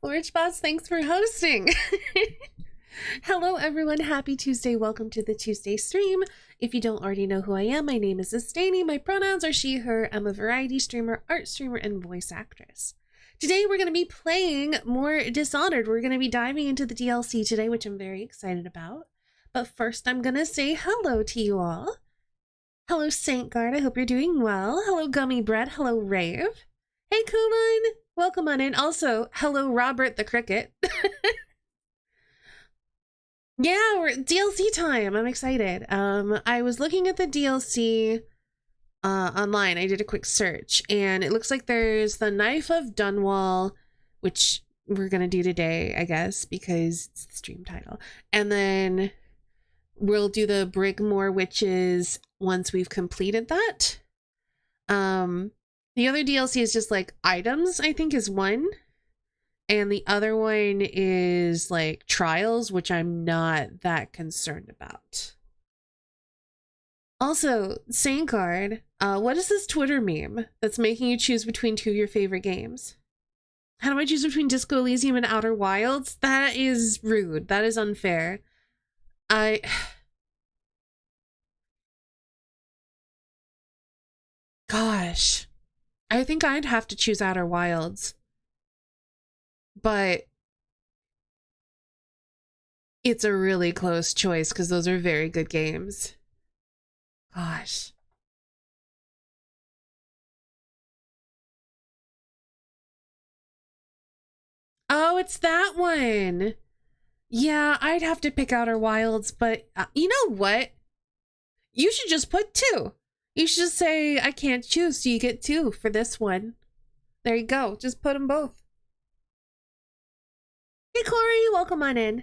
Orange Boss, thanks for hosting. Hello everyone, happy Tuesday. Welcome to the Tuesday stream. If you don't already know who I am, my name is Estani. My pronouns are she, her. I'm a variety streamer, art streamer, and voice actress. Today we're going to be playing more Dishonored. We're going to be diving into the DLC today, which I'm very excited about. But first I'm going to say hello to you all. Hello Saint Guard, I hope you're doing well. Hello Gummy Bread, hello Rave. Hey Kuman, welcome on in. Also, hello Robert the Cricket. Yeah, we're DLC time. I'm excited. I was looking at the DLC online. I did a quick search and it looks like there's the Knife of Dunwall, which we're gonna do today, I guess, because it's the stream title. And then we'll do the Brigmore Witches once we've completed that. The other DLC is just like items, I think is one. And the other one is like trials, which I'm not that concerned about. Also, Saint Card, what is this Twitter meme that's making you choose between two of your favorite games? How do I choose between Disco Elysium and Outer Wilds? That is rude. That is unfair. Gosh. I think I'd have to choose Outer Wilds. But it's a really close choice because those are very good games. Gosh. Oh, it's that one. Yeah, I'd have to pick Outer Wilds, but you know what? You should just put two. You should just say, I can't choose, so you get two for this one. There you go. Just put them both. Hey Corey, welcome on in.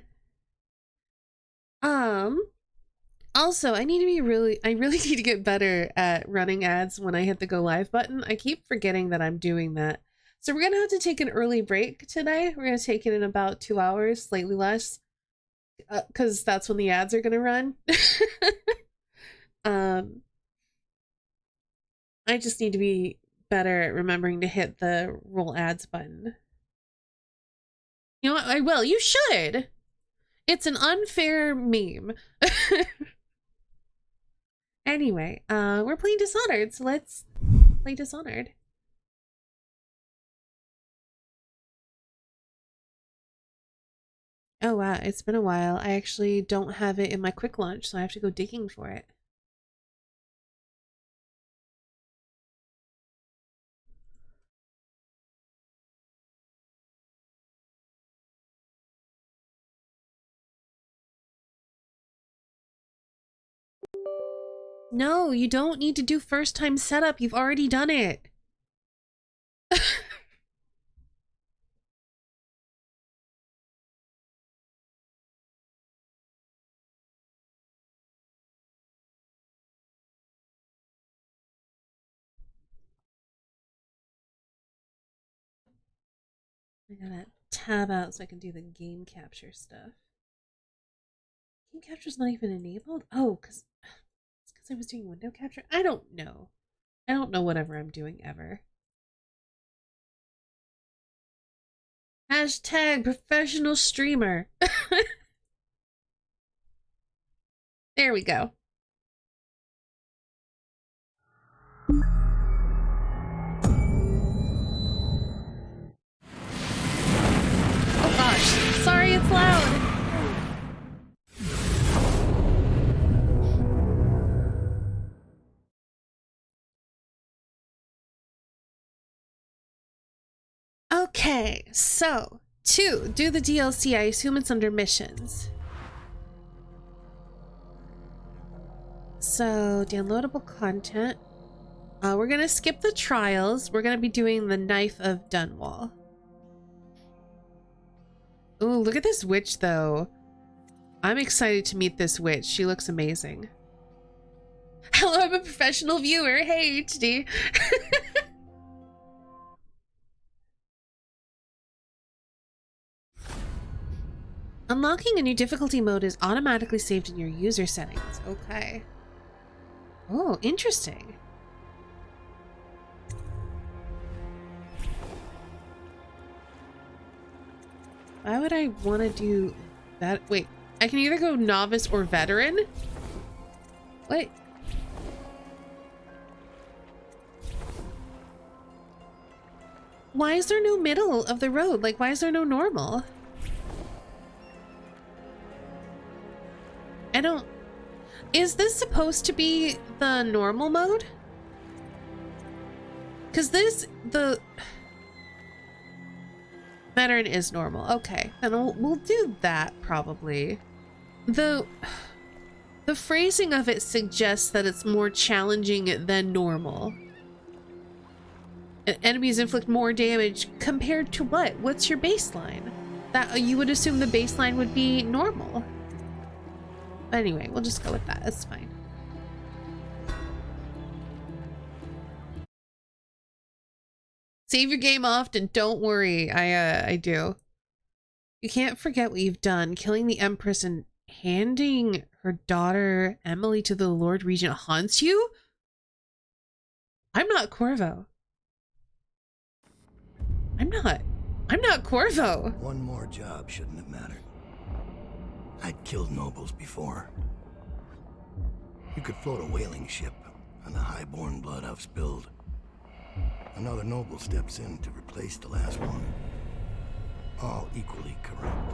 Also, I really need to get better at running ads when I hit the go live button. I keep forgetting that I'm doing that. So we're gonna have to take an early break today. We're gonna take it in about 2 hours, slightly less, because that's when the ads are gonna run. I just need to be better at remembering to hit the roll ads button. You know what? I will. You should. It's an unfair meme. Anyway, we're playing Dishonored, so let's play Dishonored. Oh wow, it's been a while. I actually don't have it in my quick launch, so I have to go digging for it. No, you don't need to do first time setup. You've already done it. I gotta tab out so I can do the game capture stuff. Game capture's not even enabled? Oh, it's because I was doing window capture? I don't know. I don't know whatever I'm doing ever. Hashtag professional streamer. There we go. Oh gosh, sorry it's loud. Okay, so to do the DLC, I assume it's under missions. So downloadable content. We're gonna skip the trials. We're gonna be doing the Knife of Dunwall. Ooh, look at this witch though. I'm excited to meet this witch. She looks amazing. Hello, I'm a professional viewer. Hey, HD. Unlocking a new difficulty mode is automatically saved in your user settings. Okay. Oh, interesting. Why would I want to do that? Wait, I can either go novice or veteran? What? Why is there no middle of the road? Like, why is there no normal? I don't... Is this supposed to be the normal mode? Because the veteran is normal. Okay, then we'll do that probably. The phrasing of it suggests that it's more challenging than normal. Enemies inflict more damage compared to what? What's your baseline? That you would assume the baseline would be normal. But anyway, we'll just go with that. That's fine. Save your game often. Don't worry. I do. You can't forget what you've done. Killing the Empress and handing her daughter Emily to the Lord Regent haunts you? I'm not Corvo. I'm not Corvo. One more job shouldn't have mattered. I'd killed nobles before. You could float a whaling ship on the high-born blood I've spilled. Another noble steps in to replace the last one. All equally corrupt.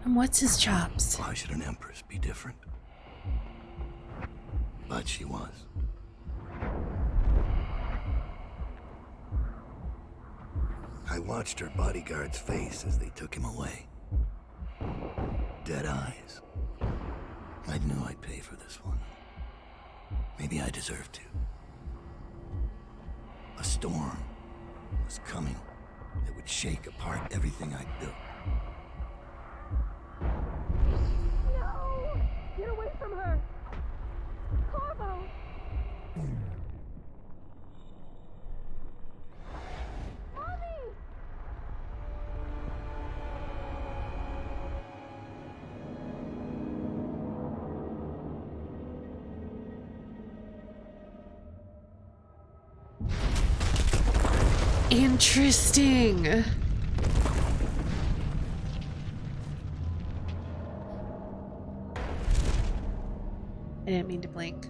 And what's his chops? Why should an empress be different? But she was. I watched her bodyguard's face as they took him away. Dead eyes. I knew I'd pay for this one. Maybe I deserved to. A storm was coming that would shake apart everything I'd built. No! Get away from her! Corvo! Mommy! Interesting. I didn't mean to blink.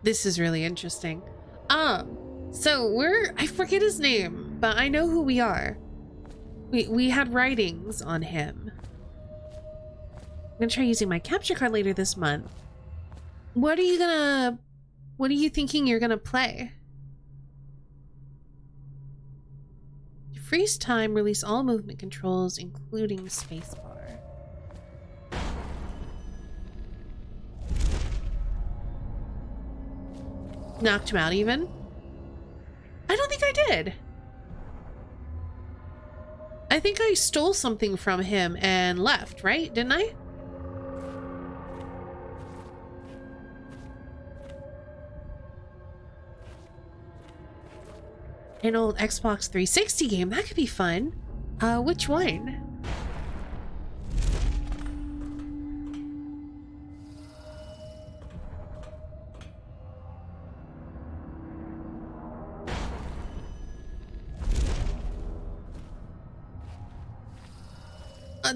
This is really interesting. So I forget his name, but I know who we are. We had writings on him. I'm gonna try using my capture card later this month. What are you thinking you're gonna play? To freeze time, release all movement controls, including spacebar. Knocked him out even? I don't think I did. I think I stole something from him and left, right? Didn't I? An old Xbox 360 game. That could be fun. Which one?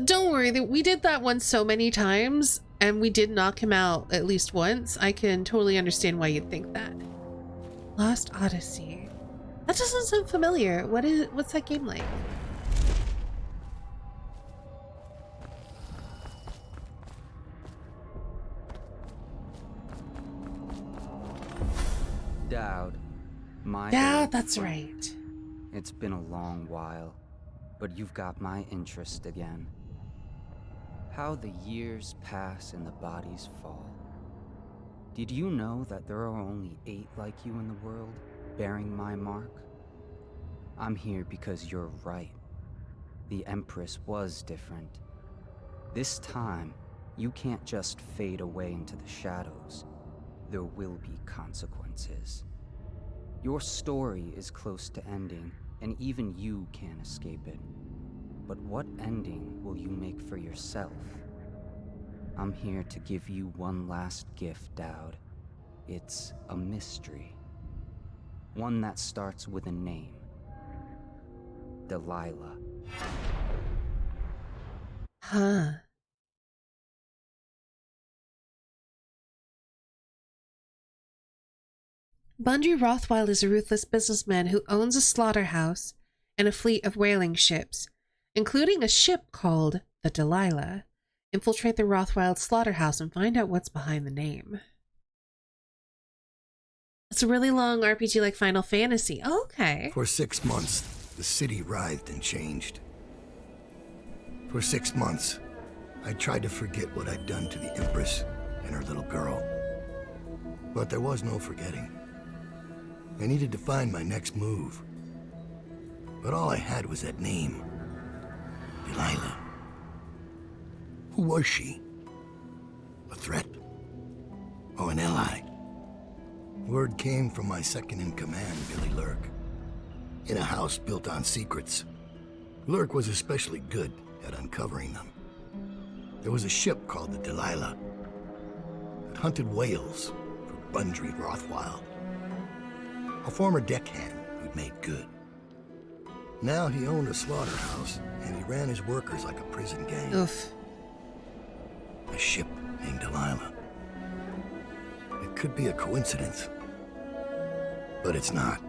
Don't worry, we did that one so many times, and we did knock him out at least once. I can totally understand why you'd think that. Lost Odyssey. That doesn't sound familiar. What's that game like? Dowd. Yeah, that's right. It's been a long while, but you've got my interest again. How the years pass and the bodies fall. Did you know that there are only 8 like you in the world, bearing my mark? I'm here because you're right. The Empress was different. This time, you can't just fade away into the shadows. There will be consequences. Your story is close to ending, and even you can't escape it. But what ending will you make for yourself? I'm here to give you one last gift, Dowd. It's a mystery. One that starts with a name. Delilah. Huh. Bundy Rothwild is a ruthless businessman who owns a slaughterhouse and a fleet of whaling ships, including a ship called the Delilah. Infiltrate the Rothwild slaughterhouse and find out what's behind the name. It's a really long RPG like Final Fantasy. Oh, okay. For 6 months, the city writhed and changed. For 6 months, I tried to forget what I'd done to the Empress and her little girl. But there was no forgetting. I needed to find my next move. But all I had was that name. Delilah. Who was she? A threat? Or an ally? Word came from my second-in-command, Billy Lurk. In a house built on secrets, Lurk was especially good at uncovering them. There was a ship called the Delilah that hunted whales for Bundy Rothwild. A former deckhand who'd made good. Now he owned a slaughterhouse, and he ran his workers like a prison gang. Oof. A ship named Delilah. It could be a coincidence, but it's not.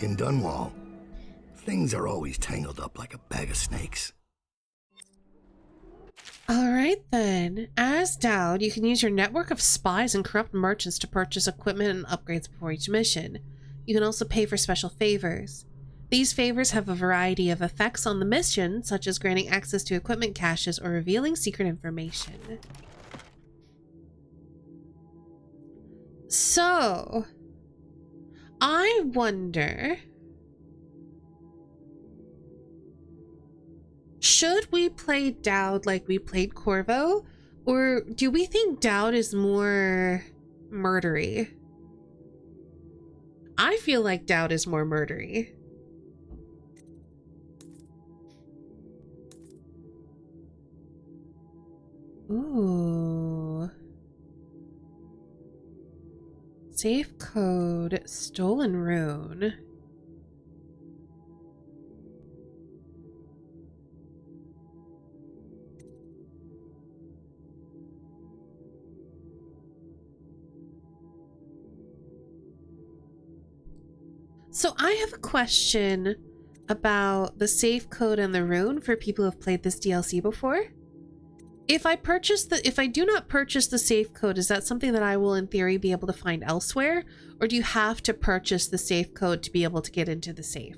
In Dunwall, things are always tangled up like a bag of snakes. Alright then. As Dowd, you can use your network of spies and corrupt merchants to purchase equipment and upgrades before each mission. You can also pay for special favors. These favors have a variety of effects on the mission, such as granting access to equipment caches or revealing secret information. So, I wonder, should we play Dowd like we played Corvo, or do we think Dowd is more murdery? I feel like Dowd is more murdery. Ooh. Safe code, stolen rune. So I have a question about the safe code and the rune for people who have played this DLC before. If I do not purchase the safe code, is that something that I will in theory be able to find elsewhere? Or do you have to purchase the safe code to be able to get into the safe?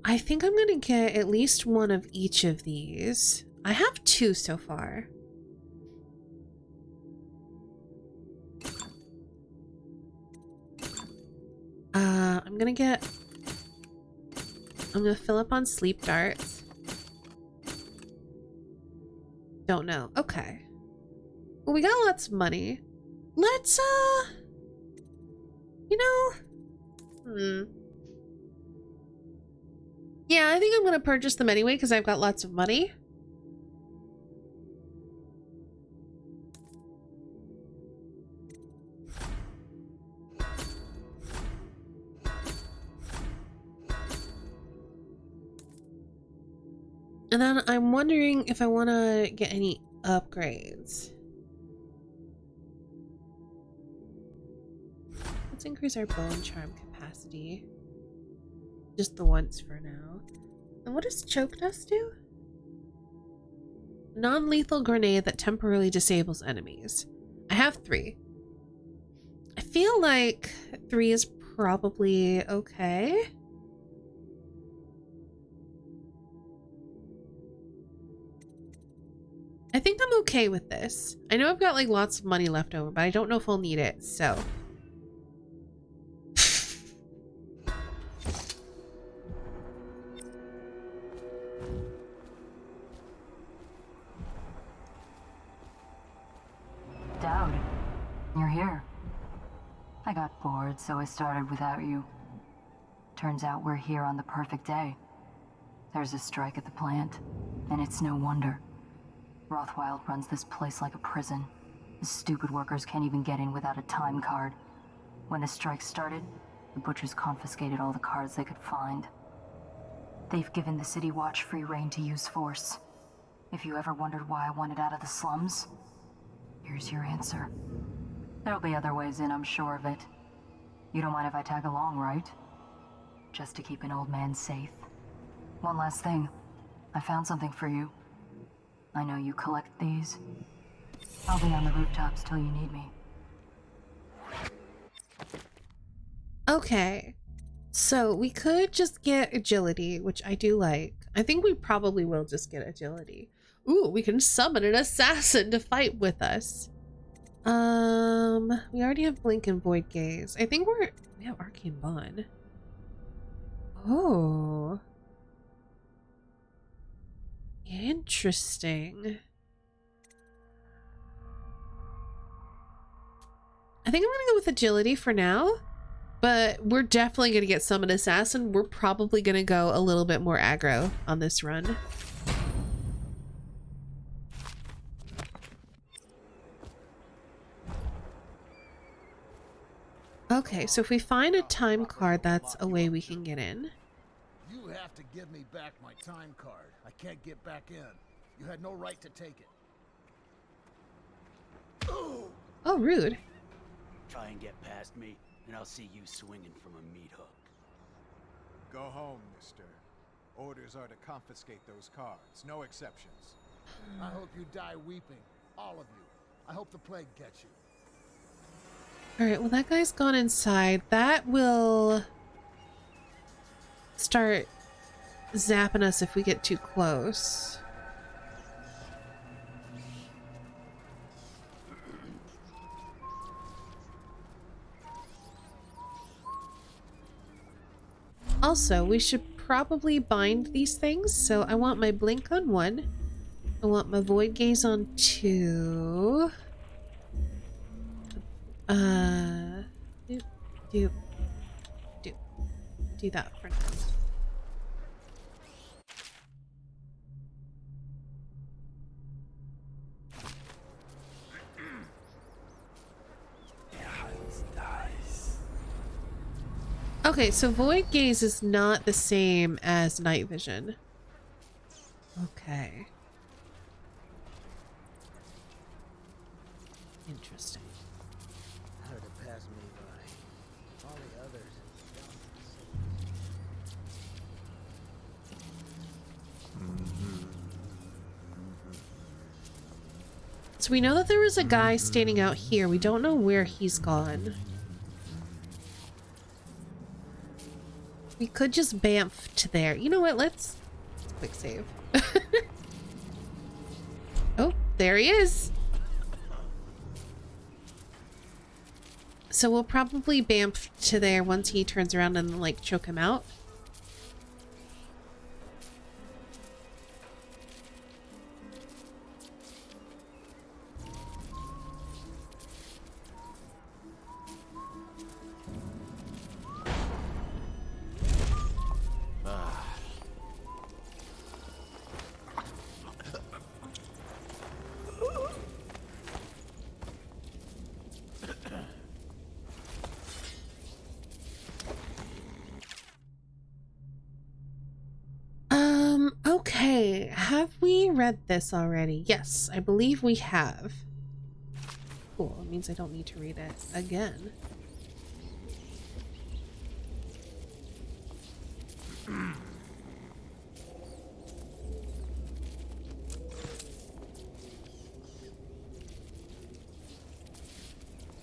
I think I'm gonna get at least one of each of these. I have 2 so far. I'm gonna fill up on sleep darts. Don't know. Okay. Well, we got lots of money. Let's, you know, yeah, I think I'm gonna purchase them anyway because I've got lots of money. And then I'm wondering if I want to get any upgrades. Let's increase our bone charm capacity. Just the once for now. And what does choke dust do? Non-lethal grenade that temporarily disables enemies. I have 3. I feel like 3 is probably okay. I think I'm okay with this. I know I've got like lots of money left over, but I don't know if I'll need it, so. Dowd, you're here. I got bored, so I started without you. Turns out we're here on the perfect day. There's a strike at the plant, and it's no wonder. Rothwild runs this place like a prison. The stupid workers can't even get in without a time card. When the strike started, the butchers confiscated all the cards they could find. They've given the City Watch free rein to use force. If you ever wondered why I wanted out of the slums, here's your answer. There'll be other ways in, I'm sure of it. You don't mind if I tag along, right? Just to keep an old man safe. One last thing. I found something for you. I know you collect these. I'll be on the rooftops till you need me. Okay. So we could just get agility, which I do like. I think we probably will just get agility. Ooh, we can summon an assassin to fight with us. We already have Blink and Void Gaze. I think we have Arcane Bond. Oh. Interesting. I think I'm gonna go with agility for now, but we're definitely gonna get Summon Assassin. We're probably gonna go a little bit more aggro on this run. Okay, so if we find a time card, that's a way we can get in. You have to give me back my time card. I can't get back in. You had no right to take it. Oh, rude. Try and get past me, and I'll see you swinging from a meat hook. Go home, mister. Orders are to confiscate those cards. No exceptions. I hope you die weeping. All of you. I hope the plague gets you. Alright, well that guy's gone inside. That will start zapping us if we get too close. Also, we should probably bind these things. So I want my blink on 1. I want my void gaze on 2. Do that for now. Okay, so void gaze is not the same as night vision. Okay. Interesting. Hard to pass me by. All the others. So we know that there was a guy standing out here. We don't know where he's gone. We could just bamf to there. You know what? Let's quick save. Oh, there he is. So we'll probably bamf to there once he turns around and like choke him out. Okay, have we read this already? Yes, I believe we have. Cool, it means I don't need to read it again.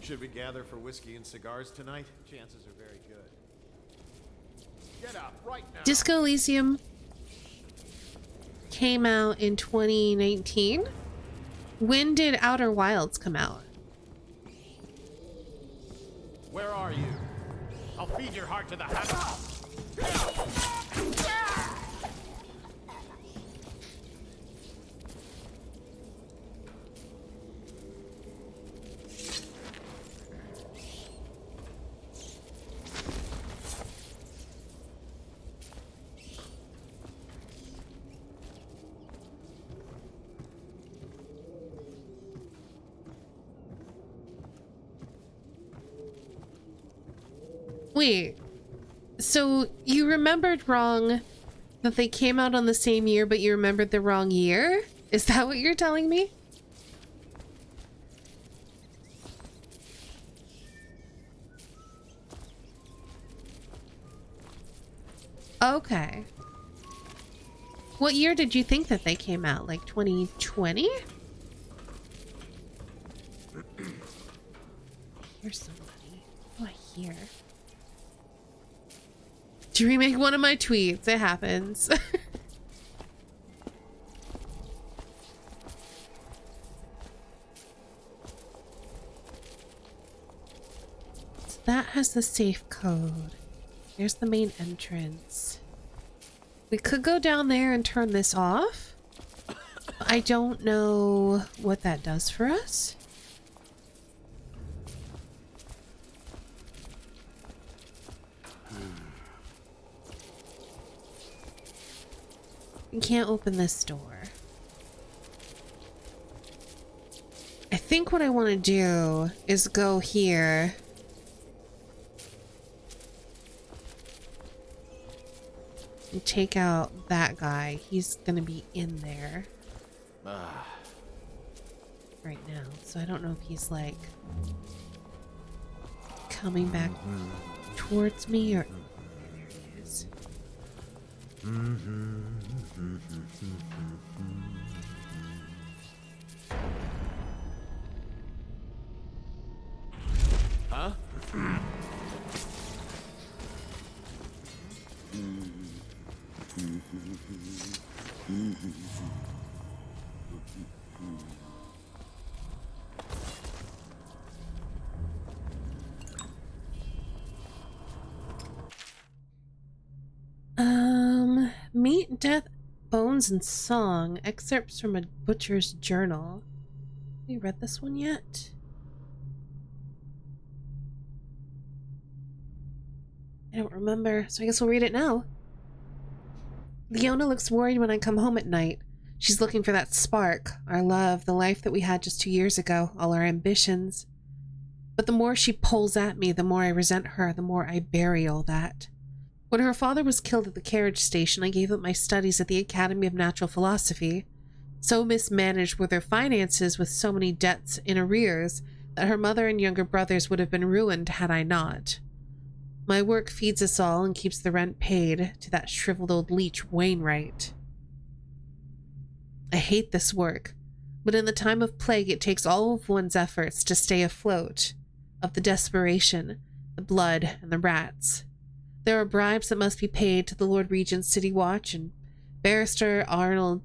Should we gather for whiskey and cigars tonight? Chances are very good. Get up right now. Disco Elysium came out in 2019. When did Outer Wilds come out? Where are you? I'll feed your heart to the hunter. Wait, so you remembered wrong that they came out on the same year, but you remembered the wrong year? Is that what you're telling me? Okay. What year did you think that they came out? Like 2020? Here's somebody. Oh, I hear. To remake one of my tweets, it happens. So that has the safe code. There's the main entrance. We could go down there and turn this off. I don't know what that does for us. You can't open this door. I think what I want to do is go here. And take out that guy. He's gonna be in there right now. So I don't know if he's like coming back towards me or there he is. Huh? Meat, Death, Bones, and Song. Excerpts from a butcher's journal. Have you read this one yet? I don't remember, so I guess we'll read it now. Leona looks worried when I come home at night. She's looking for that spark, our love, the life that we had just 2 years ago, all our ambitions. But the more she pulls at me, the more I resent her, the more I bury all that. When her father was killed at the carriage station, I gave up my studies at the Academy of Natural Philosophy. So mismanaged were their finances with so many debts in arrears that her mother and younger brothers would have been ruined had I not. My work feeds us all and keeps the rent paid to that shriveled old leech Wainwright. I hate this work, but in the time of plague it takes all of one's efforts to stay afloat, of the desperation, the blood, and the rats. There are bribes that must be paid to the Lord Regent's City Watch and Barrister Arnold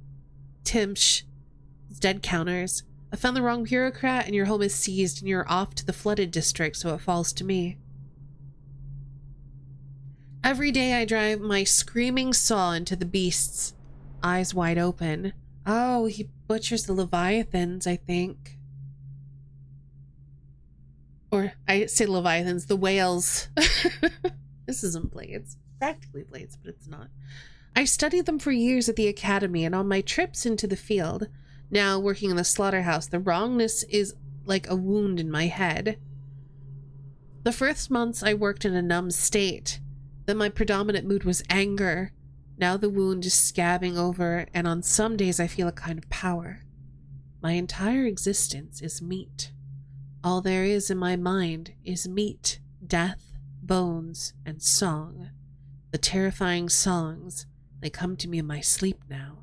Timsh's dead counters. I found the wrong bureaucrat and your home is seized and you're off to the flooded district, so it falls to me. Every day I drive my screaming saw into the beasts, eyes wide open. Oh, he butchers the leviathans, I think. Or I say leviathans, the whales. This isn't blades. Practically blades, but it's not. I studied them for years at the academy and on my trips into the field. Now working in the slaughterhouse, the wrongness is like a wound in my head. The first months I worked in a numb state. Then my predominant mood was anger. Now the wound is scabbing over, and on some days I feel a kind of power. My entire existence is meat. All there is in my mind is meat, death, bones, and song. The terrifying songs, they come to me in my sleep now.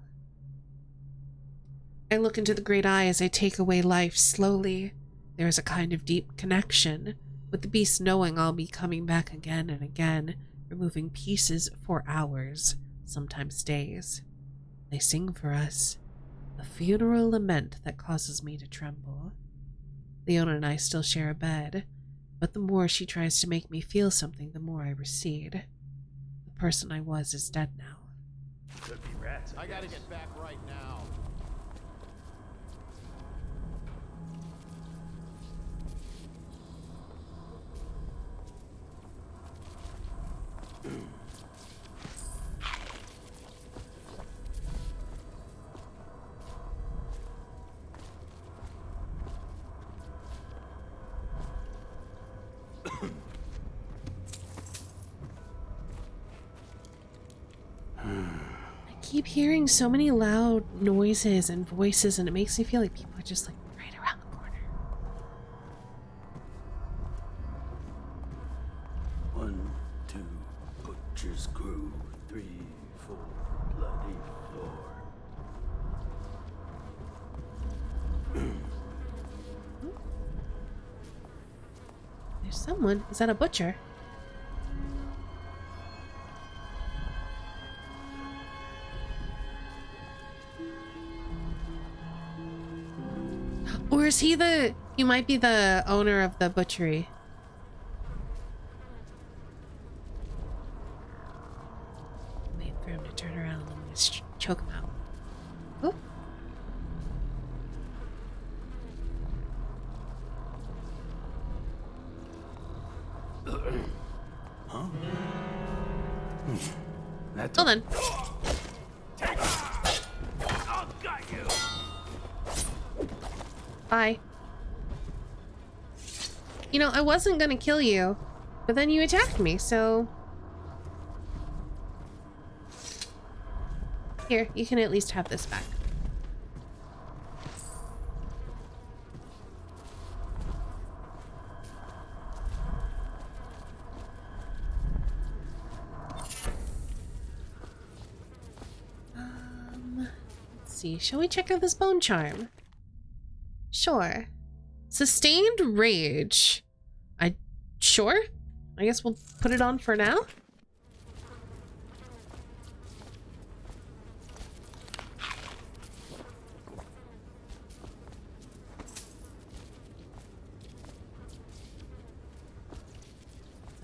I look into the great eye as I take away life slowly. There is a kind of deep connection, with the beast knowing I'll be coming back again and again, removing pieces for hours, sometimes days. They sing for us, a funeral lament that causes me to tremble. Leona and I still share a bed, but the more she tries to make me feel something, the more I recede. The person I was is dead now. Could be rats. I gotta get back right now. keep hearing so many loud noises and voices, and it makes me feel like people are just like right around the corner. 1, 2, butcher's crew. 3, 4, bloody floor. There's someone. Is that a butcher? Or is he the... He might be the owner of the butchery. Wait for him to turn around and then just choke him out. Oh. Huh? That's Hold on. I'll got you. Bye. You know, I wasn't gonna kill you, but then you attacked me, so... Here, you can at least have this back. Let's see. Shall we check out this bone charm? Sure. Sustained rage. Sure? I guess we'll put it on for now.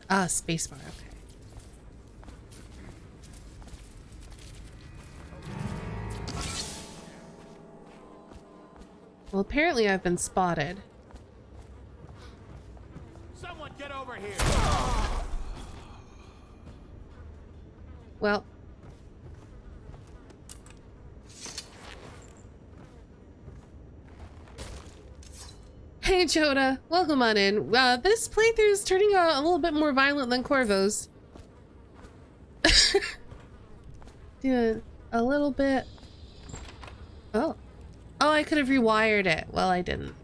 Ah, spacebar, okay. Well, apparently I've been spotted. Someone get over here! Well. Hey, Joda. Welcome on in. This playthrough is turning out a little bit more violent than Corvo's. Do a little bit. Oh. Oh, I could have rewired it. Well, I didn't.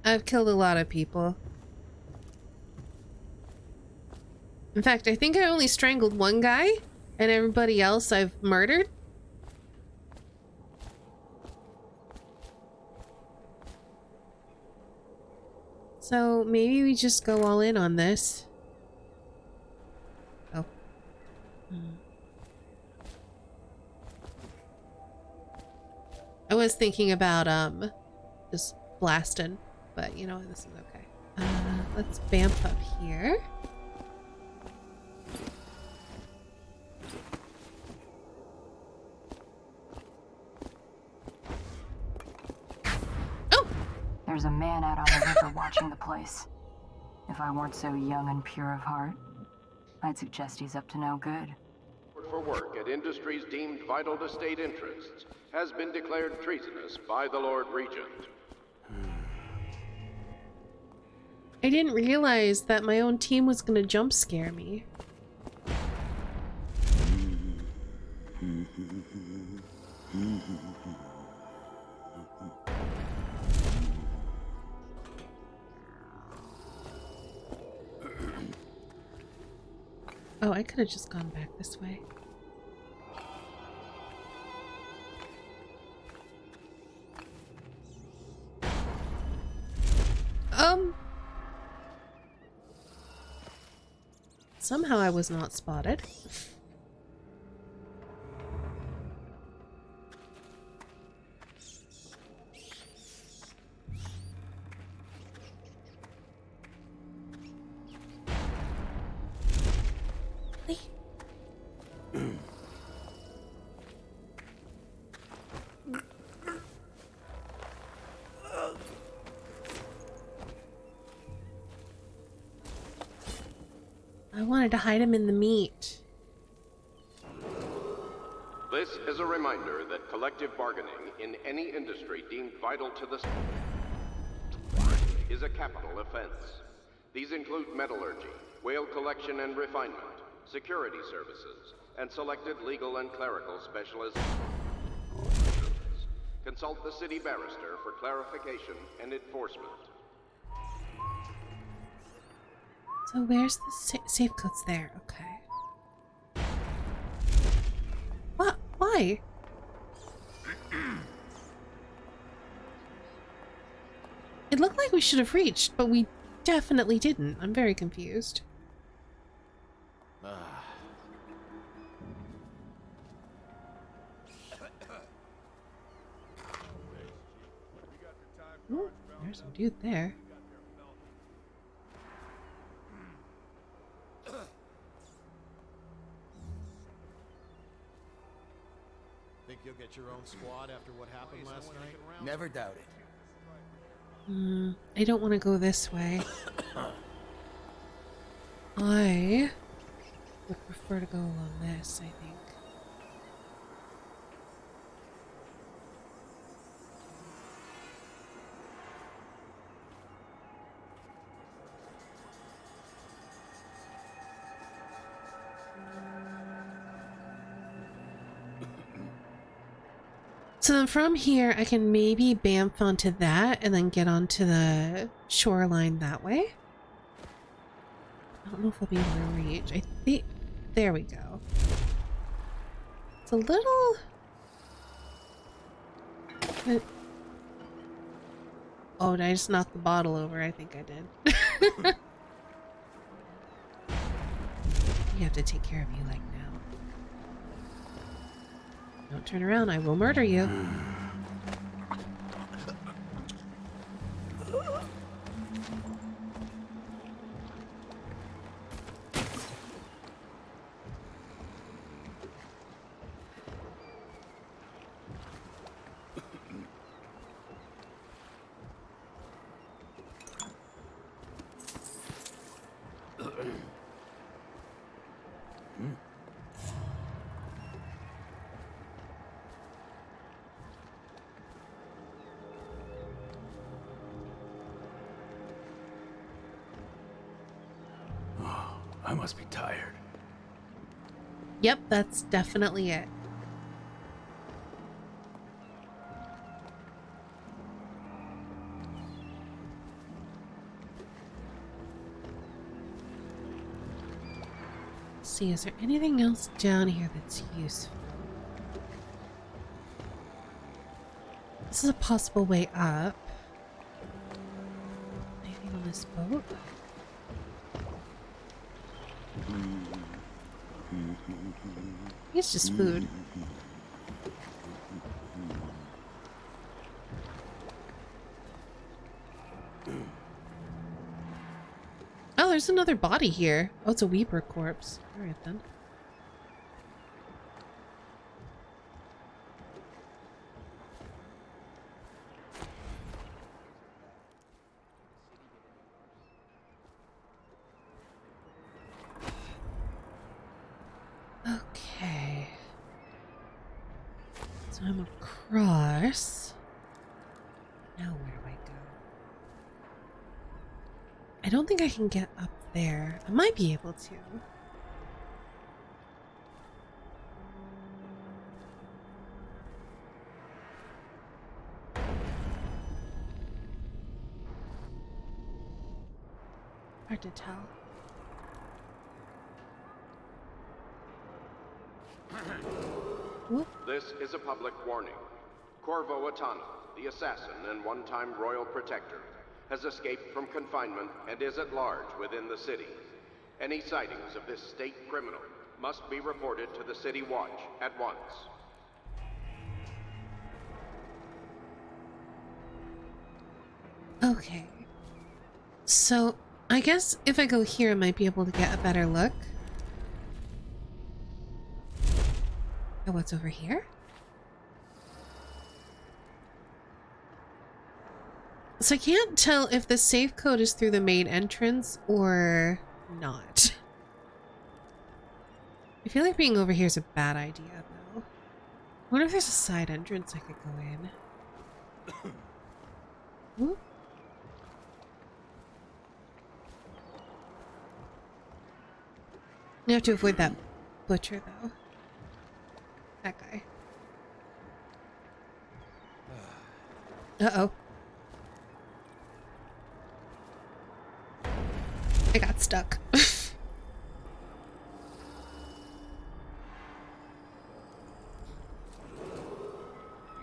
I've killed a lot of people. In fact, I think I only strangled one guy, and everybody else I've murdered. So maybe we just go all in on this. Oh. I was thinking about just blasting, but you know, this is okay. Let's vamp up here. Oh! There's a man out on the river watching the place. If I weren't so young and pure of heart, I'd suggest he's up to no good. For work at industries deemed vital to state interests has been declared treasonous by the Lord Regent. I didn't realize that my own team was gonna jump scare me. Oh, I could have just gone back this way. Somehow I was not spotted. I wanted to hide him in the meat. This is a reminder that collective bargaining in any industry deemed vital to the is a capital offense. These include metallurgy, whale collection and refinement, security services, and selected legal and clerical specializations. Consult the city barrister for clarification and enforcement. So where's the safe codes there? Okay. What? Why? It looked like we should have reached, but we definitely didn't. I'm very confused. Ooh, there's some dude there. Think you'll get your own squad after what happened last night? Never doubt it. I don't want to go this way. I would prefer to go along this, I think. So then from here, I can maybe bamf onto that and then get onto the shoreline that way. I don't know if we'll be able to reach. I think... There we go. It's a little... Oh, did I just knock the bottle over? I think I did. You have to take care of you like now. Don't turn around, I will murder you. I must be tired. Yep, that's definitely it. Let's see, is there anything else down here that's useful? This is a possible way up. Anything on this boat? It's just food. Oh, there's another body here. Oh, it's a Weeper corpse. Alright then. Okay. So I'm across. Now where do I go? I don't think I can get up there. I might be able to. Hard to tell. Whoop. This is a public warning. Corvo Atano, the assassin and one-time royal protector, has escaped from confinement and is at large within the city. Any sightings of this state criminal must be reported to the City Watch at once. Okay. So, I guess if I go here, I might be able to get a better look. Oh, what's over here? So I can't tell if the safe code is through the main entrance or not. I feel like being over here is a bad idea, though. wonder if there's a side entrance I could go in. Whoop. You have to avoid that butcher, though. That guy. Uh-oh. I got stuck.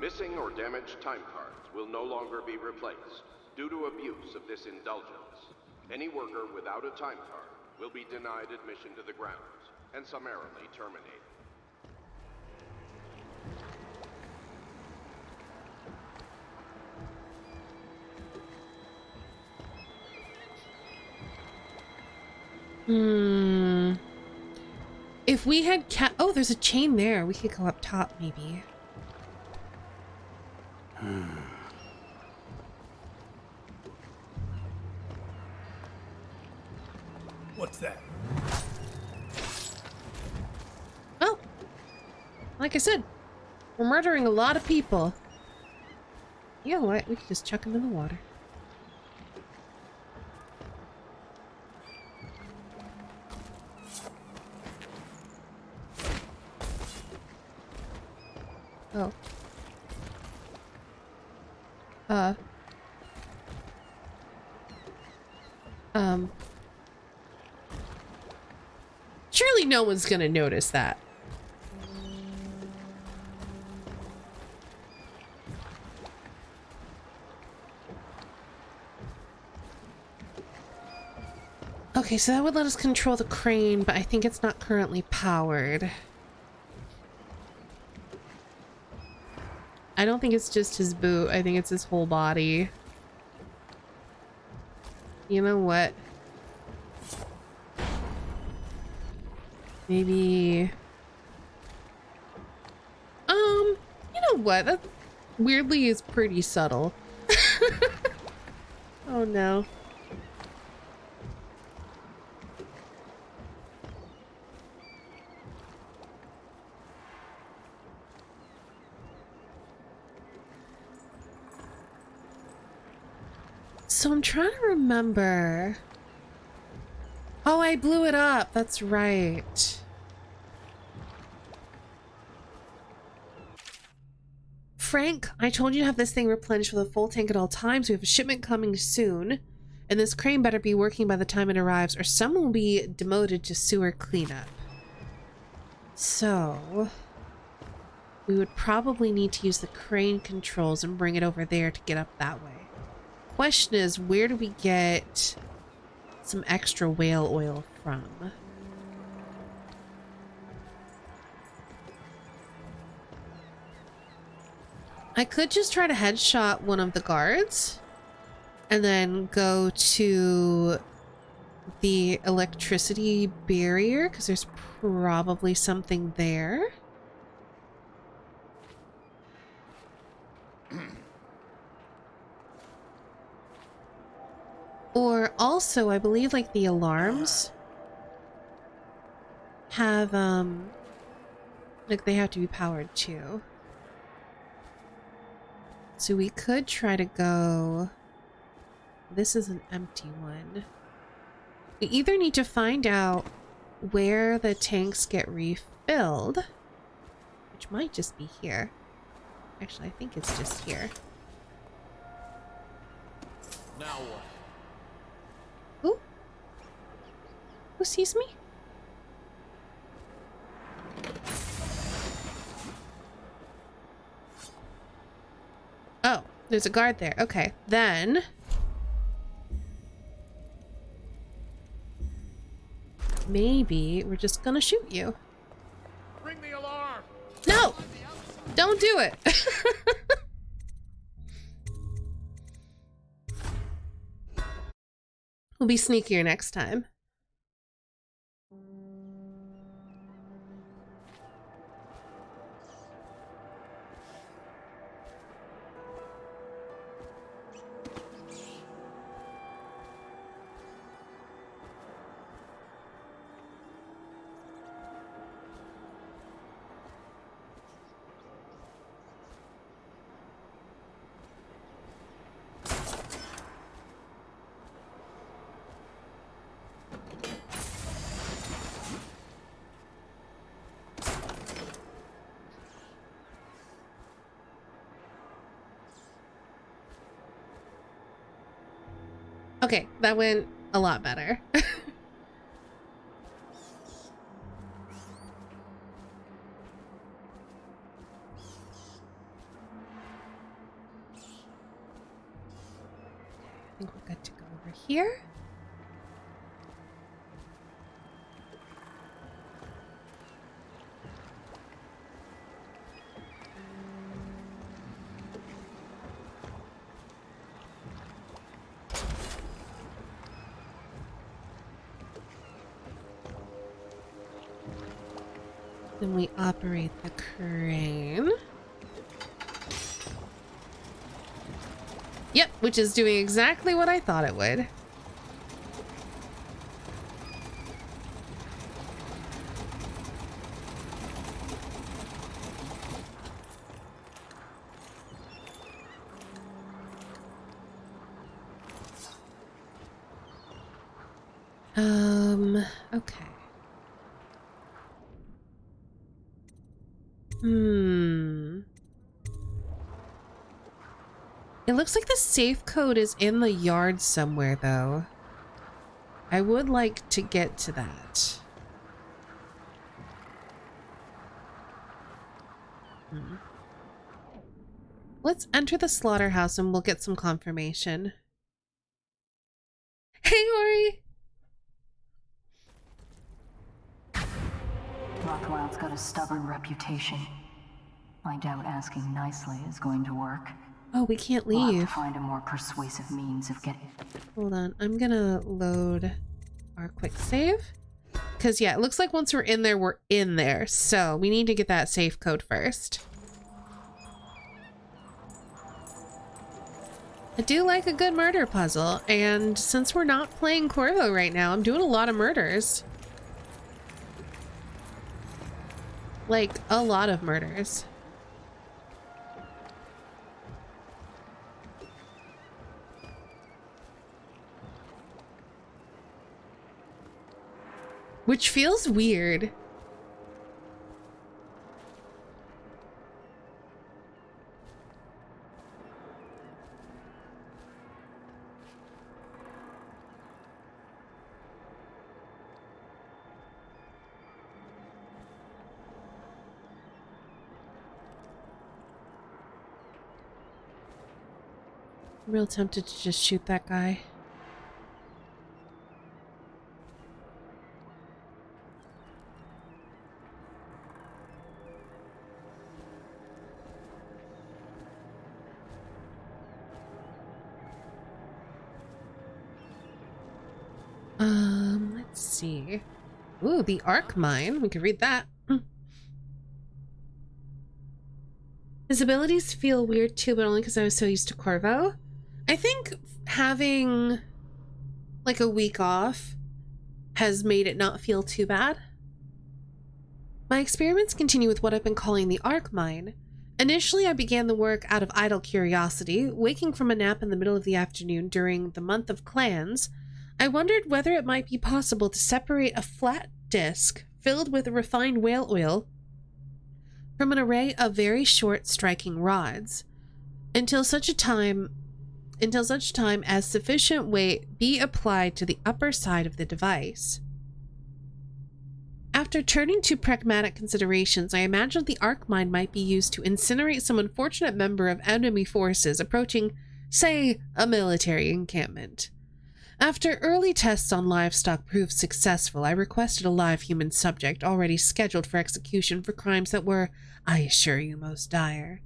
Missing or damaged time cards will no longer be replaced due to abuse of this indulgence. Any worker without a time card will be denied admission to the grounds and summarily terminated. If we had oh, there's a chain there. We could go up top, maybe. What's that? Well, like I said, we're murdering a lot of people. You know what? We could just chuck them in the water. Oh. Surely no one's gonna notice that. Okay, so that would let us control the crane, but I think it's not currently powered. I don't think it's just his boot. I think it's his whole body. You know what? Maybe... you know what? That weirdly is pretty subtle. Oh no. So I'm trying to remember. Oh, I blew it up. That's right. Frank, I told you to have this thing replenished with a full tank at all times. We have a shipment coming soon. And this crane better be working by the time it arrives, or someone will be demoted to sewer cleanup. So... we would probably need to use the crane controls and bring it over there to get up that way. Question is, where do we get some extra whale oil from? I could just try to headshot one of the guards and then go to the electricity barrier because there's probably something there. Or also, I believe like the alarms have, like they have to be powered too. So we could try to go, this is an empty one. We either need to find out where the tanks get refilled, which might just be here. Actually, I think it's just here. Now what? Who sees me? Oh, there's a guard there. Okay, then... maybe we're just gonna shoot you. Ring the alarm! No! Don't do it! We'll be sneakier next time. Okay, that went a lot better. I think we're good to go over here. Then we operate the crane. Yep, which is doing exactly what I thought it would. Okay. It looks like the safe code is in the yard somewhere, though. I would like to get to that. Let's enter the slaughterhouse and we'll get some confirmation. Hey, Ori! Rothwild's got a stubborn reputation. I doubt asking nicely is going to work. Oh, we can't We'll have leave. to find a more persuasive means of getting... Hold on, I'm gonna load our quick save. Because, yeah, it looks like once we're in there. So, we need to get that safe code first. I do like a good murder puzzle, and since we're not playing Corvo right now, I'm doing a lot of murders. Like, a lot of murders. Which feels weird. I'm real tempted to just shoot that guy. Let's see. Ooh, the Arc Mine. We could read that. His abilities feel weird too, but only because I was so used to Corvo. I think having like a week off has made it not feel too bad. My experiments continue with what I've been calling the Arc Mine. Initially, I began the work out of idle curiosity. Waking from a nap in the middle of the afternoon during the month of clans, I wondered whether it might be possible to separate a flat disc filled with refined whale oil from an array of very short striking rods until such time as sufficient weight be applied to the upper side of the device. After turning to pragmatic considerations, I imagined the arc mine might be used to incinerate some unfortunate member of enemy forces approaching, say, a military encampment. After early tests on livestock proved successful, I requested a live human subject already scheduled for execution for crimes that were, I assure you, most dire.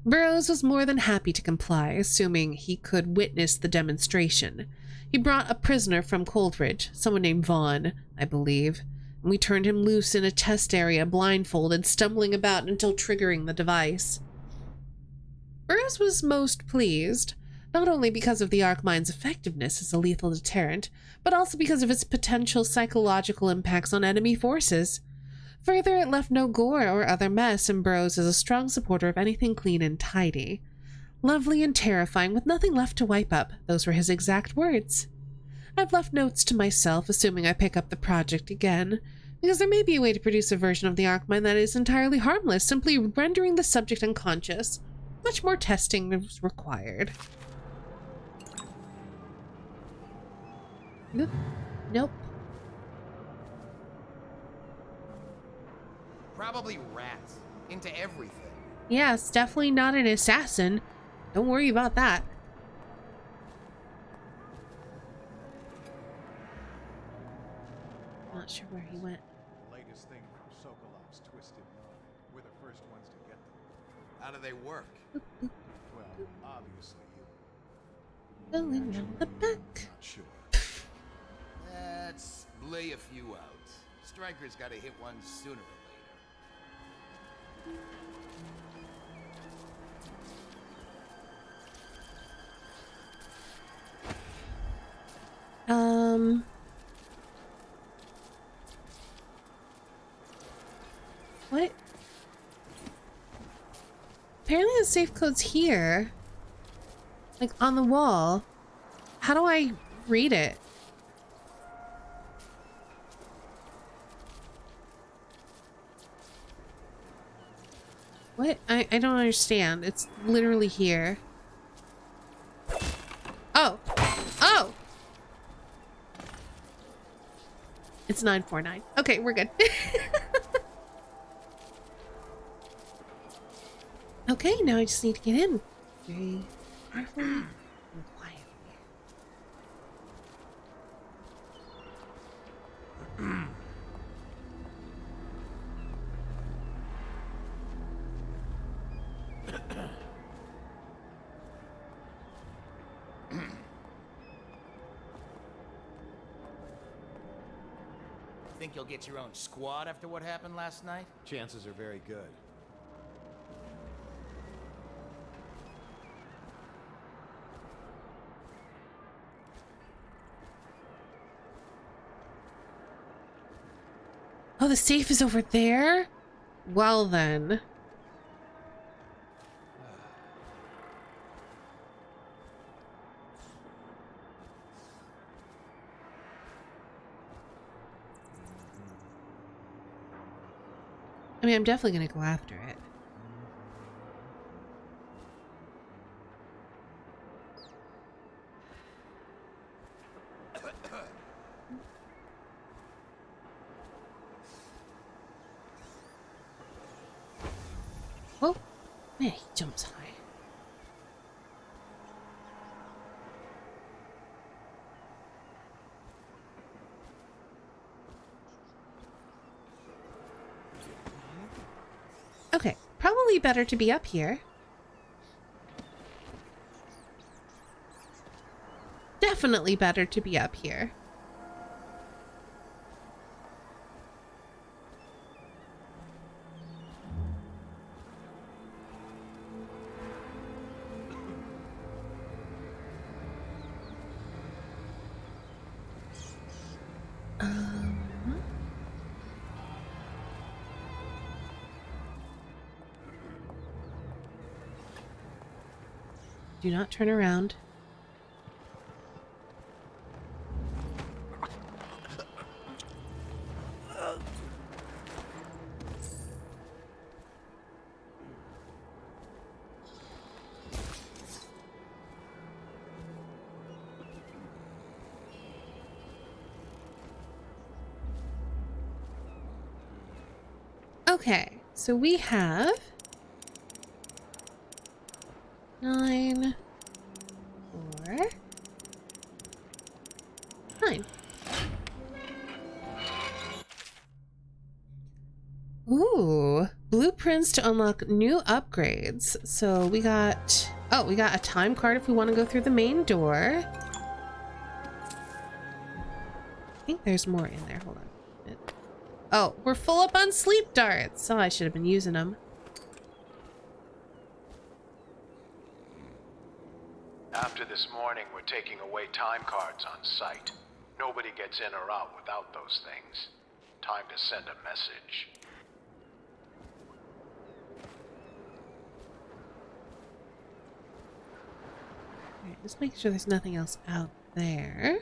Burroughs was more than happy to comply, assuming he could witness the demonstration. He brought a prisoner from Coldridge, someone named Vaughn, I believe, and we turned him loose in a test area, blindfolded, stumbling about until triggering the device. Burroughs was most pleased, not only because of the arc mine's effectiveness as a lethal deterrent, but also because of its potential psychological impacts on enemy forces. Further, it left no gore or other mess, and Burroughs is a strong supporter of anything clean and tidy. Lovely and terrifying, with nothing left to wipe up. Those were his exact words. I've left notes to myself, assuming I pick up the project again, because there may be a way to produce a version of the arc mine that is entirely harmless, simply rendering the subject unconscious. Much more testing is required. Nope. Nope. Probably rats. Into everything. Yeah, it's definitely not an assassin. Don't worry about that. Not sure where he went. The latest thing from Sokolov's twisted mind. We're the first ones to get them. How do they work? Well, obviously you. Going round the back. Not sure. Let's lay a few out. Stryker's gotta hit one sooner or later. What? Apparently the safe code's here. Like on the wall. How do I read it? What? I don't understand. It's literally here. Oh! Oh! It's 949. Okay, we're good. Okay, now I just need to get in. Very carefully and quietly. Think you'll get your own squad after what happened last night? Chances are very good. Oh, the safe is over there? Well then. I mean, I'm definitely gonna go after it. Oh, man, he jumps high. Okay, probably better to be up here. Definitely better to be up here. Do not turn around. Okay, so we have 9, 4, 9. Ooh, blueprints to unlock new upgrades. So we got, oh, we got a time card if we want to go through the main door. I think there's more in there. Hold on. Oh, we're full up on sleep darts. Oh, I should have been using them. After this morning, we're taking away time cards on site. Nobody gets in or out without those things. Time to send a message. Alright, just make sure there's nothing else out there.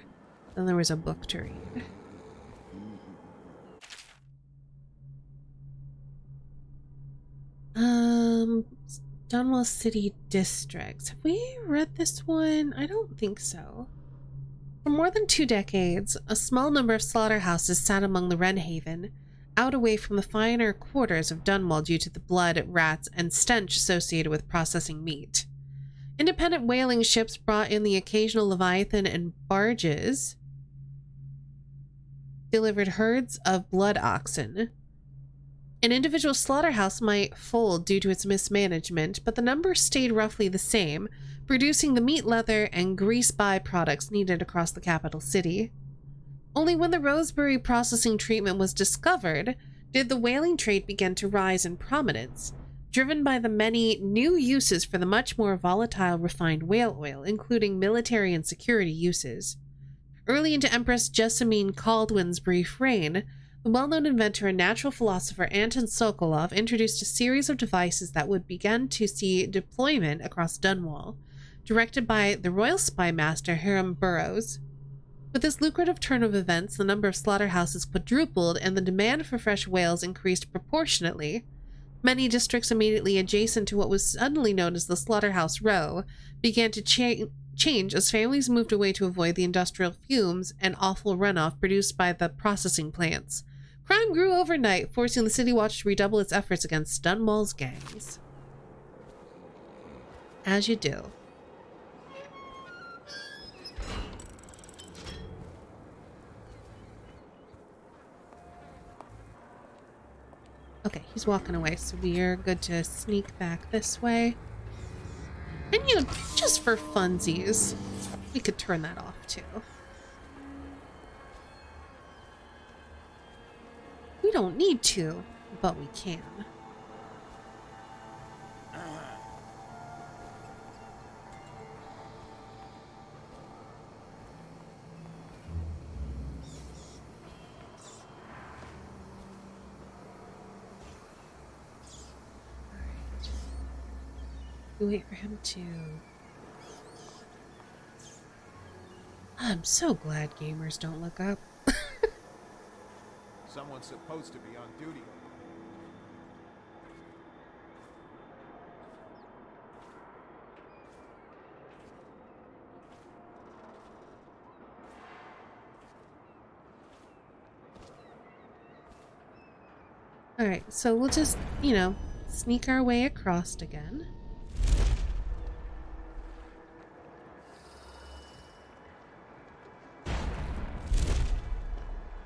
Then there was a book to read. Dunwell City Districts. Have we read this one? I don't think so. For more than 2 decades, a small number of slaughterhouses sat among the Wrenhaven, out away from the finer quarters of Dunwall due to the blood, rats, and stench associated with processing meat. Independent whaling ships brought in the occasional Leviathan and barges delivered herds of blood oxen. An individual slaughterhouse might fold due to its mismanagement, but the numbers stayed roughly the same, producing the meat, leather, and grease byproducts needed across the capital city. Only when the Rosebery processing treatment was discovered did the whaling trade begin to rise in prominence, driven by the many new uses for the much more volatile refined whale oil, including military and security uses. Early into Empress Jessamine Caldwin's brief reign, the well-known inventor and natural philosopher Anton Sokolov introduced a series of devices that would begin to see deployment across Dunwall, directed by the royal spy master Hiram Burrows. With this lucrative turn of events, the number of slaughterhouses quadrupled and the demand for fresh whales increased proportionately. Many districts immediately adjacent to what was suddenly known as the Slaughterhouse Row began to change as families moved away to avoid the industrial fumes and awful runoff produced by the processing plants. Crime grew overnight, forcing the City Watch to redouble its efforts against Dunwall's gangs. As you do. Okay, he's walking away, so we are good to sneak back this way. And you know, just for funsies, we could turn that off too. We don't need to, but we can. We wait for him to... I'm so glad gamers don't look up. Someone's supposed to be on duty. Alright, so we'll just, you know, sneak our way across again.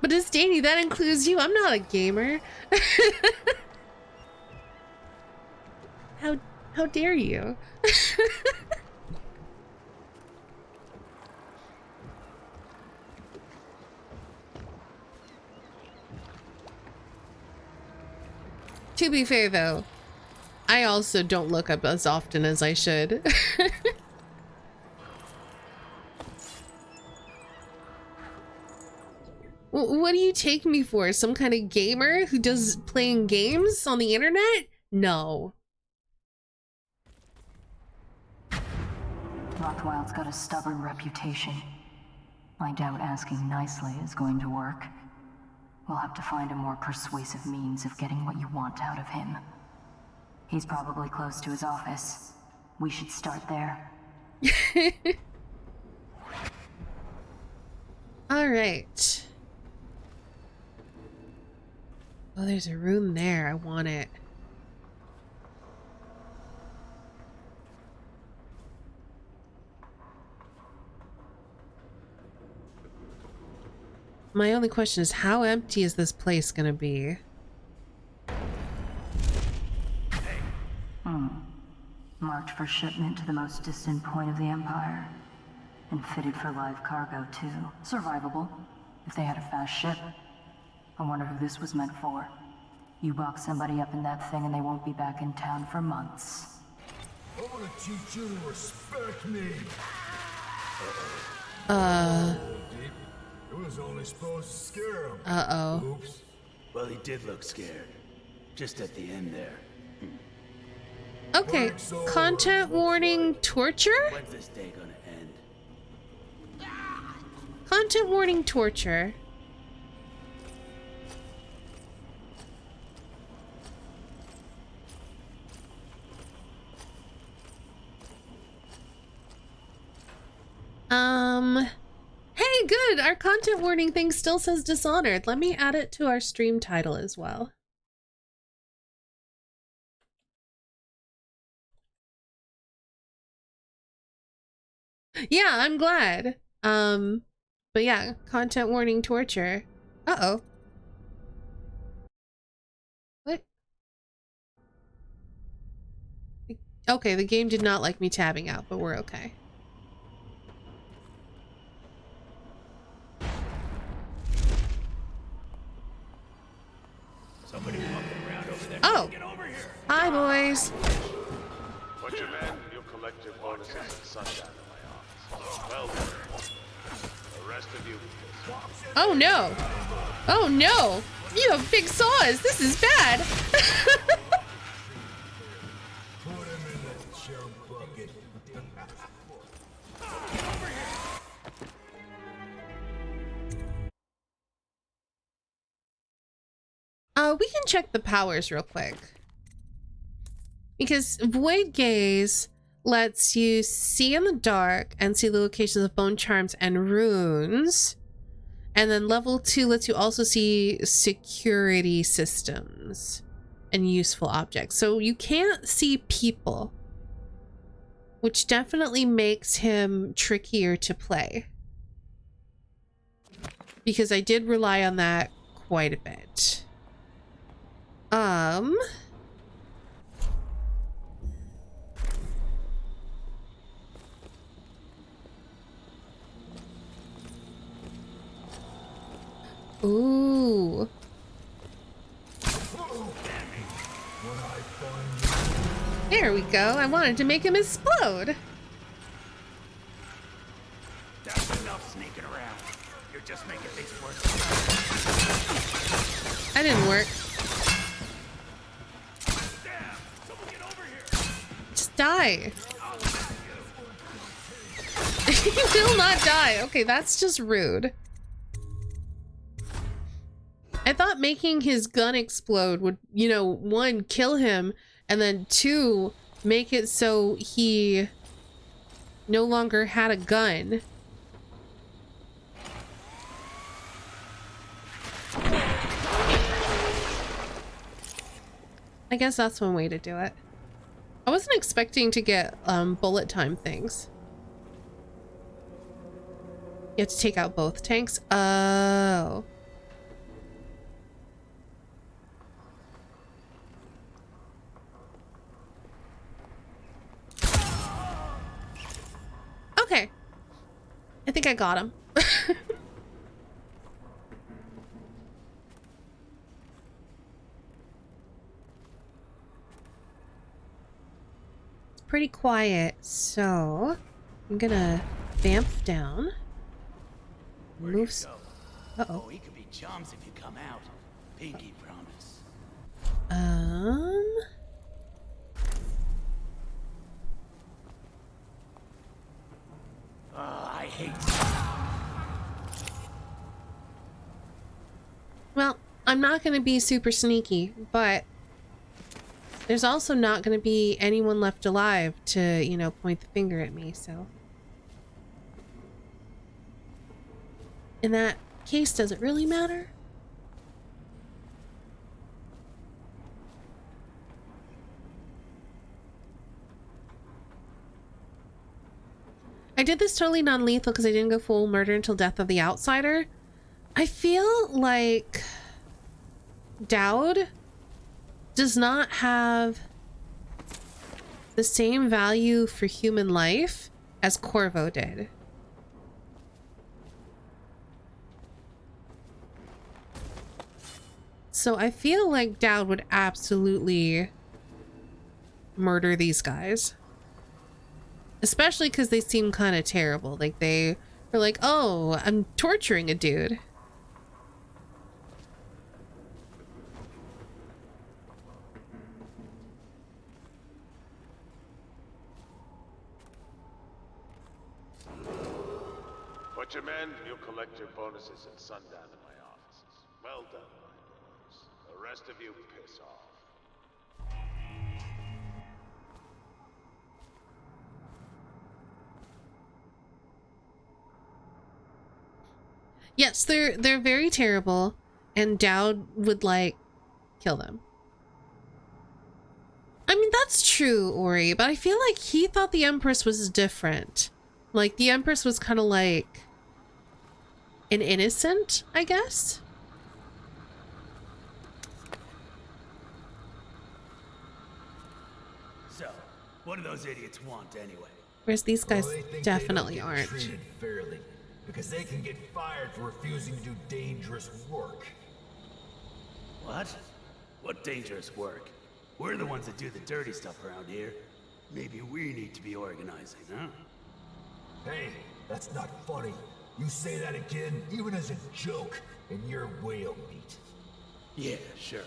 But as Danny, that includes you. I'm not a gamer. How dare you? To be fair though, I also don't look up as often as I should. What do you take me for? Some kind of gamer who does playing games on the internet? No. Rothwild's got a stubborn reputation. I doubt asking nicely is going to work. We'll have to find a more persuasive means of getting what you want out of him. He's probably close to his office. We should start there. All right. Oh, there's a room there. I want it. My only question is, how empty is this place gonna be? Marked for shipment to the most distant point of the Empire. And fitted for live cargo, too. Survivable, if they had a fast ship. I wonder who this was meant for. You box somebody up in that thing and they won't be back in town for months. I want to teach you to respect me. It was only supposed to scare him. Uh-oh. Oops. Well, he did look scared. Just at the end there. Okay, content warning torture? When's this day gonna end? Content warning torture. Hey, Okay, good. Our content warning thing still says Dishonored. Let me add it to our stream title as well. Yeah, I'm glad. But yeah, content warning torture. Uh-oh. What? Okay, the game did not like me tabbing out, but we're okay. Somebody walking around over there. Oh! Get over here. Hi, boys. Put your men, you'll collect your bonuses at sundown in my office. Well done. The rest of you... Oh no! Oh no! You have big saws! This is bad! We can check the powers real quick. Because Void Gaze lets you see in the dark and see the locations of bone charms and runes. And then level 2 lets you also see security systems and useful objects. So you can't see people, which definitely makes him trickier to play. Because I did rely on that quite a bit. Ooh. There we go. I wanted to make him explode. That's enough sneaking around. You're just making things worse. That didn't work. Damn! Someone get over here. Just die. He will not die. Okay, that's just rude. I thought making his gun explode would, you know, 1, kill him, and then 2, make it so he no longer had a gun. I guess that's one way to do it. I wasn't expecting to get bullet time things. You have to take out both tanks? Oh. Okay. I think I got him. It's pretty quiet, so I'm gonna vamp down. Moves. Uh-oh. Oh, he could be chums if you come out. Pinky promise. I hate. Well, I'm not gonna be super sneaky, but there's also not gonna be anyone left alive to, you know, point the finger at me, so. In that case, does it really matter? I did this totally non-lethal because I didn't go full murder until death of the outsider. I feel like Dowd does not have the same value for human life as Corvo did. So I feel like Dowd would absolutely murder these guys. Especially because they seem kind of terrible. Like they are like, oh, I'm torturing a dude. Put your men, you'll collect your bonuses at sundown in my offices. Well done, my boys. The rest of you piss off. Yes, they're very terrible, and Dowd would like kill them. I mean, that's true, Ori, but I feel like he thought the Empress was different. Like, the Empress was kind of like an innocent, I guess. So, what do those idiots want anyway? Whereas these guys Well, they think definitely they don't aren't. get treated fairly, because they can get fired for refusing to do dangerous work. What? What dangerous work? We're the ones that do the dirty stuff around here. Maybe we need to be organizing, huh? Hey, that's not funny. You say that again, even as a joke, and you're whale meat. Yeah, sure.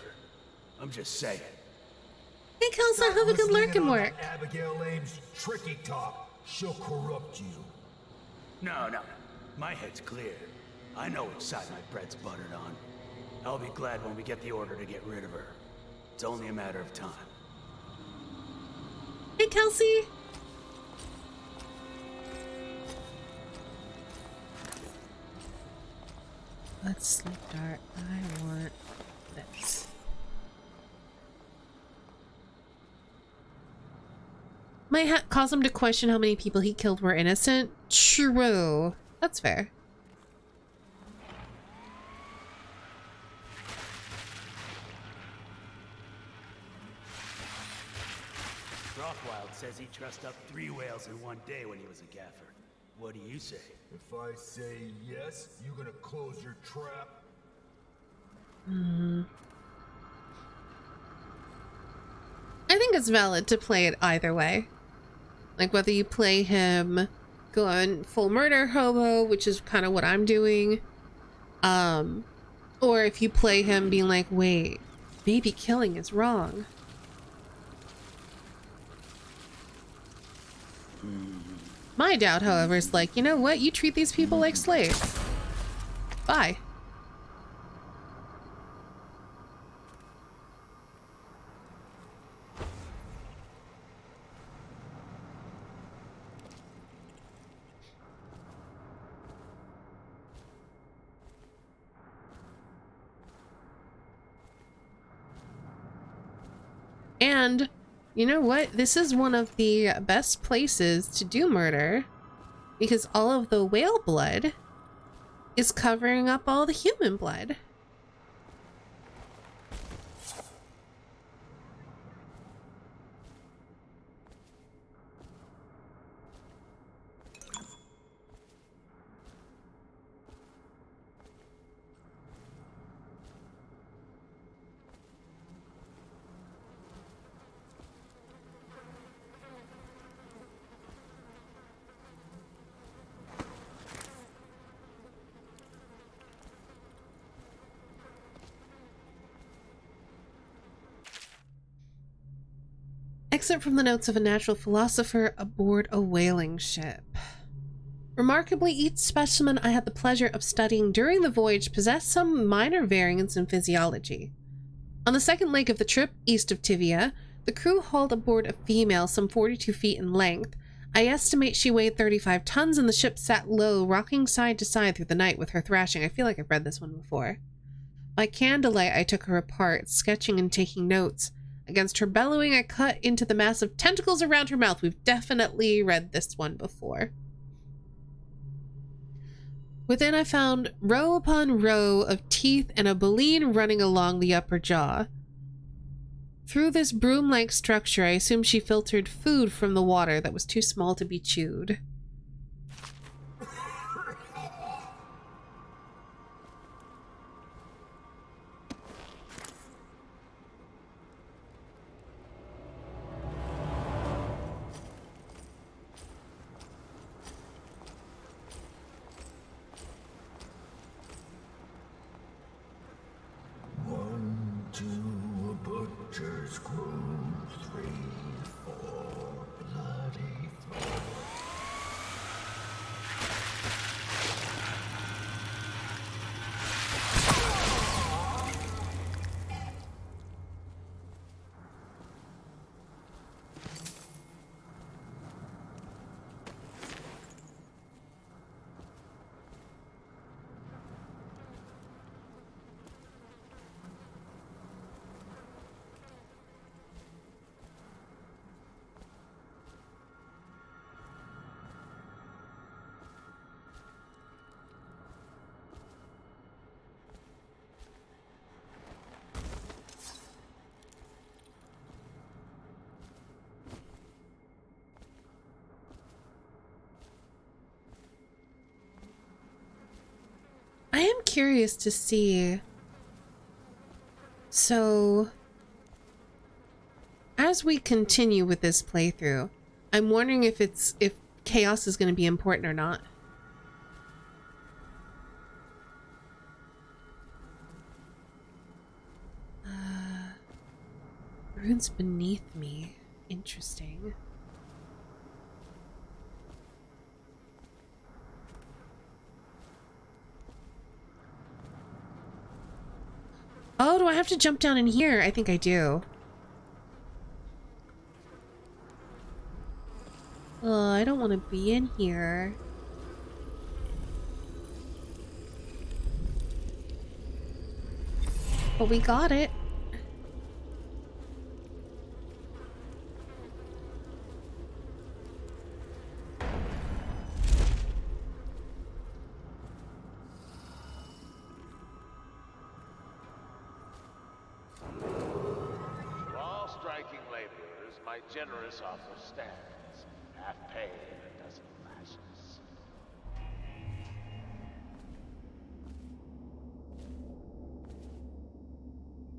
I'm just saying. Hey, Kelsey, I hope a good lurking work. Abigail Ames' tricky talk. She'll corrupt you. No. My head's clear. I know which side my bread's buttered on. I'll be glad when we get the order to get rid of her. It's only a matter of time. Hey, Kelsey. Let's sleep dark. I want this. Might cause him to question how many people he killed were innocent. True. That's fair. Rothwild says he trussed up 3 whales in one day when he was a gaffer. What do you say? If I say yes, you gonna close your trap? I think it's valid to play it either way. Like whether you play him going full murder hobo, which is kind of what I'm doing. Or if you play him being like, wait, maybe killing is wrong. My doubt, however, is like, you know what? You treat these people like slaves. Bye. And you know what? This is one of the best places to do murder because all of the whale blood is covering up all the human blood. Excerpt from the notes of a natural philosopher aboard a whaling ship. Remarkably, each specimen I had the pleasure of studying during the voyage possessed some minor variance in physiology. On the second leg of the trip, east of Tivia, the crew hauled aboard a female some 42 feet in length. I estimate she weighed 35 tons and the ship sat low, rocking side to side through the night with her thrashing. I feel like I've read this one before. By candlelight, I took her apart, sketching and taking notes. Against her bellowing, I cut into the massive tentacles around her mouth. We've definitely read this one before. Within, I found row upon row of teeth and a baleen running along the upper jaw. Through this broom-like structure, I assumed she filtered food from the water that was too small to be chewed. curious to see. So, as we continue with this playthrough, I'm wondering if chaos is going to be important or not. Runes beneath me. Interesting. Oh, do I have to jump down in here? I think I do. Oh, I don't want to be in here. But we got it. To all striking laborers, my generous offer stands. Half pay and a dozen lashes.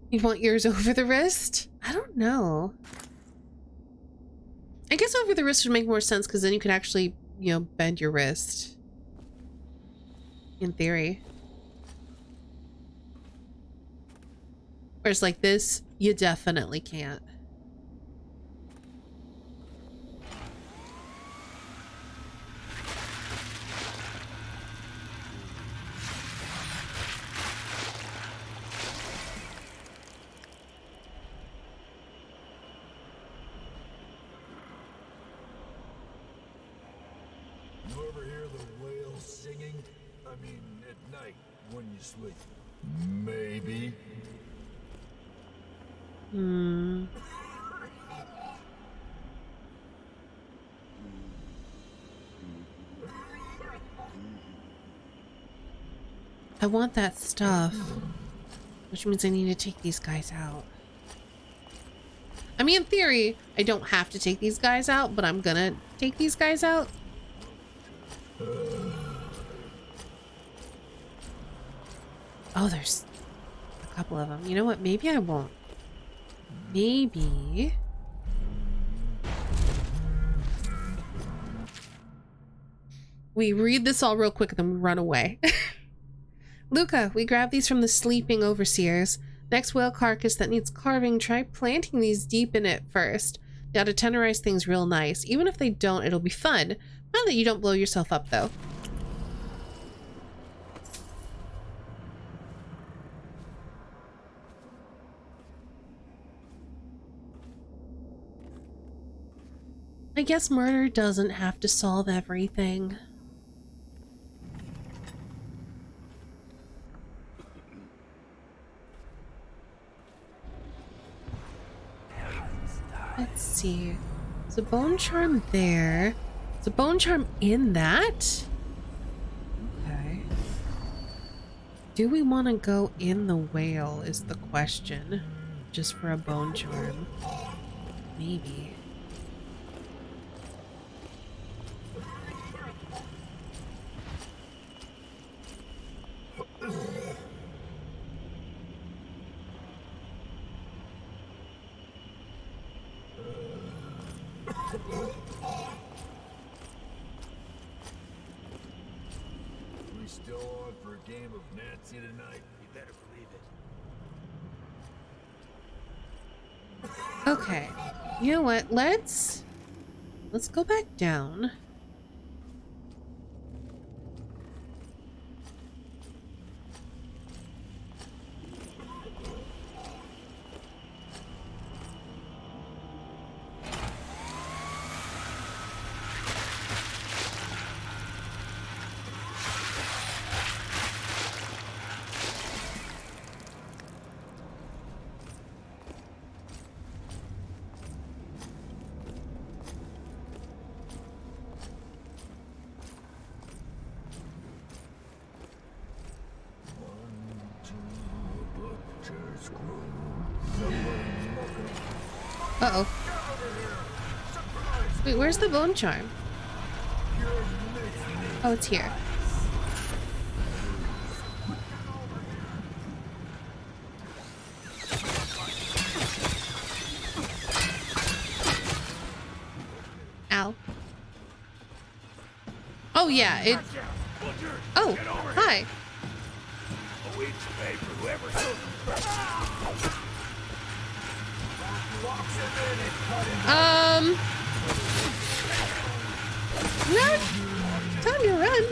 You want yours over the wrist? I don't know. I guess over the wrist would make more sense because then you could actually, you know, bend your wrist. In theory. Whereas like this, you definitely can't. You ever hear the whales singing? I mean, at night, when you sleep. Maybe. Hmm. I want that stuff. Which means I need to take these guys out. I mean, in theory, I don't have to take these guys out, but I'm gonna take these guys out. Oh, there's a couple of them. You know what? Maybe I won't. Maybe. We read this all real quick and then we run away. Luca, we grab these from the sleeping overseers. Next whale carcass that needs carving, try planting these deep in it first. They ought to tenderize things real nice. Even if they don't, it'll be fun. Not that you don't blow yourself up, though. I guess murder doesn't have to solve everything. Let's see. There's a bone charm there. There's a bone charm in that? Okay. Do we want to go in the whale is the question. Just for a bone charm. Maybe. We still on for a game of Nazi tonight? You better believe it. Okay. You know what? Let's go back down. Uh-oh. Wait, where's the bone charm? Oh, it's here. Ow. Oh, yeah, it... Oh, hi. A week's pay for whoever killed No! Time to run.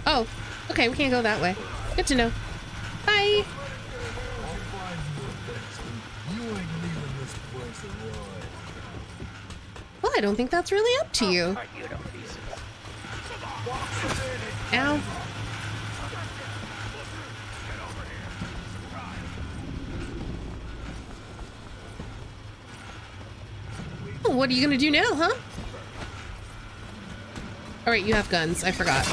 Oh, okay, we can't go that way. Good to know. Bye. Well, I don't think that's really up to you. Ow. Oh, what are you gonna do now, huh? Alright, you have guns. I forgot.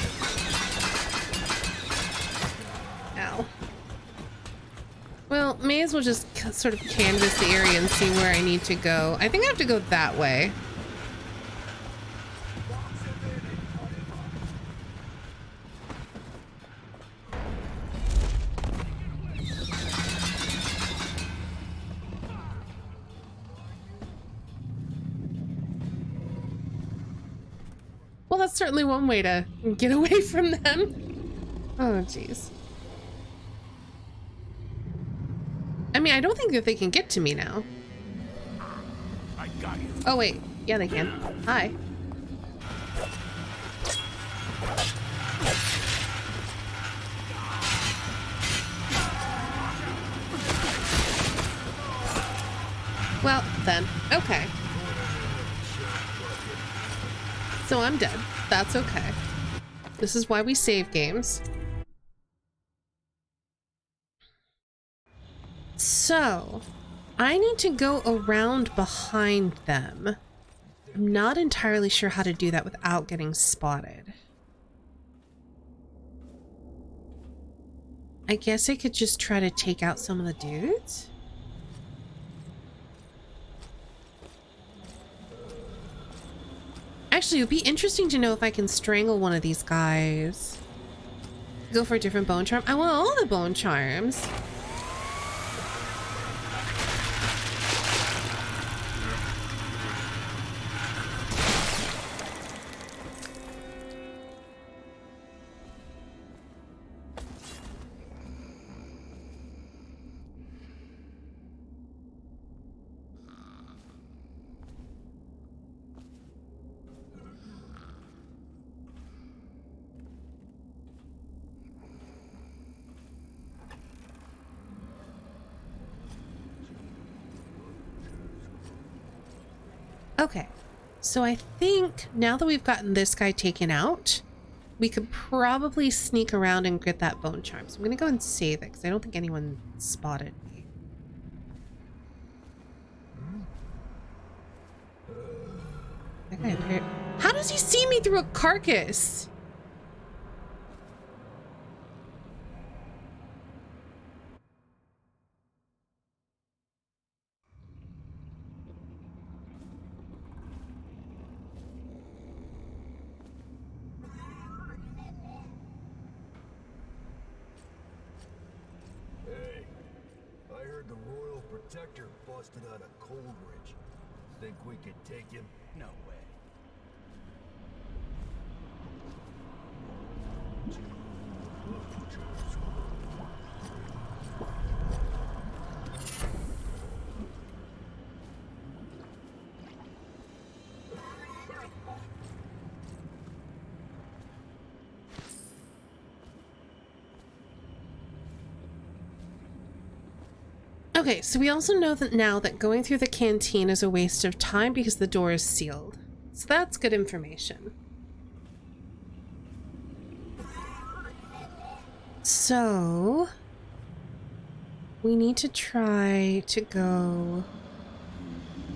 Ow. Well, may as well just sort of canvas the area and see where I need to go. I think I have to go that way. Well, that's certainly one way to get away from them. Oh, jeez. I mean, I don't think that they can get to me now. I got you. Oh, wait. Yeah, they can. Hi. Well, then. Okay. So I'm dead. That's okay. This is why we save games. So, I need to go around behind them. I'm not entirely sure how to do that without getting spotted. I guess I could just try to take out some of the dudes? Actually, it would be interesting to know if I can strangle one of these guys. Go for a different bone charm. I want all the bone charms. Okay, so I think now that we've gotten this guy taken out, we could probably sneak around and get that bone charm. So I'm gonna go and save it because I don't think anyone spotted me. Okay, how does he see me through a carcass? I heard the Royal Protector busted out of Coldridge. Think we could take him? No way. Okay, so we also know that now that going through the canteen is a waste of time because the door is sealed. So that's good information. So we need to try to go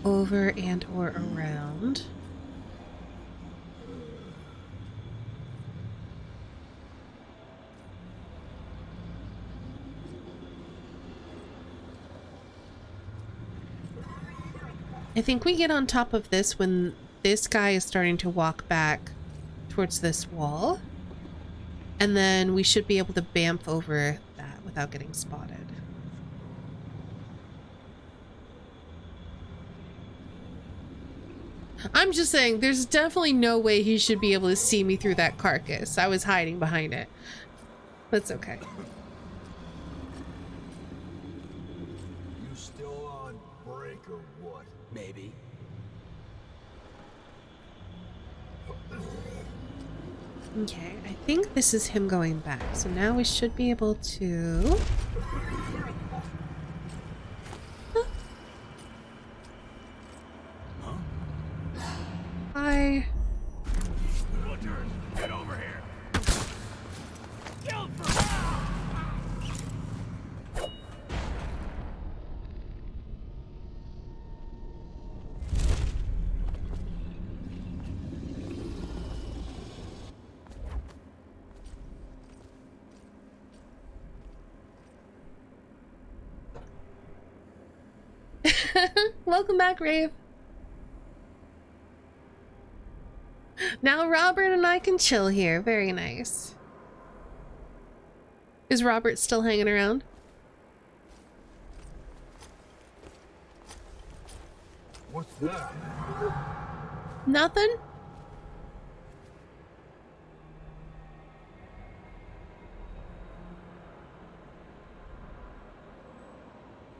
over and or around. I think we get on top of this when this guy is starting to walk back towards this wall. And then we should be able to bamf over that without getting spotted. I'm just saying, there's definitely no way he should be able to see me through that carcass. I was hiding behind it. That's okay. You still on break or what? Maybe. Okay, I think this is him going back. So now we should be able to... Hi. Get over here. Welcome back, Rave. Now Robert and I can chill here. Very nice. Is Robert still hanging around? What's that? Nothing?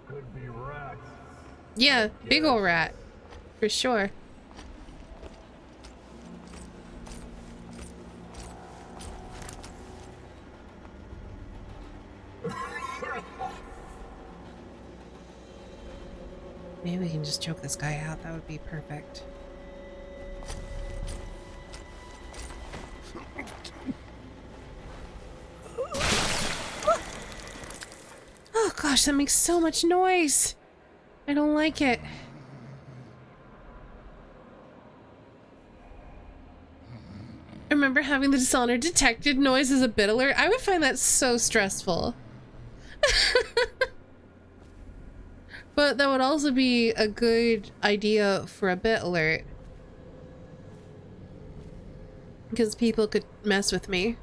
Could be rats. Yeah, big ol' rat. For sure. Maybe we can just choke this guy out. That would be perfect. Oh gosh, that makes so much noise. I don't like it. I remember having the Dishonored detected noise as a bit alert. I would find that so stressful. But that would also be a good idea for a bit alert. Because people could mess with me.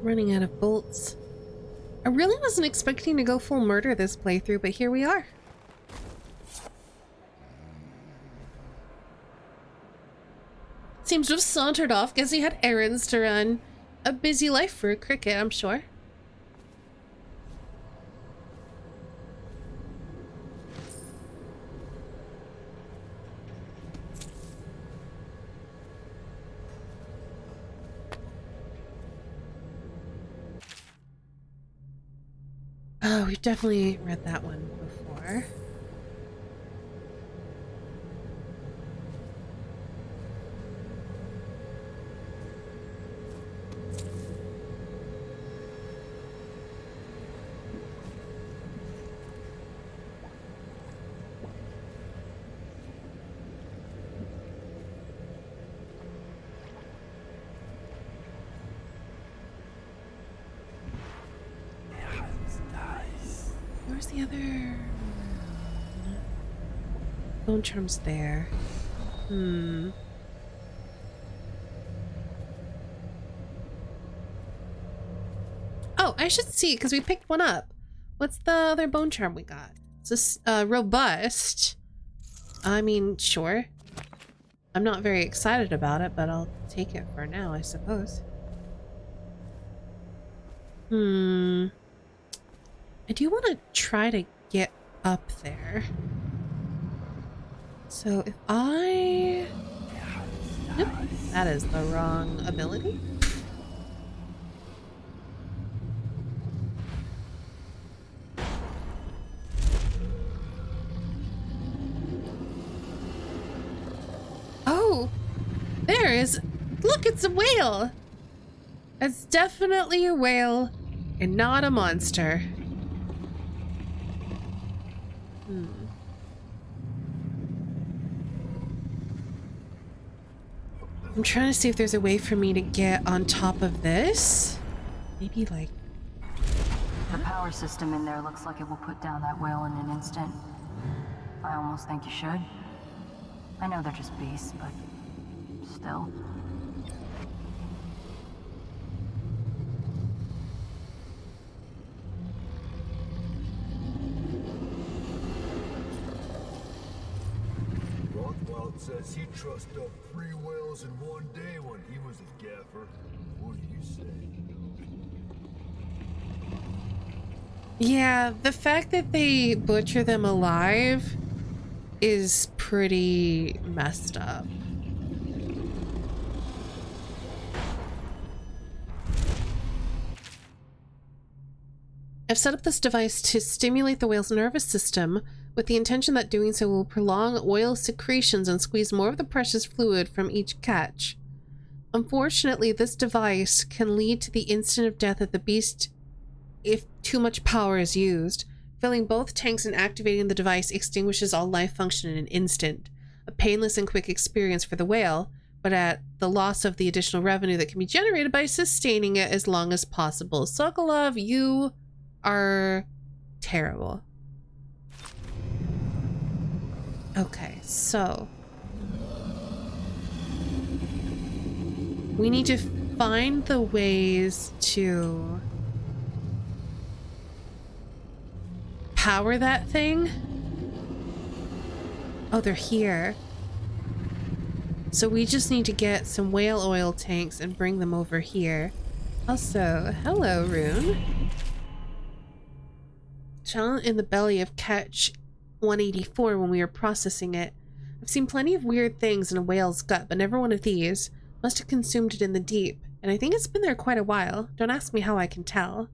Running out of bolts. I really wasn't expecting to go full murder this playthrough, but here we are. Seems to have sauntered off. Guess he had errands to run. A busy life for a cricket, I'm sure. Oh, we've definitely read that one before. Where's the other bone charm's there? Oh, I should see, because we picked one up. What's the other bone charm we got? It's this robust. I mean, sure. I'm not very excited about it, but I'll take it for now, I suppose. I do want to try to get up there. So if I... Nope, that is the wrong ability. Oh, there is... Look, it's a whale! It's definitely a whale and not a monster. I'm trying to see if there's a way for me to get on top of this. Maybe like... The power system in there looks like it will put down that whale in an instant. I almost think you should. I know they're just beasts, but still. Rothwell says he trussed up 3 whales in one day when he was a gaffer. What do you say? Yeah, the fact that they butcher them alive is pretty messed up. I've set up this device to stimulate the whale's nervous system with the intention that doing so will prolong oil secretions and squeeze more of the precious fluid from each catch. Unfortunately, this device can lead to the instant of death of the beast if too much power is used. Filling both tanks and activating the device extinguishes all life function in an instant. A painless and quick experience for the whale, but at the loss of the additional revenue that can be generated by sustaining it as long as possible. Sokolov, you are terrible. Okay, so we need to find the ways to power that thing. Oh, they're here. So we just need to get some whale oil tanks and bring them over here. Also, hello, Rune. Challenge in the belly of catch 184 when we were processing it. I've seen plenty of weird things in a whale's gut, but never one of these. Must have consumed it in the deep, and I think it's been there quite a while. Don't ask me how I can tell.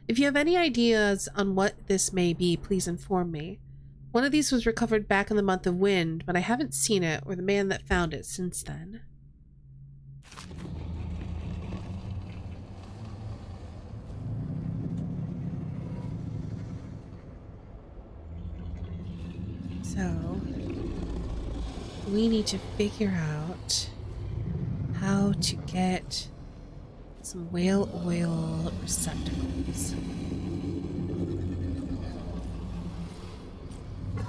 If you have any ideas on what this may be, please inform me. One of these was recovered back in the month of Wind, but I haven't seen it or the man that found it since then. So, we need to figure out how to get some whale oil receptacles. Gosh.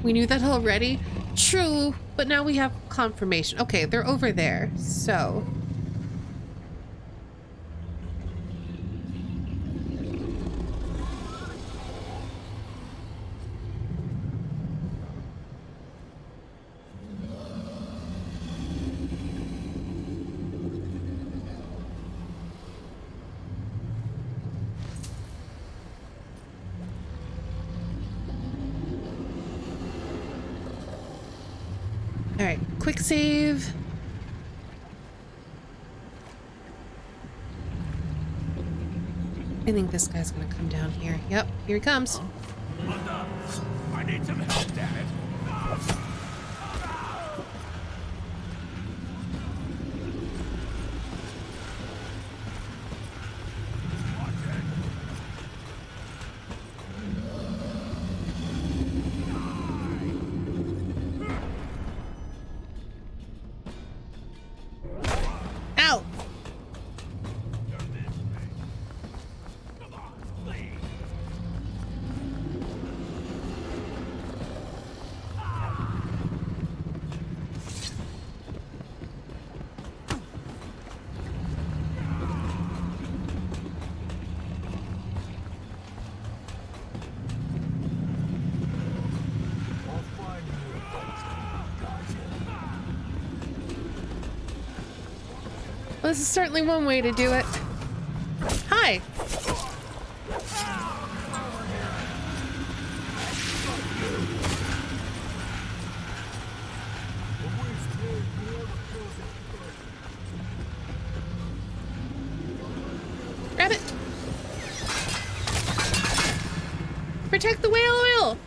We knew that already. True, but now we have confirmation. Okay, they're over there, so... Alright, quick save. I think this guy's gonna come down here. Yep, here he comes. I need some help, damn it. Ow! Well, this is certainly one way to do it. Hi! Grab it! Protect the whale oil!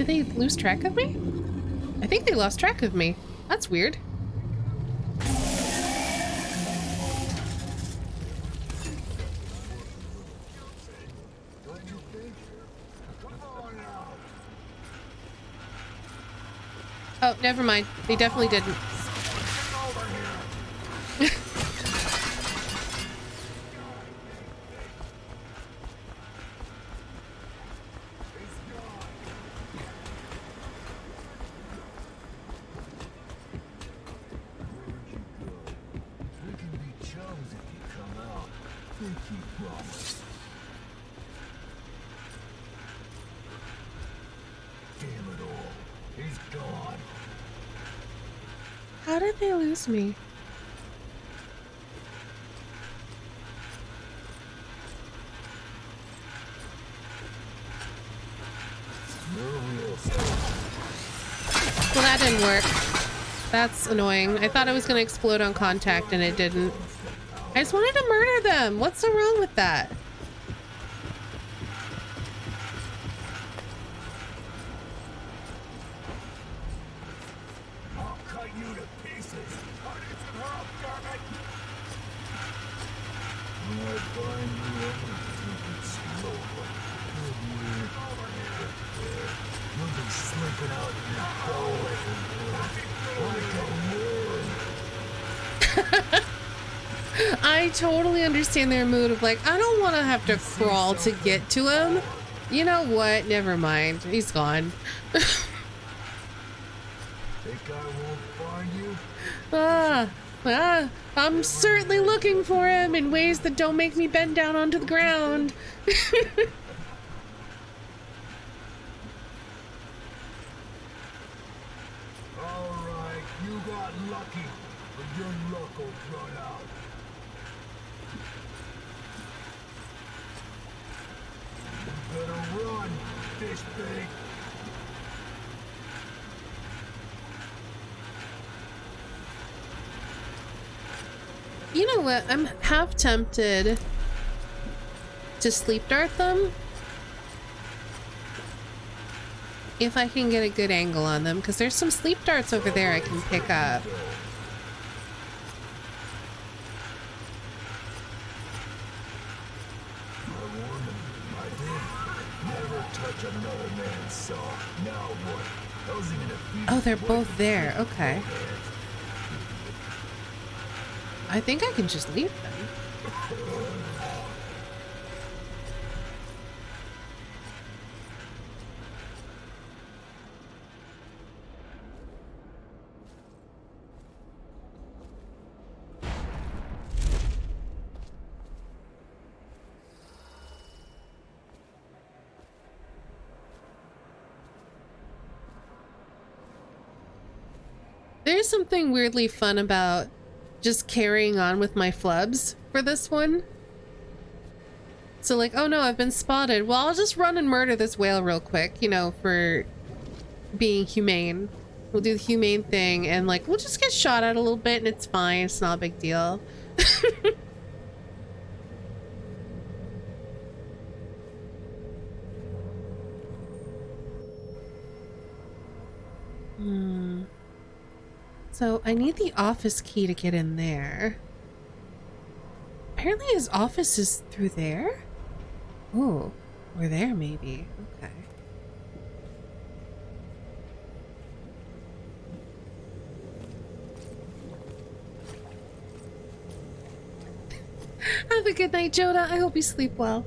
they lose track of me? I think they lost track of me. That's weird. Oh, never mind. They definitely didn't. How did they lose me? Well, that didn't work. That's annoying. I thought it was going to explode on contact and it didn't. I just wanted to murder them. What's so wrong with that? I totally understand their mood of like, I don't want to have to crawl to get to him. You know what? Never mind. He's gone. I'm certainly looking for him in ways that don't make me bend down onto the ground. Alright, you got lucky, but your luck will run out. You better run, fish bait. You know what? I'm half tempted to sleep dart them if I can get a good angle on them, because there's some sleep darts over there I can pick up. Oh, they're both there. Okay. I think I can just leave them. There's something weirdly fun about just carrying on with my flubs for this one. So like, oh no, I've been spotted. Well, I'll just run and murder this whale real quick, you know, for being humane. We'll do the humane thing and like, we'll just get shot at a little bit and it's fine. It's not a big deal. So I need the office key to get in there. Apparently his office is through there? Oh, we're there maybe. Okay. Have a good night, Joda. I hope you sleep well.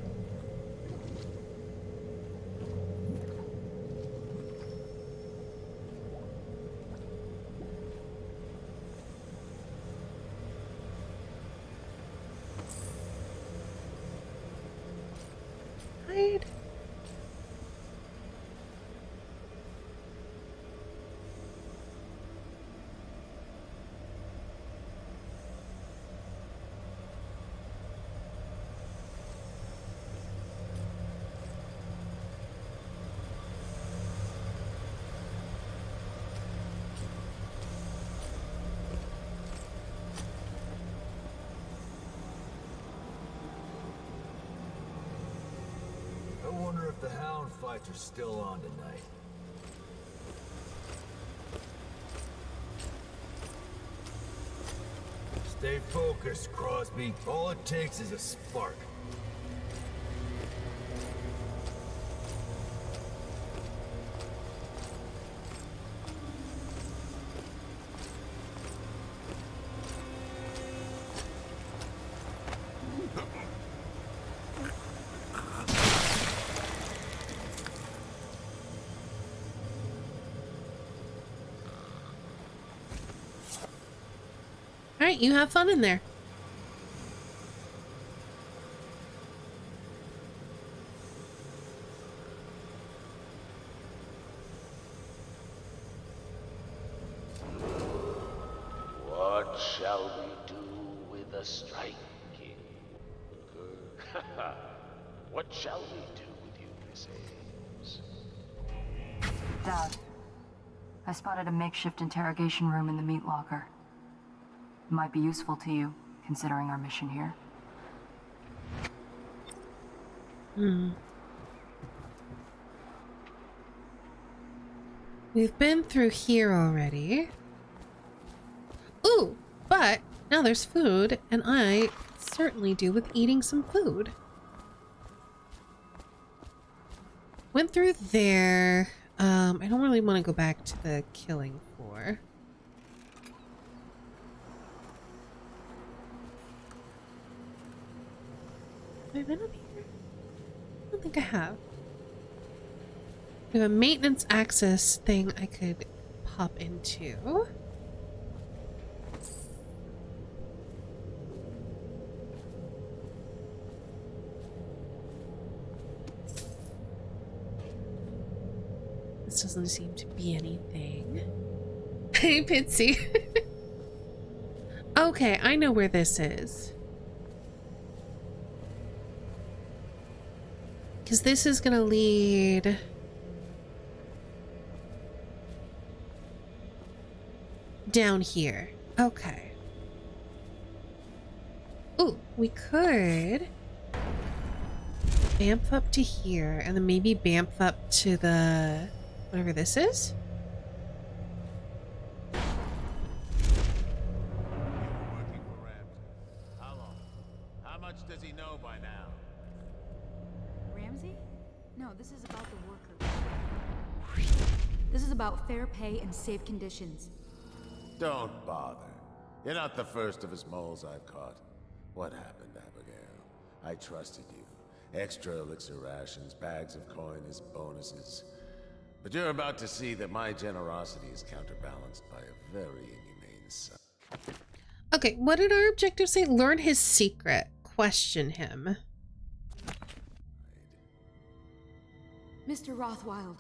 Hide. I wonder if the hound fights are still on tonight. Stay focused, Crosby. All it takes is a spark. All right, you have fun in there. What shall we do with the striking? What shall we do with you, Miss Ames? Dad, I spotted a makeshift interrogation room in the meat locker. It might be useful to you, considering our mission here. We've been through here already. Ooh, but now there's food, and I certainly do with eating some food. Went through there. I don't really want to go back to the killing floor. Have I been up here? I don't think I have. We have a maintenance access thing I could pop into. This doesn't seem to be anything. Hey, Pitsy. Okay, I know where this is. Because this is going to lead... down here. Okay. Ooh, we could... bamf up to here, and then maybe bamf up to the... whatever this is? Working for Ramsey. How long? How much does he know by now? Ramsey? No, this is about the workers. This is about fair pay and safe conditions. Don't bother. You're not the first of his moles I've caught. What happened, Abigail? I trusted you. Extra elixir rations, bags of coin as bonuses. But you're about to see that my generosity is counterbalanced by a very inhumane son. Okay, what did our objective say? Learn his secret. Question him. Mr. Rothwild,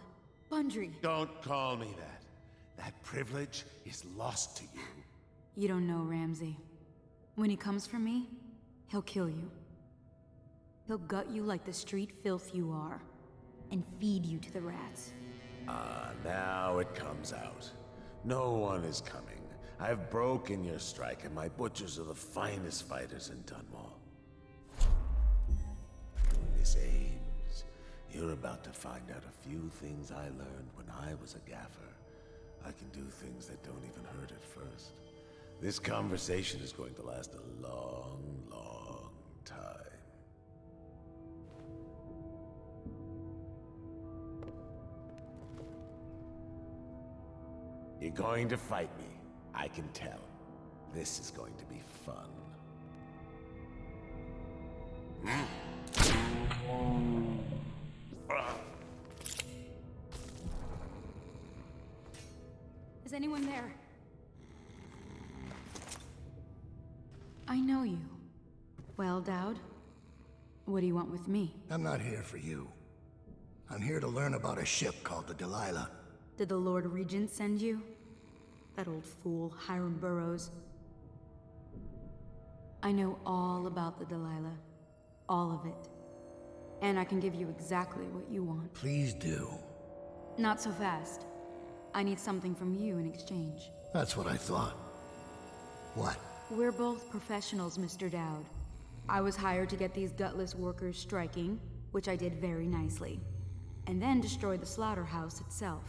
Bundry. Don't call me that. That privilege is lost to you. You don't know Ramsey. When he comes for me, he'll kill you. He'll gut you like the street filth you are, and feed you to the rats. Now it comes out. No one is coming. I've broken your strike, and my butchers are the finest fighters in Dunwall. Miss Ames, you're about to find out a few things I learned when I was a gaffer. I can do things that don't even hurt at first. This conversation is going to last a long, long time. You're going to fight me. I can tell. This is going to be fun. Is anyone there? I know you. Well, Dowd, what do you want with me? I'm not here for you. I'm here to learn about a ship called the Delilah. Did the Lord Regent send you? That old fool, Hiram Burrows. I know all about the Delilah. All of it. And I can give you exactly what you want. Please do. Not so fast. I need something from you in exchange. That's what I thought. What? We're both professionals, Mr. Dowd. I was hired to get these gutless workers striking, which I did very nicely. And then destroy the slaughterhouse itself.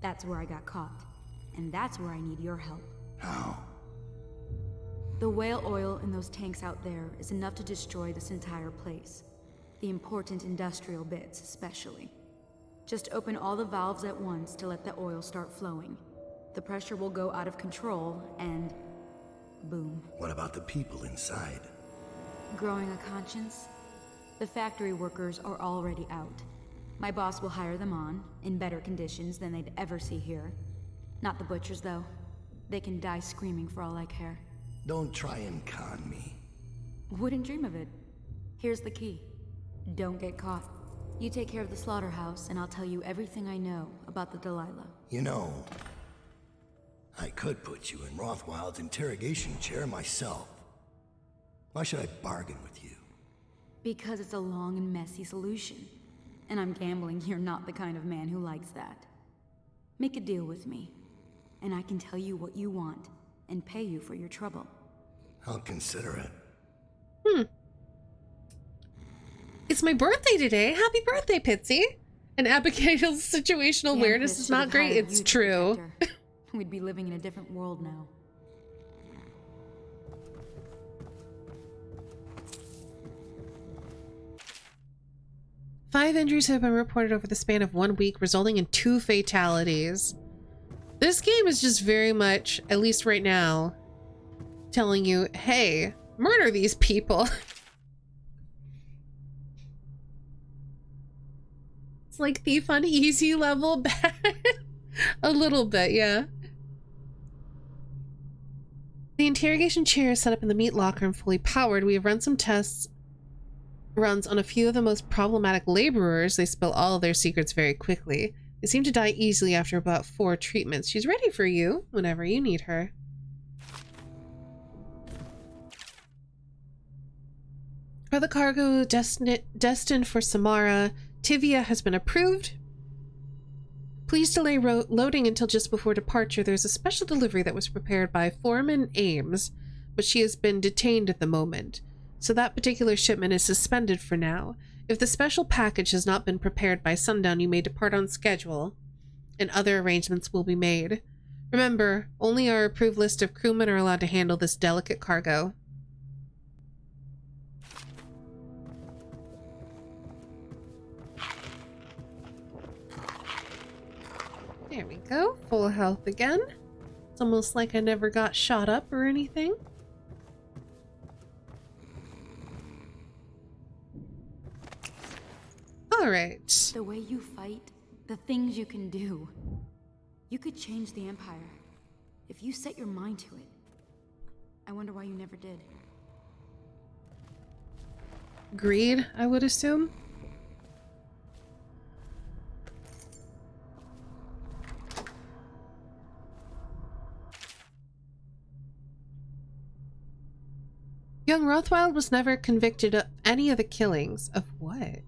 That's where I got caught. And that's where I need your help. How? The whale oil in those tanks out there is enough to destroy this entire place. The important industrial bits, especially. Just open all the valves at once to let the oil start flowing. The pressure will go out of control, and boom. What about the people inside? Growing a conscience? The factory workers are already out. My boss will hire them on, in better conditions than they'd ever see here. Not the butchers, though. They can die screaming for all I care. Don't try and con me. Wouldn't dream of it. Here's the key. Don't get caught. You take care of the slaughterhouse, and I'll tell you everything I know about the Delilah. You know, I could put you in Rothwild's interrogation chair myself. Why should I bargain with you? Because it's a long and messy solution. And I'm gambling you're not the kind of man who likes that. Make a deal with me, and I can tell you what you want, and pay you for your trouble. I'll consider it. It's my birthday today. Happy birthday, Pitsy. And Abigail's situational awareness is not great. It's true. We'd be living in a different world now. Five injuries have been reported over the span of 1 week, resulting in 2 fatalities. This game is just very much, at least right now, telling you, hey, murder these people. It's like Thief on easy level bad. A little bit, yeah. The interrogation chair is set up in the meat locker and fully powered. We have run some tests runs on a few of the most problematic laborers. They spill all of their secrets very quickly. They seem to die easily after about 4 treatments. She's ready for you whenever you need her. For the cargo destined for Samara, Tivia has been approved. Please delay loading until just before departure. There's a special delivery that was prepared by Foreman Ames, but she has been detained at the moment. So that particular shipment is suspended for now. If the special package has not been prepared by sundown, you may depart on schedule, and other arrangements will be made. Remember, only our approved list of crewmen are allowed to handle this delicate cargo. There we go. Full health again. It's almost like I never got shot up or anything. All right. The way you fight, the things you can do. You could change the Empire if you set your mind to it. I wonder why you never did. Greed, I would assume. Young Rothwild was never convicted of any of the killings. Of what?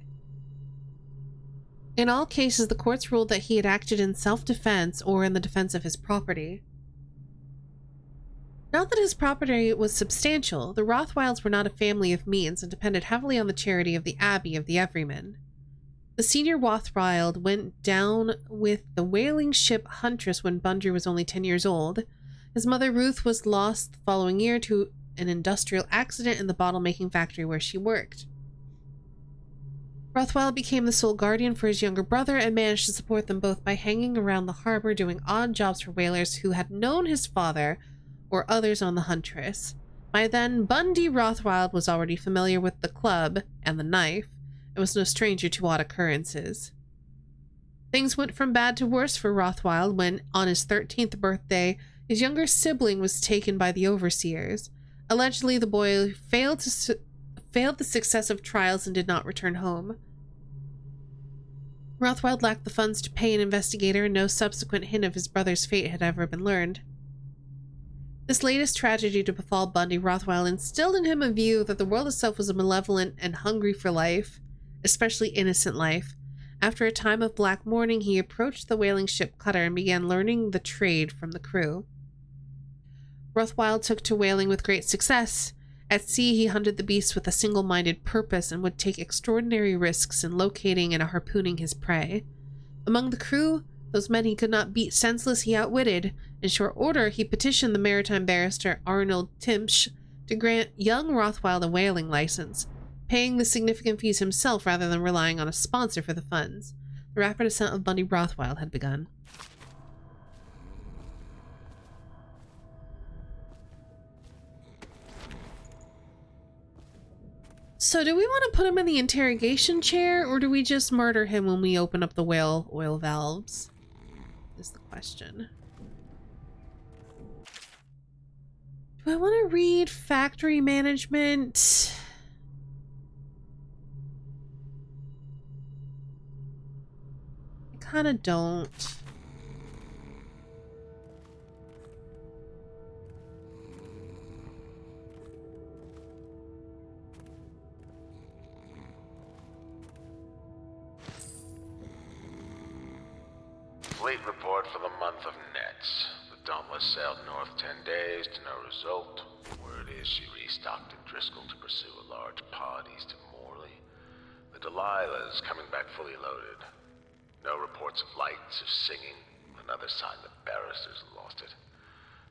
In all cases, the courts ruled that he had acted in self-defense or in the defense of his property. Not that his property was substantial, the Rothwilds were not a family of means and depended heavily on the charity of the Abbey of the Everyman. The senior Rothwild went down with the whaling ship Huntress when Bundy was only 10 years old. His mother Ruth was lost the following year to an industrial accident in the bottle-making factory where she worked. Rothwild became the sole guardian for his younger brother and managed to support them both by hanging around the harbor doing odd jobs for whalers who had known his father or others on the Huntress. By then, Bundy Rothwild was already familiar with the club and the knife and was no stranger to odd occurrences. Things went from bad to worse for Rothwild when, on his 13th birthday, his younger sibling was taken by the overseers. Allegedly, the boy failed the successive trials and did not return home. Rothwild lacked the funds to pay an investigator, and no subsequent hint of his brother's fate had ever been learned. This latest tragedy to befall Bundy Rothwild instilled in him a view that the world itself was malevolent and hungry for life, especially innocent life. After a time of black mourning, he approached the whaling ship cutter and began learning the trade from the crew. Rothwild took to whaling with great success. At sea, he hunted the beasts with a single-minded purpose and would take extraordinary risks in locating and harpooning his prey. Among the crew, those men he could not beat senseless he outwitted. In short order, he petitioned the maritime barrister Arnold Timsch to grant young Rothwild a whaling license, paying the significant fees himself rather than relying on a sponsor for the funds. The rapid ascent of Bundy Rothwild had begun. So do we want to put him in the interrogation chair, or do we just murder him when we open up the whale oil valves? Is the question. Do I want to read factory management? I kind of don't. Fleet report for the month of Nets. The Dauntless sailed north 10 days to no result. Word is she restocked in Driscoll to pursue a large pod east of Morley. The Delilah is coming back fully loaded. No reports of lights or singing. Another sign the barristers lost it.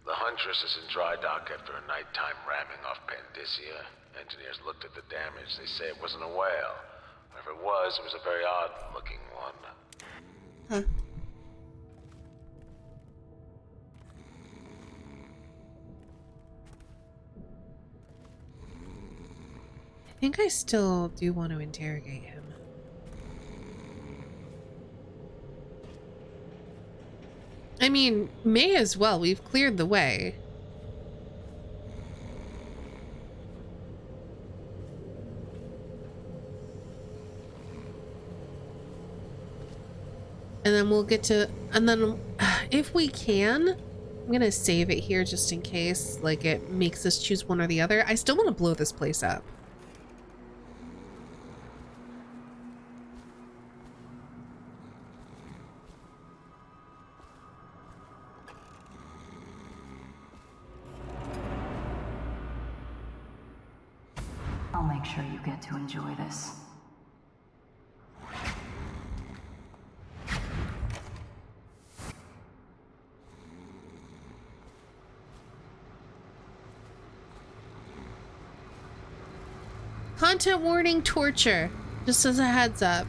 The Huntress is in dry dock after a nighttime ramming off Pandyssia. Engineers looked at the damage. They say it wasn't a whale. Or if it was a very odd-looking one. Huh. I think I still do want to interrogate him. I mean, may as well. We've cleared the way. And then we'll get to, and then if we can, I'm gonna save it here just in case, like, it makes us choose one or the other. I still want to blow this place up. I'll make sure you get to enjoy this. Content warning torture. Just as a heads up,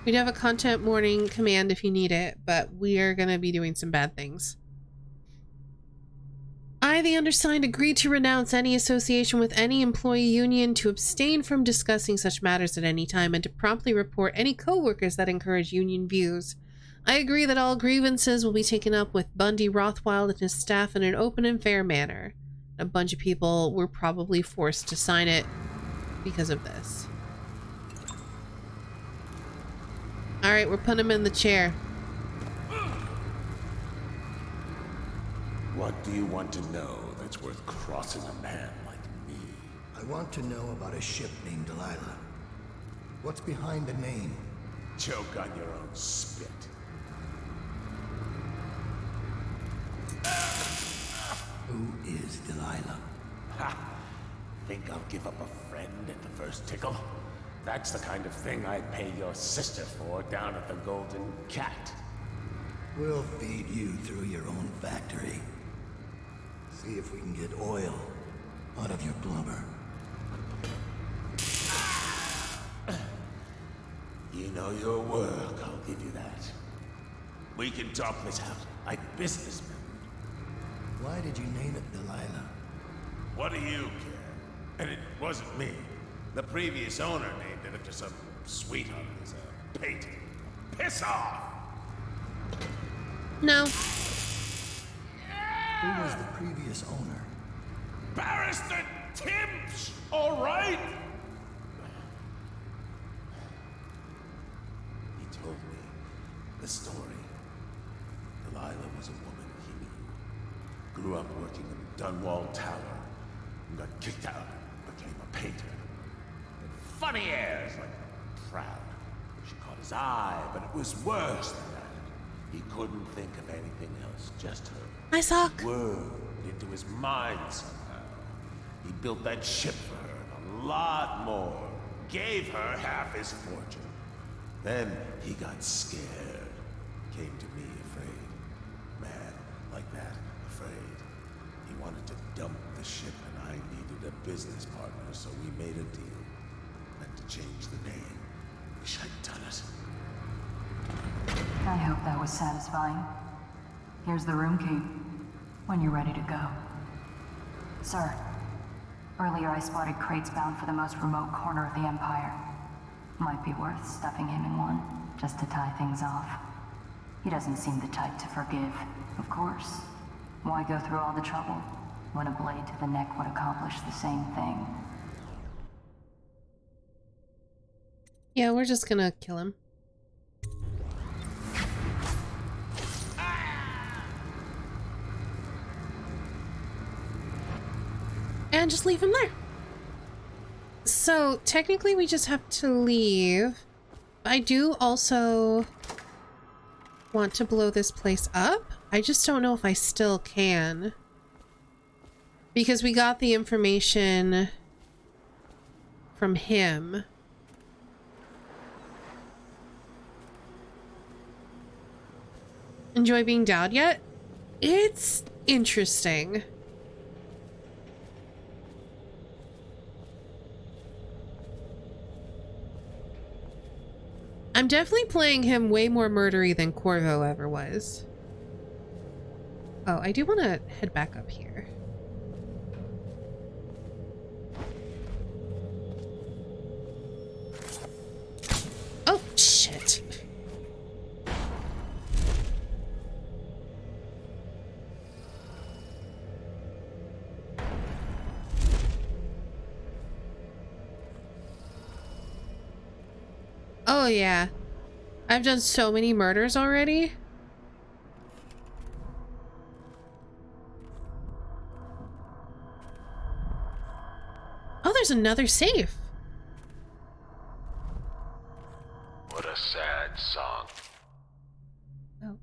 we do have a content warning command if you need it, but we are going to be doing some bad things. I, the undersigned, agree to renounce any association with any employee union, to abstain from discussing such matters at any time, and to promptly report any co-workers that encourage union views. I agree that all grievances will be taken up with Bundy Rothwild and his staff in an open and fair manner. A bunch of people were probably forced to sign it because of this. Alright, we're putting him in the chair. What do you want to know that's worth crossing a man like me? I want to know about a ship named Delilah. What's behind the name? Choke on your own spit. Who is Delilah? Ha! Think I'll give up a friend at the first tickle? That's the kind of thing I'd pay your sister for down at the Golden Cat. We'll feed you through your own factory. See if we can get oil out of your blubber. You know your work, I'll give you that. We can talk this out like businessmen. Why did you name it Delilah? What do you care? And it wasn't me. The previous owner named it after some sweetheart of his painting. Piss off! No. Who was the previous owner? Barrister Timsh, all right? He told me the story. Delilah was a woman he knew. Grew up working in Dunwall Tower. And got kicked out, became a painter. And funny airs, like proud. She caught his eye, but it was worse than that. He couldn't think of anything else, just her. I suck. She whirled into his mind somehow. He built that ship for her, and a lot more. Gave her half his fortune. Then he got scared. Came to me afraid. Man like that, afraid. He wanted to dump the ship and I needed a business partner, so we made a deal. Had to change the name. Wish I'd done it. I hope that was satisfying. Here's the room key, when you're ready to go. Sir, earlier I spotted crates bound for the most remote corner of the Empire. Might be worth stuffing him in one, just to tie things off. He doesn't seem the type to forgive, of course. Why go through all the trouble, when a blade to the neck would accomplish the same thing? Yeah, we're just gonna kill him. And just leave him there. So technically we just have to leave. I do also want to blow this place up. I just don't know if I still can. Because we got the information from him. Enjoy being down yet? It's interesting. I'm definitely playing him way more murdery than Corvo ever was. Oh, I do want to head back up here. Oh, shit. Oh, yeah. I've done so many murders already. Oh, there's another safe. What a sad song. Oh.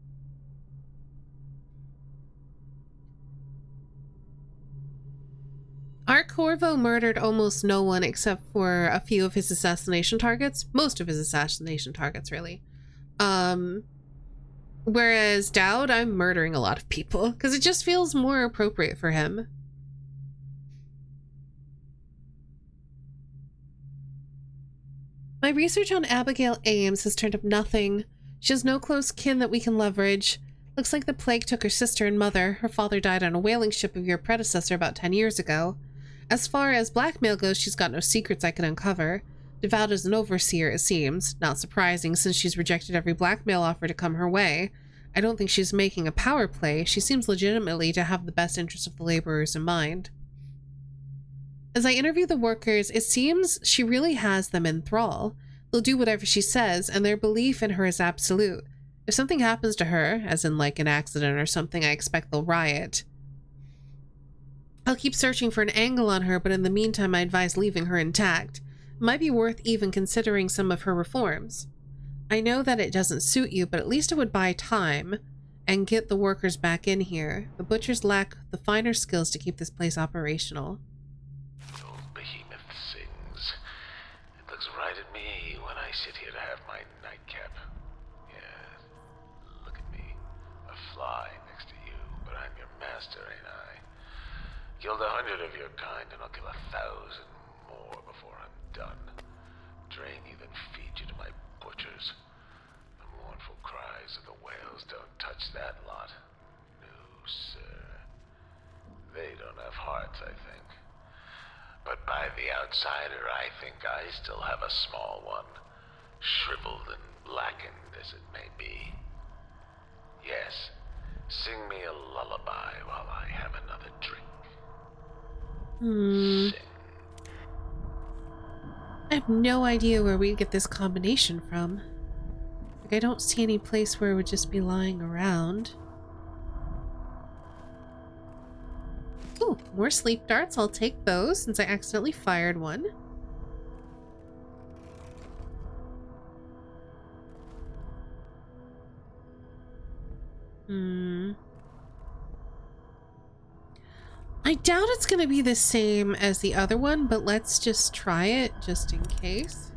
Our Corvo murdered almost no one except for a few of his assassination targets. Most of his assassination targets, really. Whereas Dowd, I'm murdering a lot of people because it just feels more appropriate for him. My research on Abigail Ames has turned up nothing. She has no close kin that we can leverage. Looks like the plague took her sister and mother. Her father died on a whaling ship of your predecessor about 10 years ago. As far as blackmail goes, she's got no secrets I can uncover. Devout as an overseer, it seems. Not surprising, since she's rejected every blackmail offer to come her way. I don't think she's making a power play. She seems legitimately to have the best interests of the laborers in mind. As I interview the workers, it seems she really has them in thrall. They'll do whatever she says, and their belief in her is absolute. If something happens to her, as in like an accident or something, I expect they'll riot. I'll keep searching for an angle on her, but in the meantime I advise leaving her intact. It might be worth even considering some of her reforms. I know that it doesn't suit you, but at least it would buy time and get the workers back in here. The butchers lack the finer skills to keep this place operational. Old behemoth sings. It looks right at me when I sit here to have my nightcap. Yeah, look at me. A fly next to you, but I'm your master, ain't I? Killed 100 of your kind, and I'll kill 1,000 more before I'm done. Drain you, then feed you to my butchers. The mournful cries of the whales don't touch that lot. No, sir. They don't have hearts, I think. But by the outsider, I think I still have a small one. Shriveled and blackened as it may be. Yes, sing me a lullaby while I have another drink. Sing. I have no idea where we'd get this combination from. Like, I don't see any place where it would just be lying around. Ooh, more sleep darts. I'll take those since I accidentally fired one. I doubt it's going to be the same as the other one, but let's just try it just in case.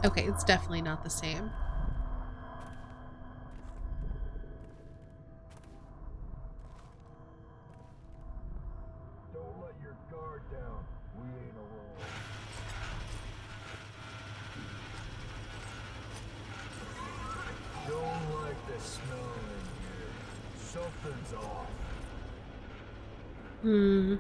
Okay, it's definitely not the same. Don't let your guard down. We ain't alone. Don't like the smell in here. Something's off. Hmm.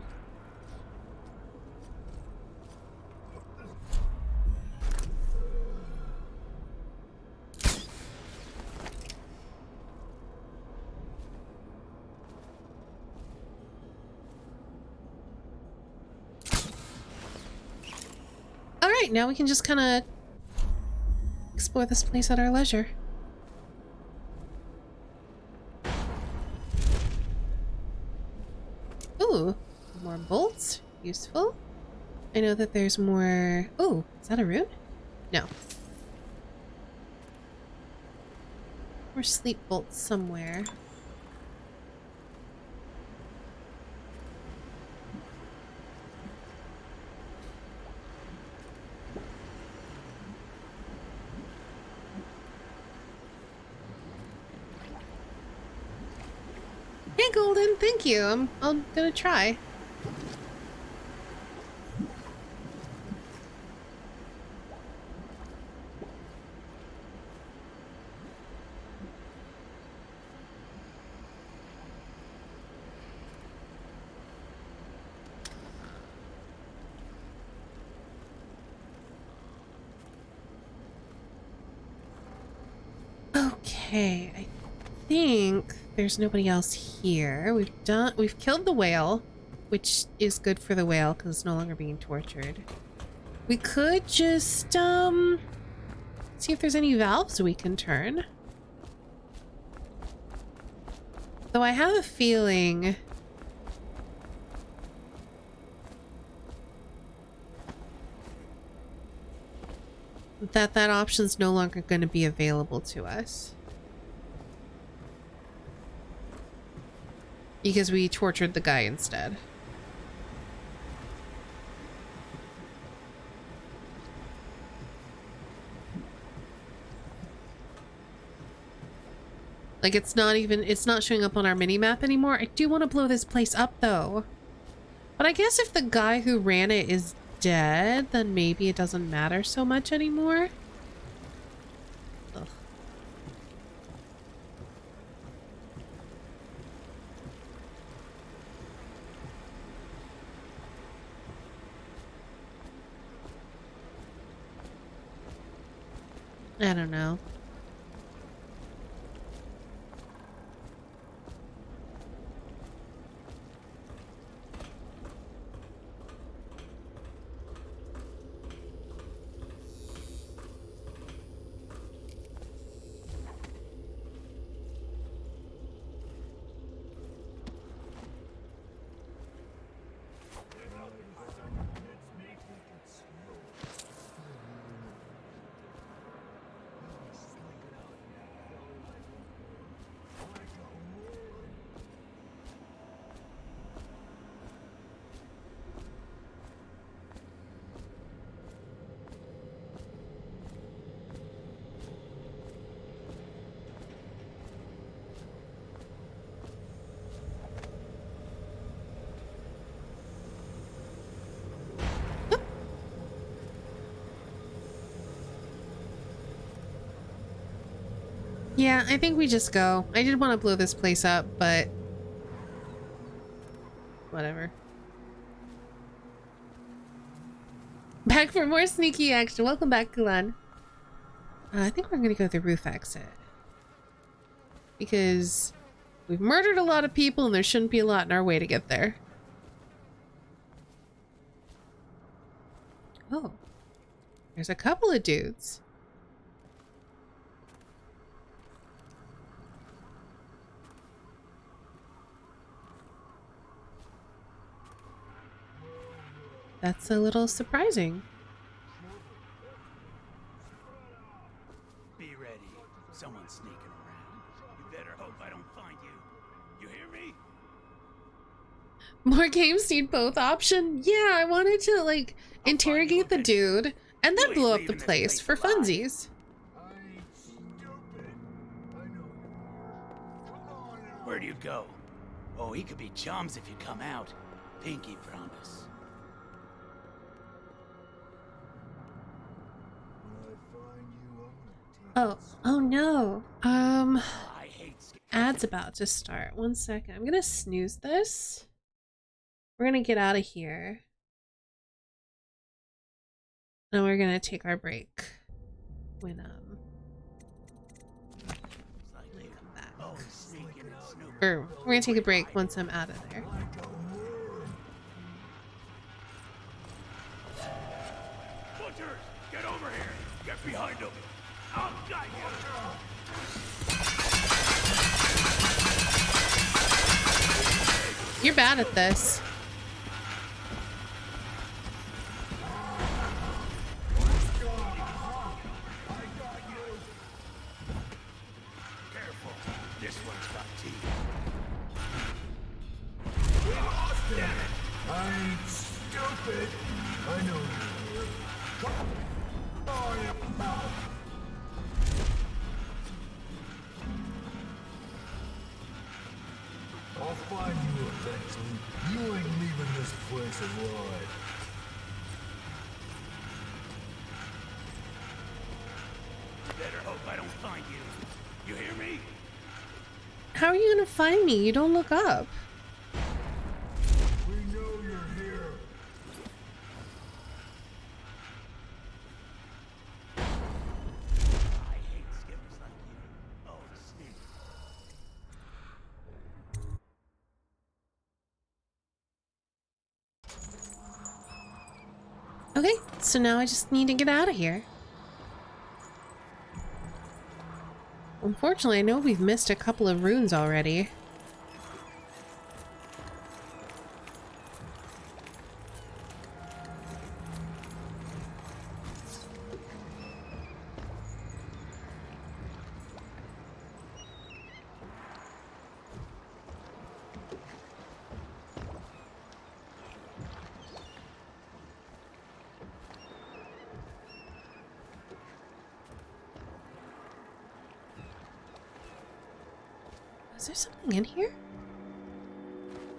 Alright, now we can just kind of explore this place at our leisure. Ooh, more bolts. Useful. I know that there's more... Oh, is that a rune? No. More sleep bolts somewhere. Hey, Golden, thank you. I'm gonna try. Okay, I think there's nobody else here. We've killed the whale, which is good for the whale because it's no longer being tortured. We could just see if there's any valves we can turn. Though I have a feeling that that option's no longer going to be available to us. Because we tortured the guy instead. Like, it's not showing up on our mini-map anymore. I do want to blow this place up, though. But I guess if the guy who ran it is dead, then maybe it doesn't matter so much anymore. Ugh. I don't know. Yeah, I think we just go. I did want to blow this place up, but whatever. Back for more sneaky action. Welcome back, Kulan. I think we're going to go the roof exit. Because we've murdered a lot of people and there shouldn't be a lot in our way to get there. Oh. There's a couple of dudes. That's a little surprising. Be ready. Someone's sneaking around. You better hope I don't find you. You hear me? More games need both option? Yeah, I wanted to, like, interrogate the dude and then blow up the place for funsies. Where do you go? Oh, he could be chums if you come out. Pinky promise. Oh no. Ad's about to start. 1 second. I'm gonna snooze this. We're gonna get out of here. And we're gonna take our break when or we're gonna take a break once I'm out of there. Butchers, get over here. Get behind him. I'll guide you. You're bad at this. Careful. This one's got teeth. Damn it. I ain't stupid. I know you. I'll find you eventually. You ain't leaving this place alive. Better hope I don't find you. You hear me? How are you gonna find me? You don't look up. We know you're here. I hate skippers like you. Oh, sneak. Okay, so now I just need to get out of here. Unfortunately, I know we've missed a couple of runes already. Is there something in here?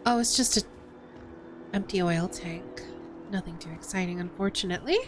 Oh, it's just an empty oil tank. Nothing too exciting, unfortunately.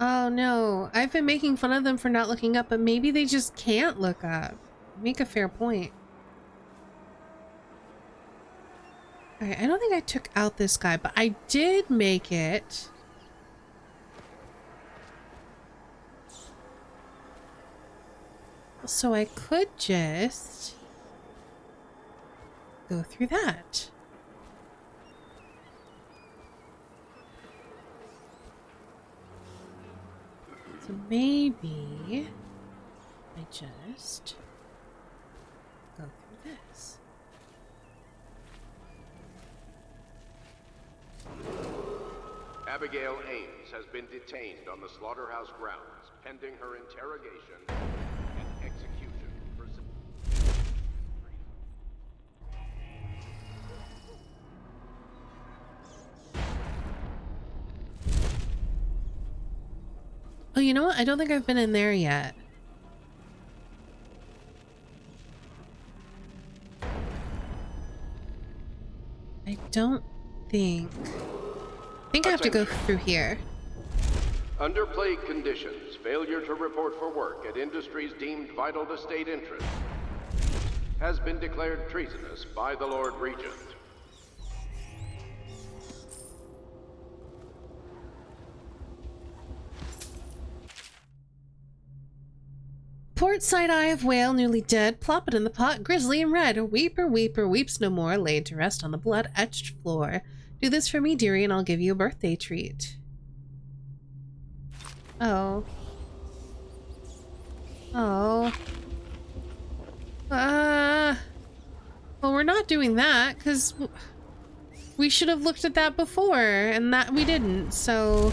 Oh no, I've been making fun of them for not looking up, but maybe they just can't look up. Make a fair point. Alright, I don't think I took out this guy, but I did make it. So I could just go through that. So maybe I just go through this. Abigail Ames has been detained on the slaughterhouse grounds, pending her interrogation and execution for Oh, you know what? I don't think I've been in there yet. I don't think... I think I have to go through here. Under plague conditions, failure to report for work at industries deemed vital to state interest has been declared treasonous by the Lord Regent. Port side eye of whale newly dead, plop it in the pot, grizzly and red. Weeper, weeper, weeps no more, laid to rest on the blood-etched floor. Do this for me, dearie, and I'll give you a birthday treat. Oh. Oh. Well, we're not doing that, because we should have looked at that before, and that we didn't, so...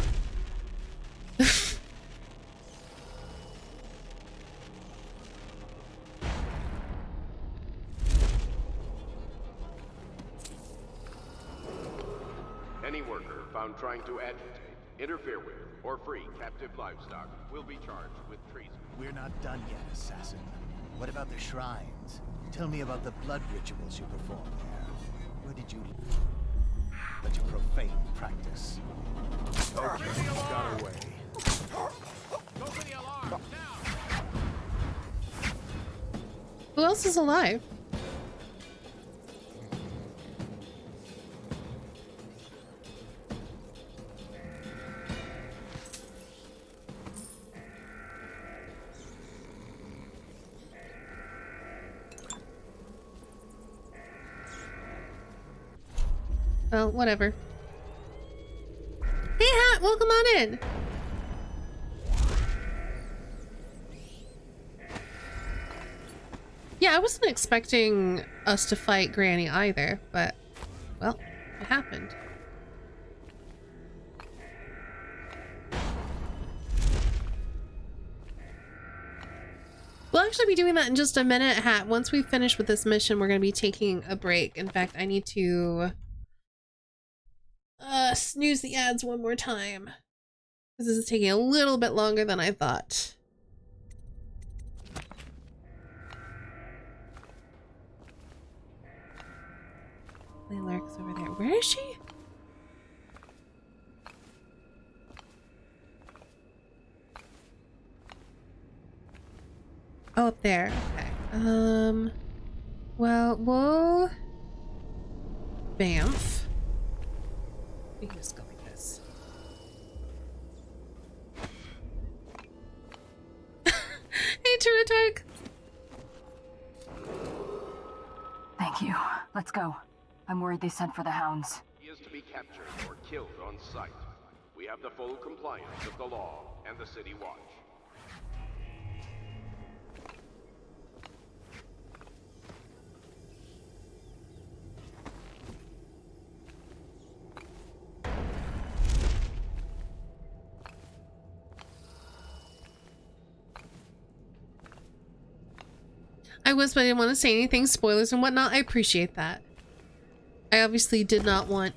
Any worker found trying to agitate, interfere with, or free captive livestock will be charged with treason. We're not done yet, assassin. What about the shrines? Tell me about the blood rituals you perform there. Where did you such a profane practice? Okay, got away. Go for the alarm, now! Who else is alive? Well, whatever. Hey, Hat, welcome on in. Yeah, I wasn't expecting us to fight Granny either, but, well, it happened. We'll actually be doing that in just a minute, Hat. Once we finish with this mission, we're going to be taking a break. In fact, I need to snooze the ads one more time, because this is taking a little bit longer than I thought. They lurks over there. Where is she? Oh, up there. Okay. Well, whoa. Bamf. We can just go like this. Hey, Turitark. Thank you. Let's go. I'm worried they sent for the hounds. He is to be captured or killed on sight. We have the full compliance of the law and the city watch. I was, but I didn't want to say anything, spoilers and whatnot. I appreciate that. I obviously did not want,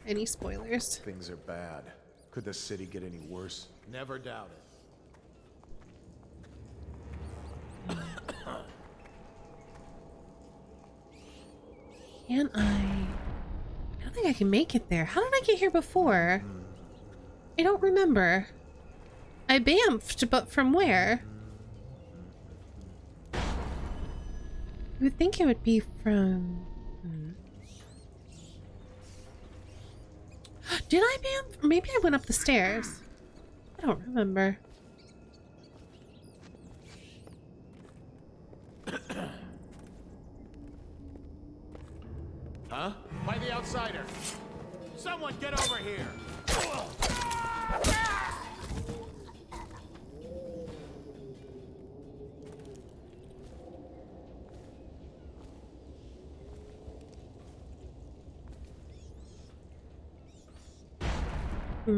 any spoilers. Things are bad. Could the city get any worse? Never doubt it. Can I don't think I can make it there. How did I get here before? I don't remember. I bamfed, but from where? You would think it would be from... Did I bamf? Maybe I went up the stairs. I don't remember. Huh? By the outsider. Someone get over here.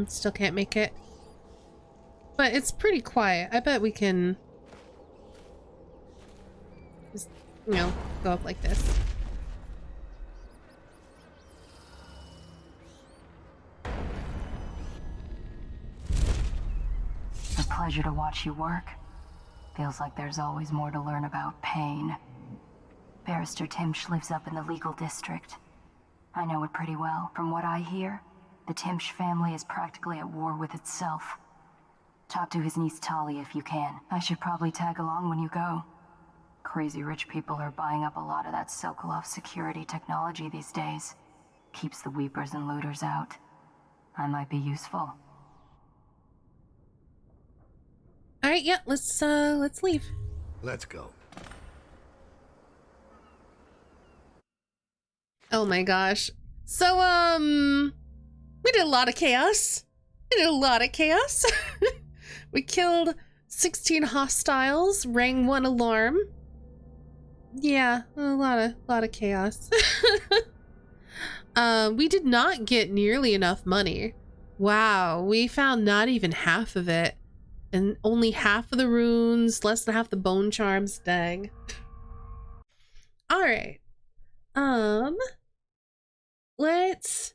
Still can't make it. But it's pretty quiet. I bet we can just, you know, go up like this. It's a pleasure to watch you work. Feels like there's always more to learn about pain. Barrister Timsh lives up in the legal district. I know it pretty well. From what I hear, the Timsh family is practically at war with itself. Talk to his niece Talia if you can. I should probably tag along when you go. Crazy rich people are buying up a lot of that Sokolov security technology these days. Keeps the weepers and looters out. I might be useful. Alright, yeah, let's leave. Let's go. Oh my gosh. So, we did a lot of chaos. We did a lot of chaos. We killed 16 hostiles, rang 1 alarm. Yeah, a lot of chaos. We did not get nearly enough money. Wow, we found not even half of it. And only half of the runes, less than half the bone charms. Dang. All right. Let's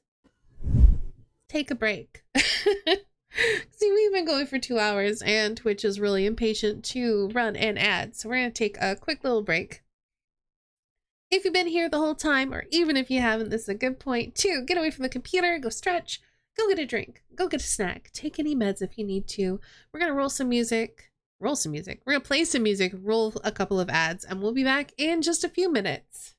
take a break. See, we've been going for 2 hours and Twitch is really impatient to run an ad. So we're going to take a quick little break. If you've been here the whole time, or even if you haven't, this is a good point to get away from the computer, go stretch, go get a drink, go get a snack, take any meds if you need to. We're going to roll some music. We're going to play some music, roll a couple of ads, and we'll be back in just a few minutes.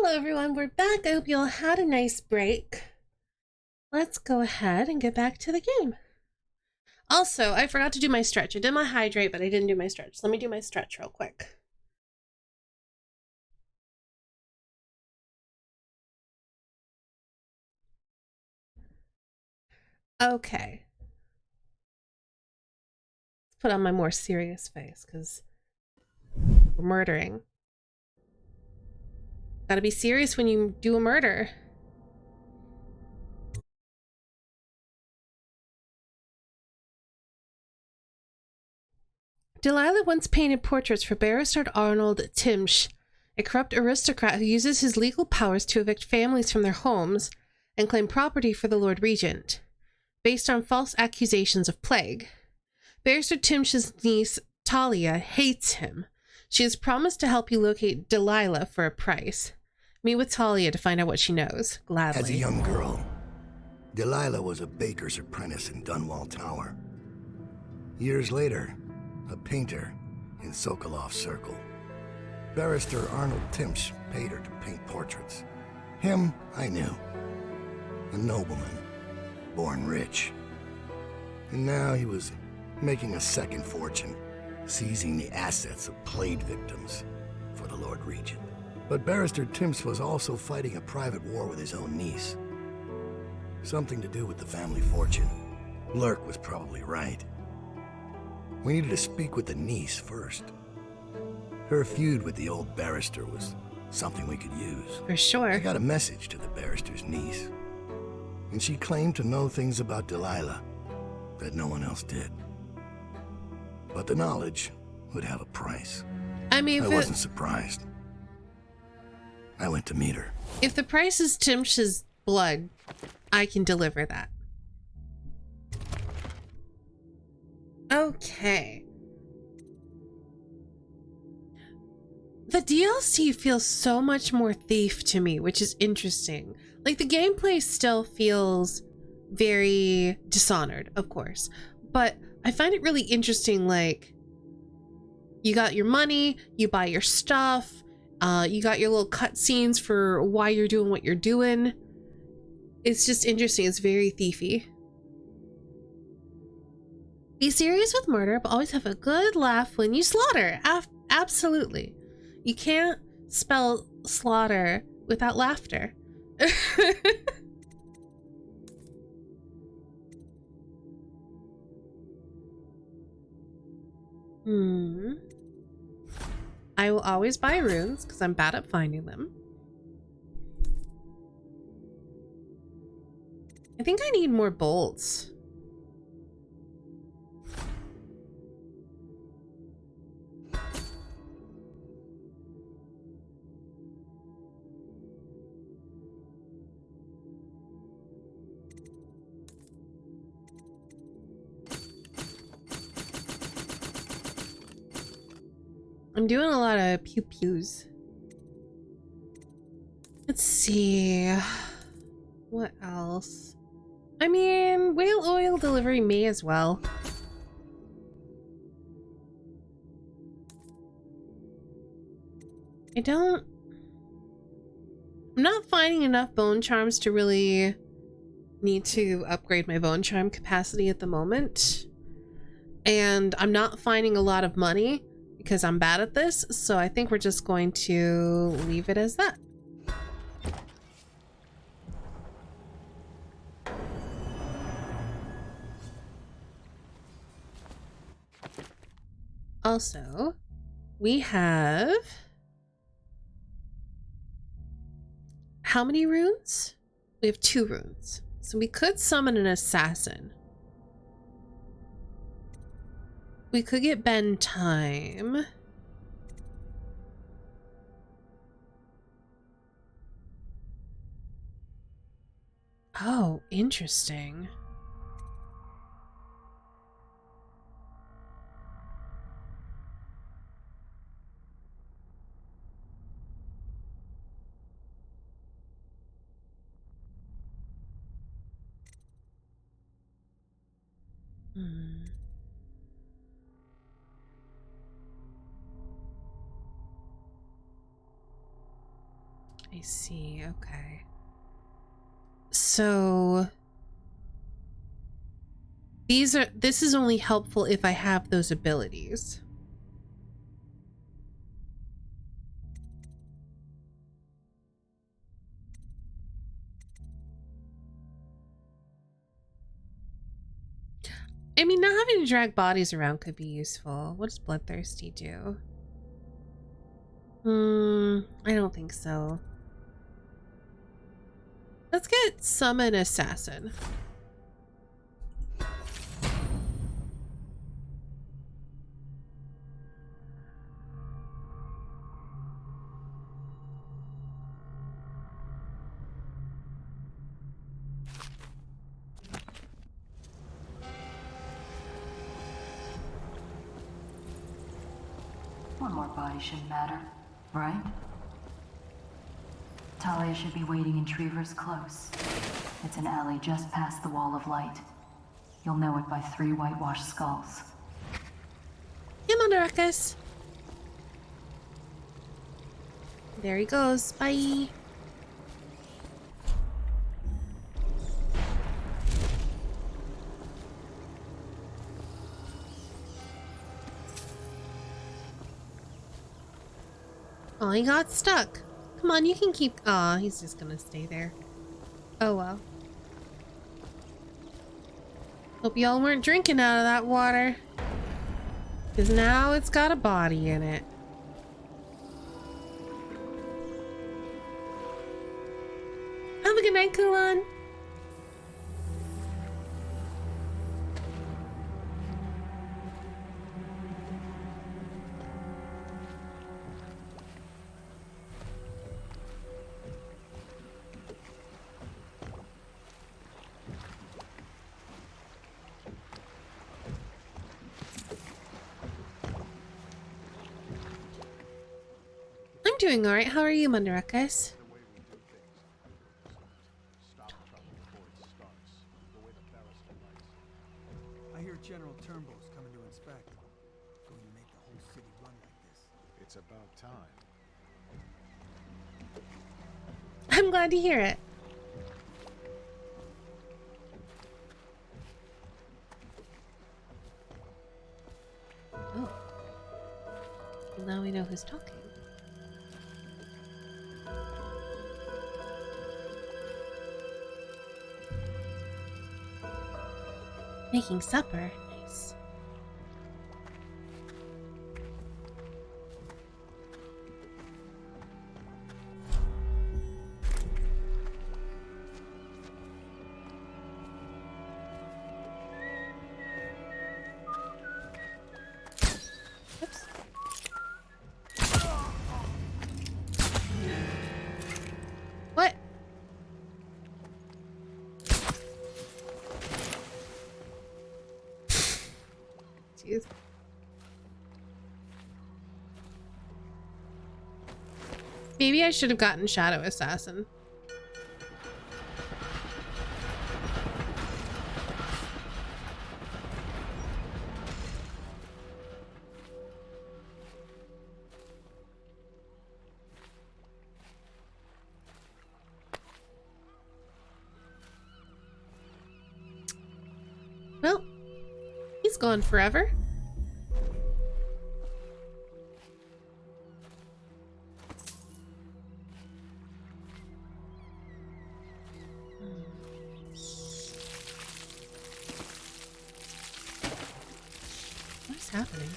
Hello everyone, we're back. I hope you all had a nice break. Let's go ahead and get back to the game. Also, I forgot to do my stretch. I did my hydrate, but I didn't do my stretch. Let me do my stretch real quick. Okay. Let's put on my more serious face, because we're murdering. Gotta be serious when you do a murder. Delilah once painted portraits for Barrister Arnold Timsch, a corrupt aristocrat who uses his legal powers to evict families from their homes and claim property for the Lord Regent, based on false accusations of plague. Barrister Timsch's niece, Talia, hates him. She has promised to help you locate Delilah for a price. Meet with Talia to find out what she knows, gladly. As a young girl, Delilah was a baker's apprentice in Dunwall Tower. Years later, a painter in Sokolov Circle. Barrister Arnold Timsch paid her to paint portraits. Him, I knew. A nobleman, born rich. And now he was making a second fortune, seizing the assets of plague victims for the Lord Regent. But Barrister Timsch was also fighting a private war with his own niece. Something to do with the family fortune. Lurk was probably right. We needed to speak with the niece first. Her feud with the old barrister was something we could use. For sure. I got a message to the barrister's niece, and she claimed to know things about Delilah that no one else did. But the knowledge would have a price. I mean, I wasn't surprised. I went to meet her. If the price is Timsch's blood, I can deliver that. Okay. The DLC feels so much more Thief to me, which is interesting. Like, the gameplay still feels very Dishonored, of course. But I find it really interesting, like, you got your money, you buy your stuff, you got your little cutscenes for why you're doing what you're doing. It's just interesting. It's very thiefy. Be serious with murder, but always have a good laugh when you slaughter. Absolutely. You can't spell slaughter without laughter. I will always buy runes because I'm bad at finding them. I think I need more bolts. I'm doing a lot of pew-pews. Let's see. What else? I mean, whale oil delivery may as well. I'm not finding enough bone charms to really need to upgrade my bone charm capacity at the moment. And I'm not finding a lot of money because I'm bad at this, so I think we're just going to leave it as that. Also, we have... how many runes? We have 2 runes. So we could summon an assassin. We could get bend time. Oh, interesting. I see. Okay. So this is only helpful if I have those abilities. I mean, not having to drag bodies around could be useful. What does Bloodthirsty do? I don't think so. Let's get Summon Assassin. One more body shouldn't matter, right? Talia should be waiting in Trevor's Close. It's an alley just past the Wall of Light. You'll know it by 3 whitewashed skulls. Come on, Ruckus. There he goes. Bye. Oh, he got stuck. Come on, you can keep... Aw, he's just gonna stay there. Oh, well. Hope y'all weren't drinking out of that water. Because now it's got a body in it. Have a good night, Kulan. I'm doing alright. How are you, Mundaruckus? I hear General Turnbull's coming to inspect. Going to make the whole city run like this. It's about time. I'm glad to hear it. Oh. Well, now we know who's talking. Making supper. Nice. Oops. What? Jeez. Maybe I should have gotten Shadow Assassin. Well, he's gone forever. What is happening?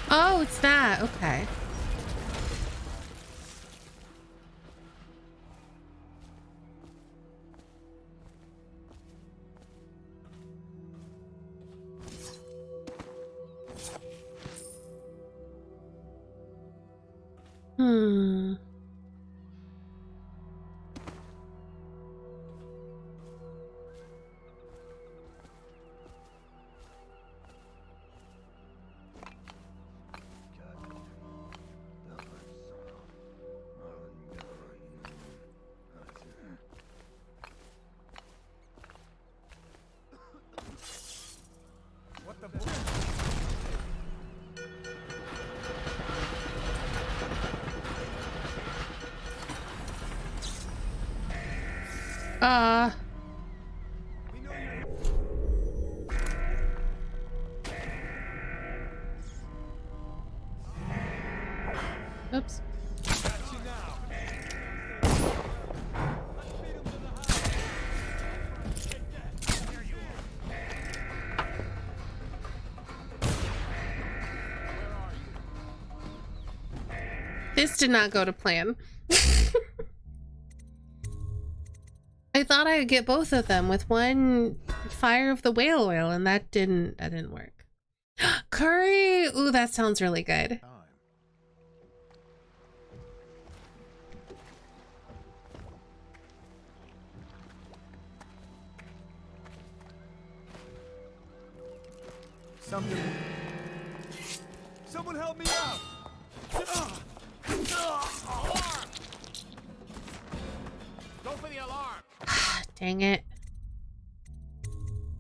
Oh, it's that. Okay. Hmm. What the bull? Oops. This did not go to plan. I thought I would get both of them with one fire of the whale oil, and that didn't work. Curry! Ooh, that sounds really good. Someone help me out! Go for the alarm! Dang it.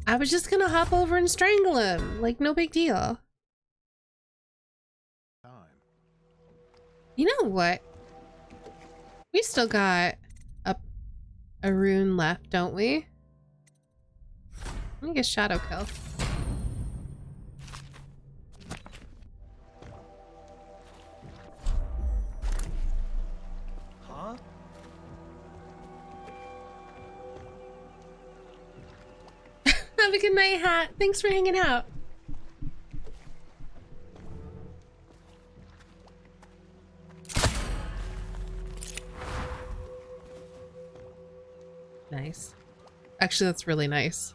I was just gonna hop over and strangle him. Like, no big deal. You know what? We still got a rune left, don't we? Let me get shadow kill. Huh? Have a good night, Hat. Thanks for hanging out. Nice. Actually, that's really nice.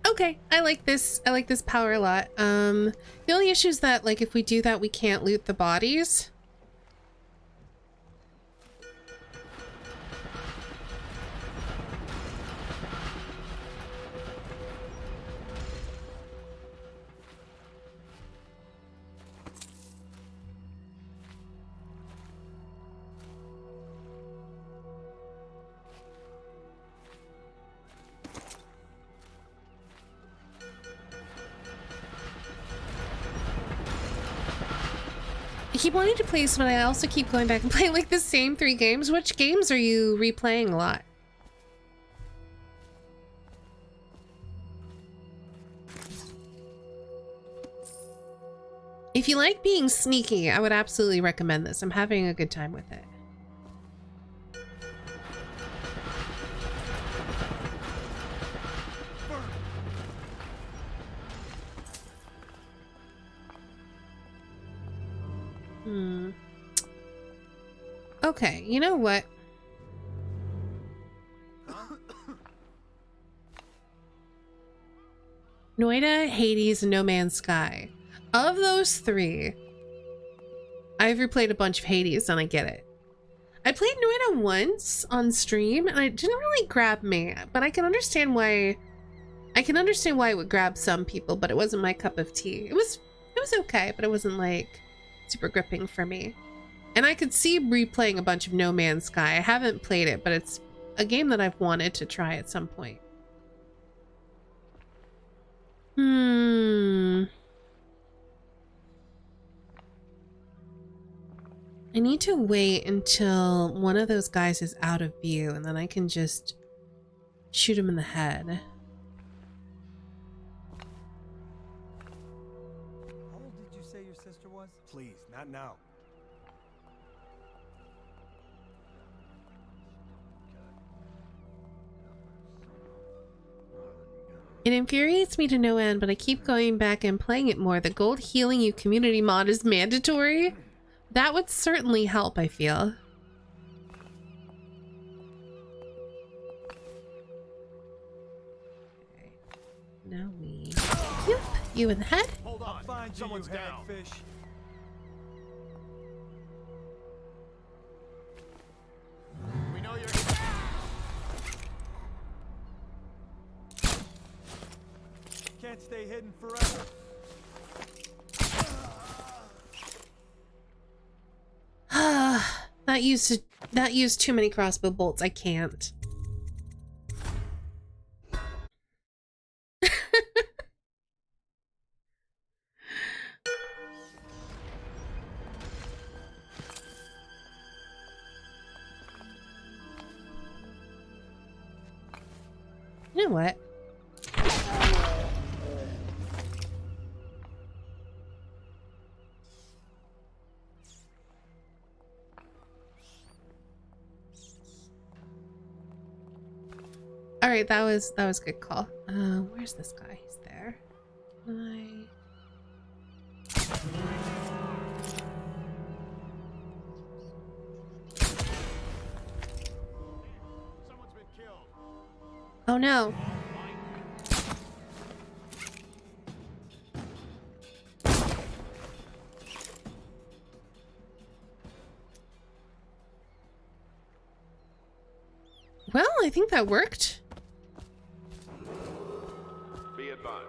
Okay, I like this. I like this power a lot. The only issue is that, like, if we do that, we can't loot the bodies. I keep wanting to play this, but I also keep going back and playing like the same 3 games. Which games are you replaying a lot? If you like being sneaky, I would absolutely recommend this. I'm having a good time with it. Okay, you know what? Noida, Hades, and No Man's Sky. Of those 3, I've replayed a bunch of Hades and I get it. I played Noida once on stream and it didn't really grab me, but I can understand why it would grab some people, but it wasn't my cup of tea. It was okay, but it wasn't like super gripping for me. And I could see replaying a bunch of No Man's Sky. I haven't played it, but it's a game that I've wanted to try at some point. I need to wait until one of those guys is out of view, and then I can just shoot him in the head. How old did you say your sister was? Please, not now. It infuriates me to no end, but I keep going back and playing it more. The gold healing you community mod is mandatory. That would certainly help, I feel. Okay. Now we yep, you in the head. Hold on, find someone's down. Fish. We know you're... Can't stay hidden forever. That used too many crossbow bolts. I can't. You know what? All right, that was a good call. Where's this guy? He's there. Can oh no. Well, I think that worked. Be advised,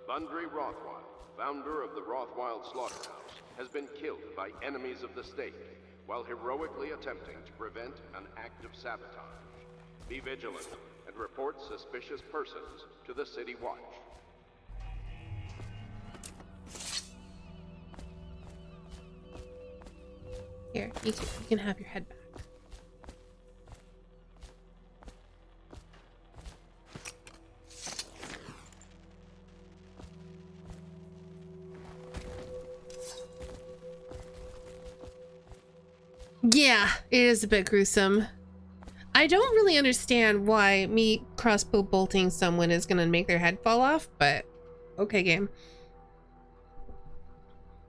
Thundry Rothwild, founder of the Rothwild Slaughterhouse, has been killed by enemies of the state while heroically attempting to prevent an act of sabotage. Be vigilant and report suspicious persons to the City Watch. Here, you can have your head back. Yeah, it is a bit gruesome. I don't really understand why me crossbow bolting someone is gonna make their head fall off, but okay, game.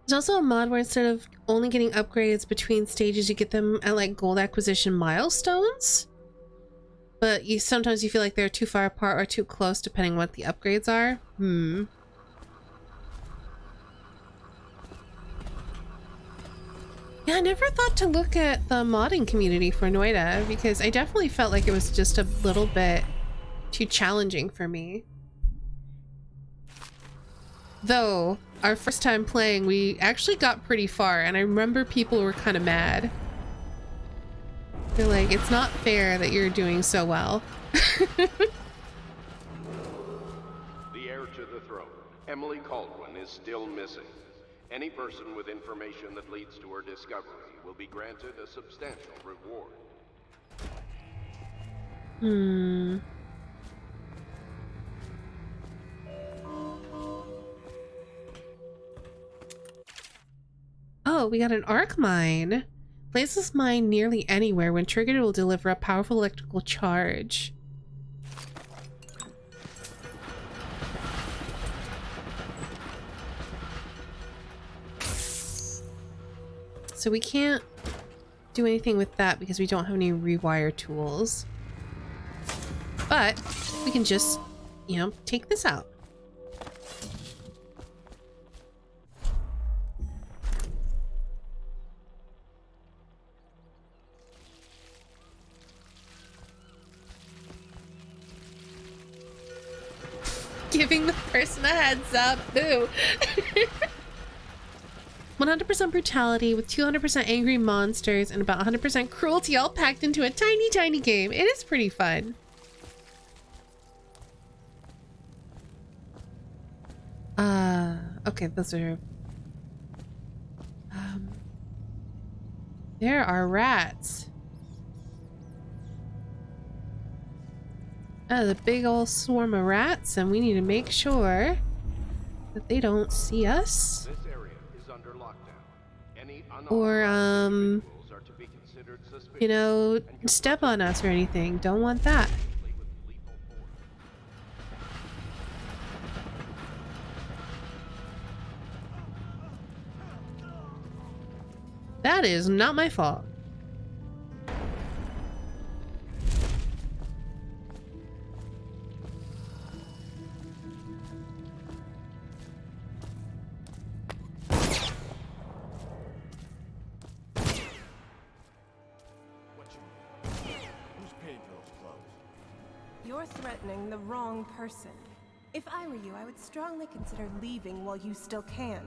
There's also a mod where instead of only getting upgrades between stages, you get them at like gold acquisition milestones. But sometimes you feel like they're too far apart or too close depending on what the upgrades are. Yeah, I never thought to look at the modding community for Noida because I definitely felt like it was just a little bit too challenging for me. Though, our first time playing, we actually got pretty far, and I remember people were kind of mad. They're like, it's not fair that you're doing so well. The heir to the throne, Emily Caldwin, is still missing. Any person with information that leads to her discovery will be granted a substantial reward. Oh, we got an arc mine. Place this mine nearly anywhere. When triggered, it will deliver a powerful electrical charge. So we can't do anything with that because we don't have any rewire tools. But we can just, you know, take this out. Giving the person a heads up. Boo. 100% brutality with 200% angry monsters and about 100% cruelty all packed into a tiny, tiny game. It is pretty fun. Okay, those are... there are rats. Oh, the big old swarm of rats, and we need to make sure that they don't see us. This area is under lockdown. Any Or, you know, step on us or anything. Don't want that. That is not my fault. You're threatening the wrong person. If I were you, I would strongly consider leaving while you still can.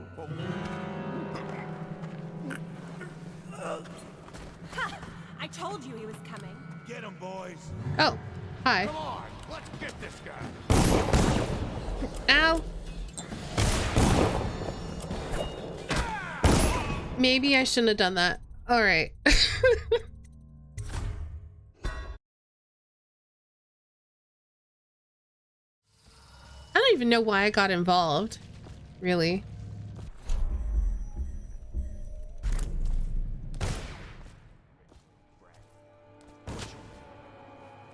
Ha! I told you he was coming. Get him, boys. Oh, hi. Come on, let's get this guy. Ow. Maybe I shouldn't have done that. All right. don't even know why I got involved, really.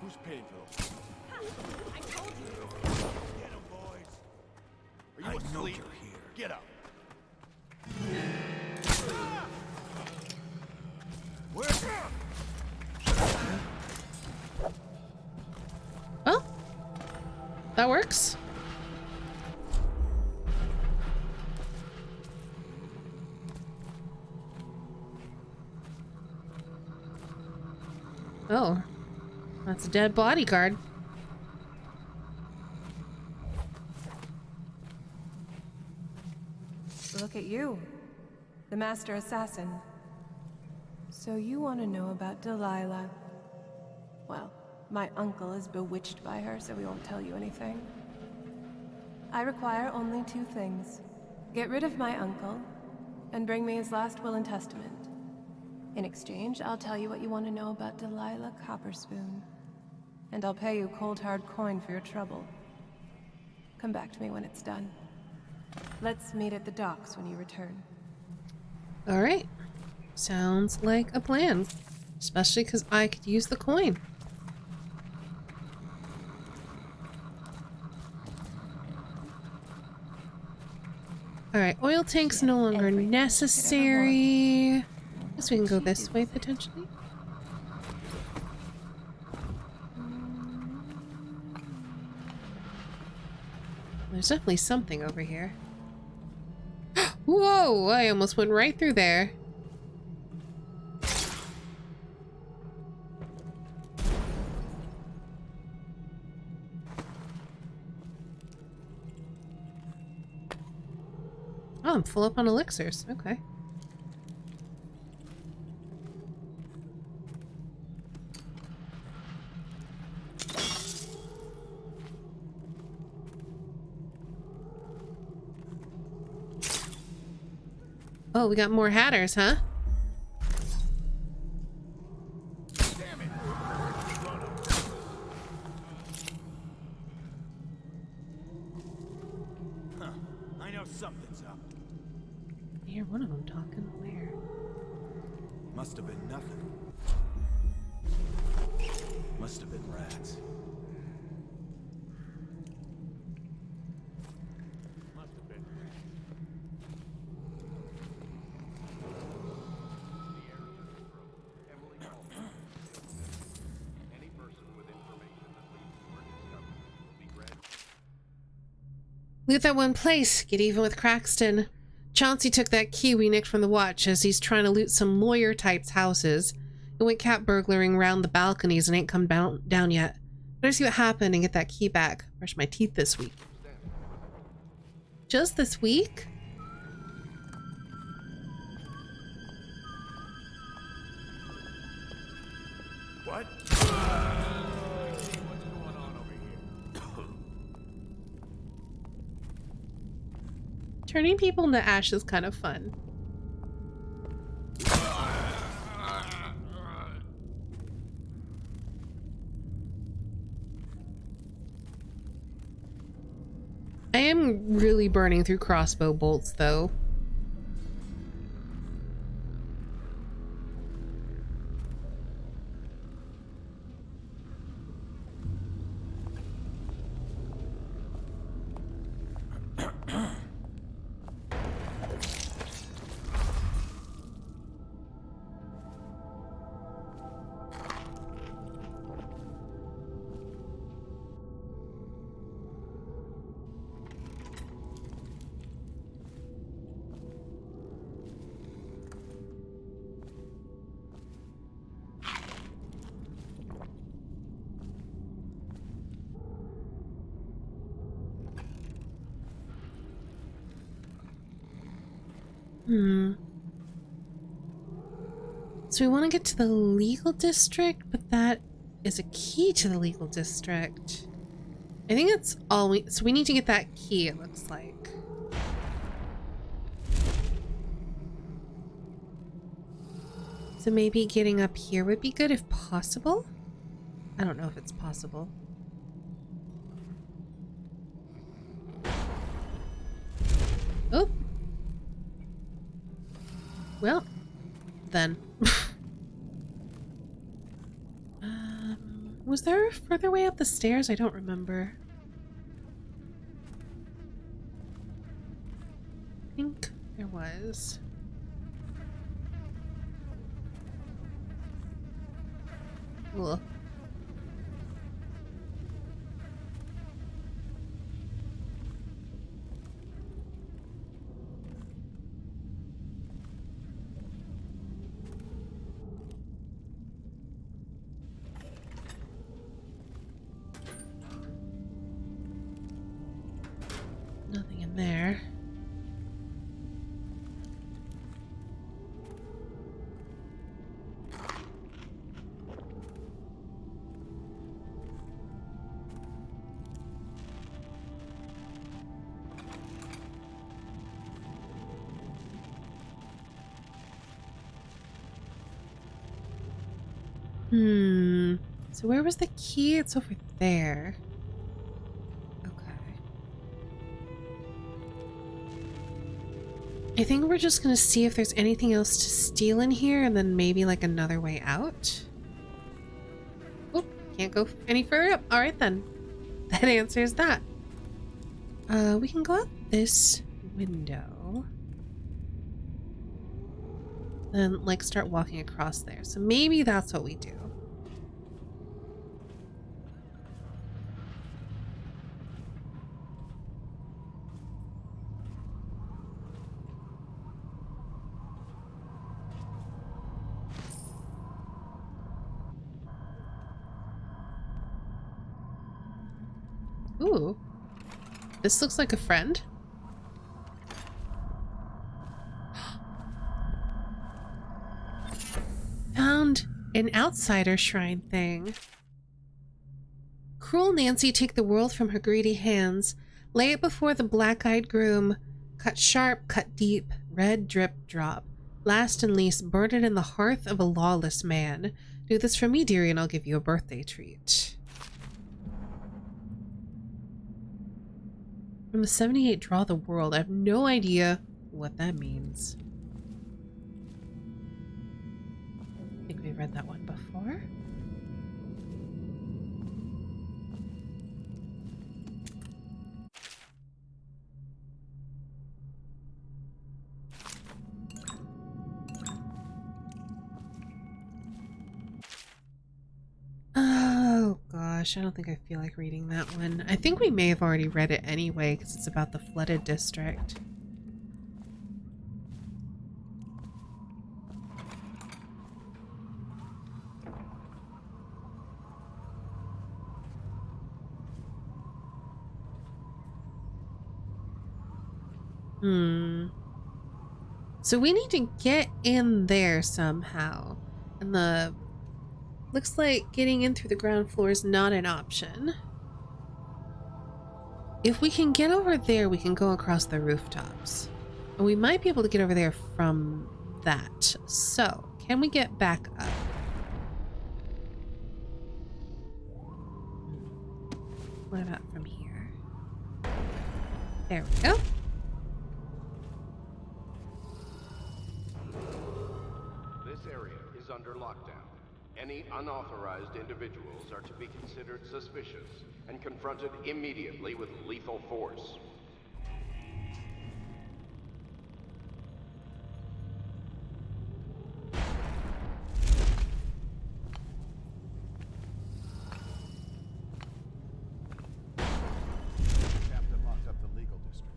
Who's paying for those? I told you. Get him, boys. Are you asleep? You're here. Get up. Well, that works. Oh, that's a dead bodyguard. Look at you, the master assassin. So you want to know about Delilah? Well, my uncle is bewitched by her, so we won't tell you anything. I require only 2 things. Get rid of my uncle, and bring me his last will and testament. In exchange, I'll tell you what you want to know about Delilah Copperspoon. And I'll pay you cold hard coin for your trouble. Come back to me when it's done. Let's meet at the docks when you return. All right. Sounds like a plan. Especially because I could use the coin. Alright, oil tanks no longer necessary. Guess we can go this way, potentially. There's definitely something over here. Whoa! I almost went right through there. Oh, I'm full up on elixirs. Okay. Oh, we got more hatters, huh? I know something's up. I hear one of them talking. Where? Must have been nothing. Must have been rats. Must have been rats. The area is heavily altered. Any person with information that leads to our discovery will be granted. Look at that one place. Get even with Craxton. Chauncey took that key we nicked from the watch as he's trying to loot some lawyer types' houses. He went cat burglaring around the balconies and ain't come down yet. Better see what happened and get that key back. Brush my teeth this week. Just this week? What? Turning people into ash is kind of fun. I am really burning through crossbow bolts, though. So we want to get to the legal district, but that is a key to the legal district. I think that's all so we need to get that key, it looks like. So maybe getting up here would be good if possible. I don't know if it's possible. Oh. Well, then. Was there a further way up the stairs? I don't remember. I think there was. Ugh. Nothing in there. So where was the key? It's over there. Okay. I think we're just gonna see if there's anything else to steal in here and then maybe like another way out. Oh, can't go any further up. All right then. That answers that. We can go out this window. Then like start walking across there. So maybe that's what we do. Ooh. This looks like a friend. Found an outsider shrine thing. Cruel Nancy, take the world from her greedy hands. Lay it before the black-eyed groom. Cut sharp, cut deep, red drip drop. Last and least, burn it in the hearth of a lawless man. Do this for me, dearie, and I'll give you a birthday treat. From the 78, draw the world. I have no idea what that means. I think we read that one before. Oh gosh, I don't think I feel like reading that one. I think we may have already read it anyway because it's about the flooded district. So we need to get in there somehow. And the... looks like getting in through the ground floor is not an option. If we can get over there, we can go across the rooftops. And we might be able to get over there from that. So, can we get back up? What about from here? There we go. This area is under lockdown. Any unauthorized individuals are to be considered suspicious and confronted immediately with lethal force. Captain locked up the legal district.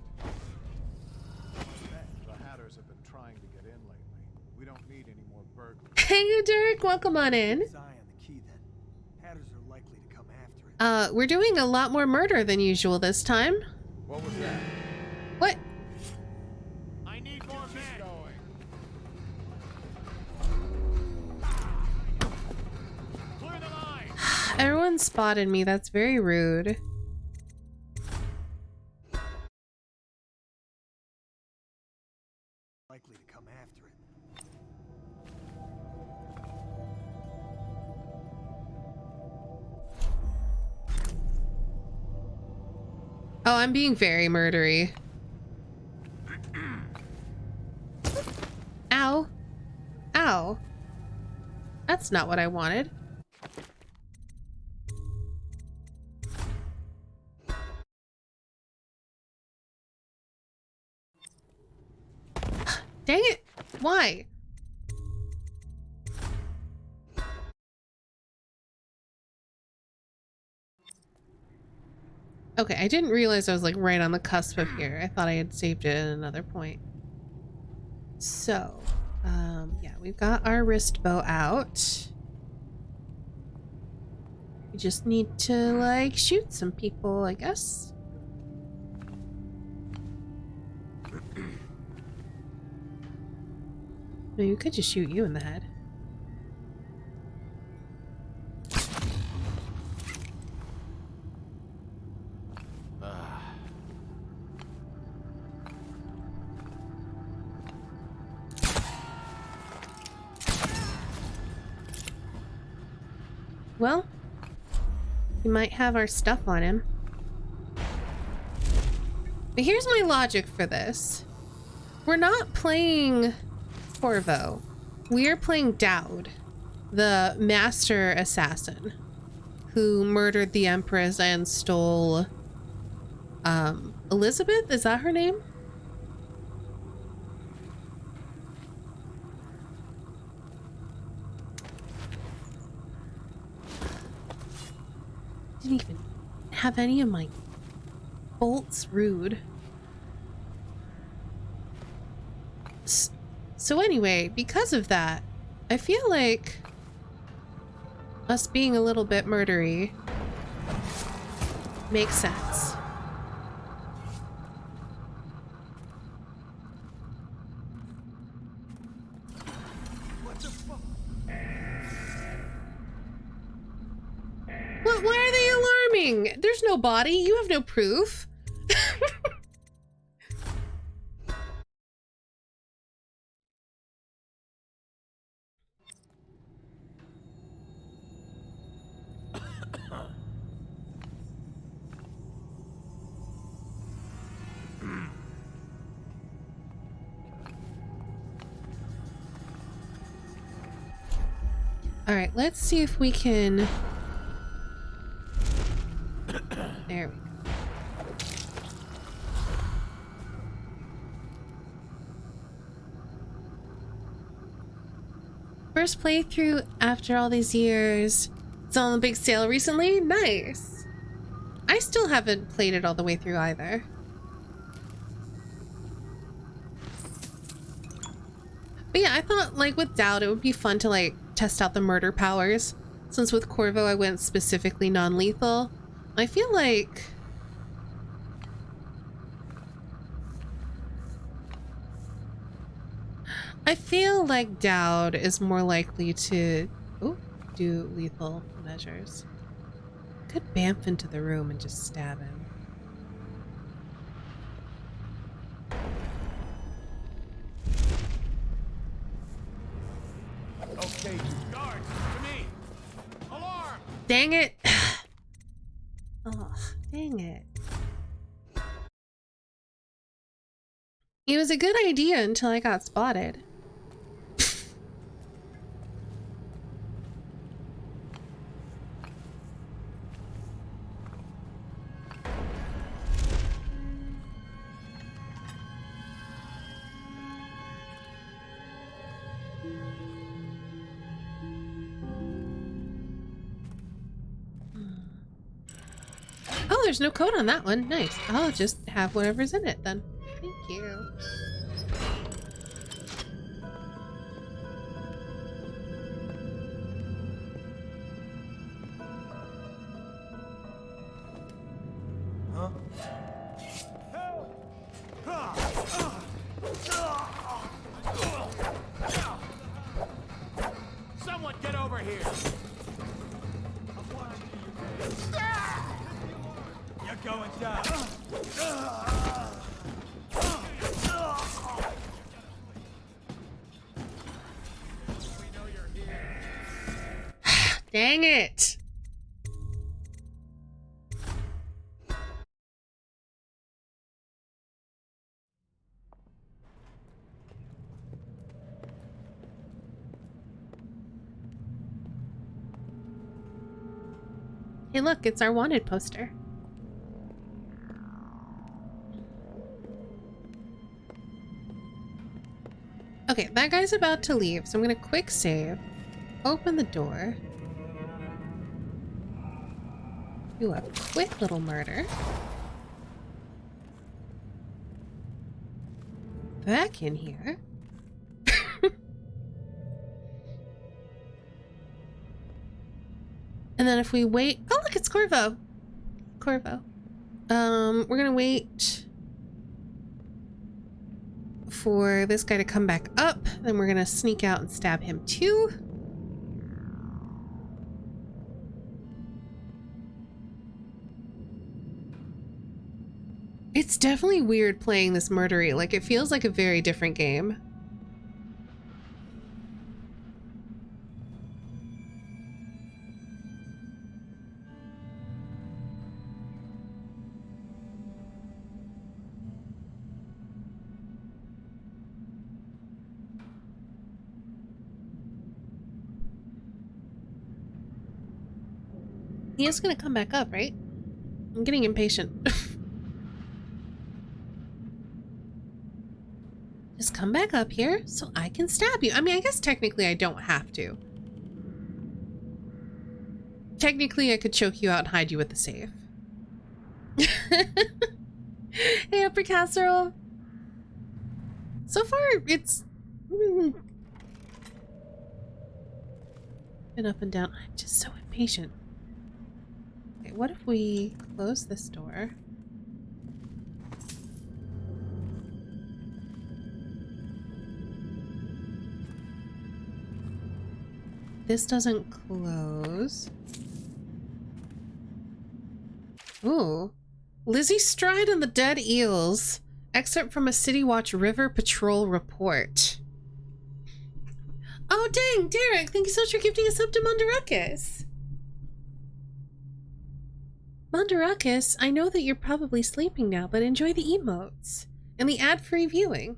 The Hatters have been trying to get in lately. We don't need any more burglars. Hey, you Derek, welcome on in. We're doing a lot more murder than usual this time. What was that? What? I need more men. Clear the line. Everyone spotted me. That's very rude. Likely to come after it. Oh, I'm being very murdery. That's not what I wanted. Dang it! Why? Okay, I didn't realize I was like right on the cusp of here. I thought I had saved it at another point. So, yeah, we've got our wrist bow out. We just need to like shoot some people, I guess. No, you could just shoot you in the head. Well, we might have our stuff on him. But here's my logic for this. We're not playing Corvo. We're playing Dowd, the master assassin who murdered the Empress and stole Elizabeth? Is that her name? Didn't even have any of my bolts. Rude. So anyway, because of that, I feel like us being a little bit murdery makes sense. What the fuck? What? Why are they alarming? There's no body. You have no proof. All right, let's see if we can. There we go. First playthrough after all these years. It's on the big sale recently. Nice. I still haven't played it all the way through either. But yeah, I thought like with Dowd it would be fun to like test out the murder powers. Since with Corvo I went specifically non-lethal. I feel like Dowd is more likely to do lethal measures. Could bamf into the room and just stab him. Okay, guards, to me. Alarm! Dang it. Oh, dang it. It was a good idea until I got spotted. Oh, there's no code on that one. Nice. I'll just have whatever's in it then. Thank you. Huh? Someone get over here! You're going down. Dang it. Hey look, it's our wanted poster. Okay, that guy's about to leave, so I'm gonna quick save, open the door, do a quick little murder, back in here. And then if we wait, oh look, it's Corvo. Corvo. We're gonna wait for this guy to come back up, then we're gonna sneak out and stab him too. It's definitely weird playing this murdery, like it feels like a very different game. He is gonna come back up, right? I'm getting impatient. Just come back up here so I can stab you. I mean, I guess technically I don't have to. Technically, I could choke you out and hide you with the safe. Hey, Upper Casserole. So far, it's been up and down. I'm just so impatient. Okay, what if we close this door? This doesn't close. Ooh. Lizzie Stride and the Dead Eels. Excerpt from a City Watch River Patrol report. Oh dang, Derek, thank you so much for gifting us up to Mondaruckus. Mondaruckus, I know that you're probably sleeping now, but enjoy the emotes and the ad-free viewing.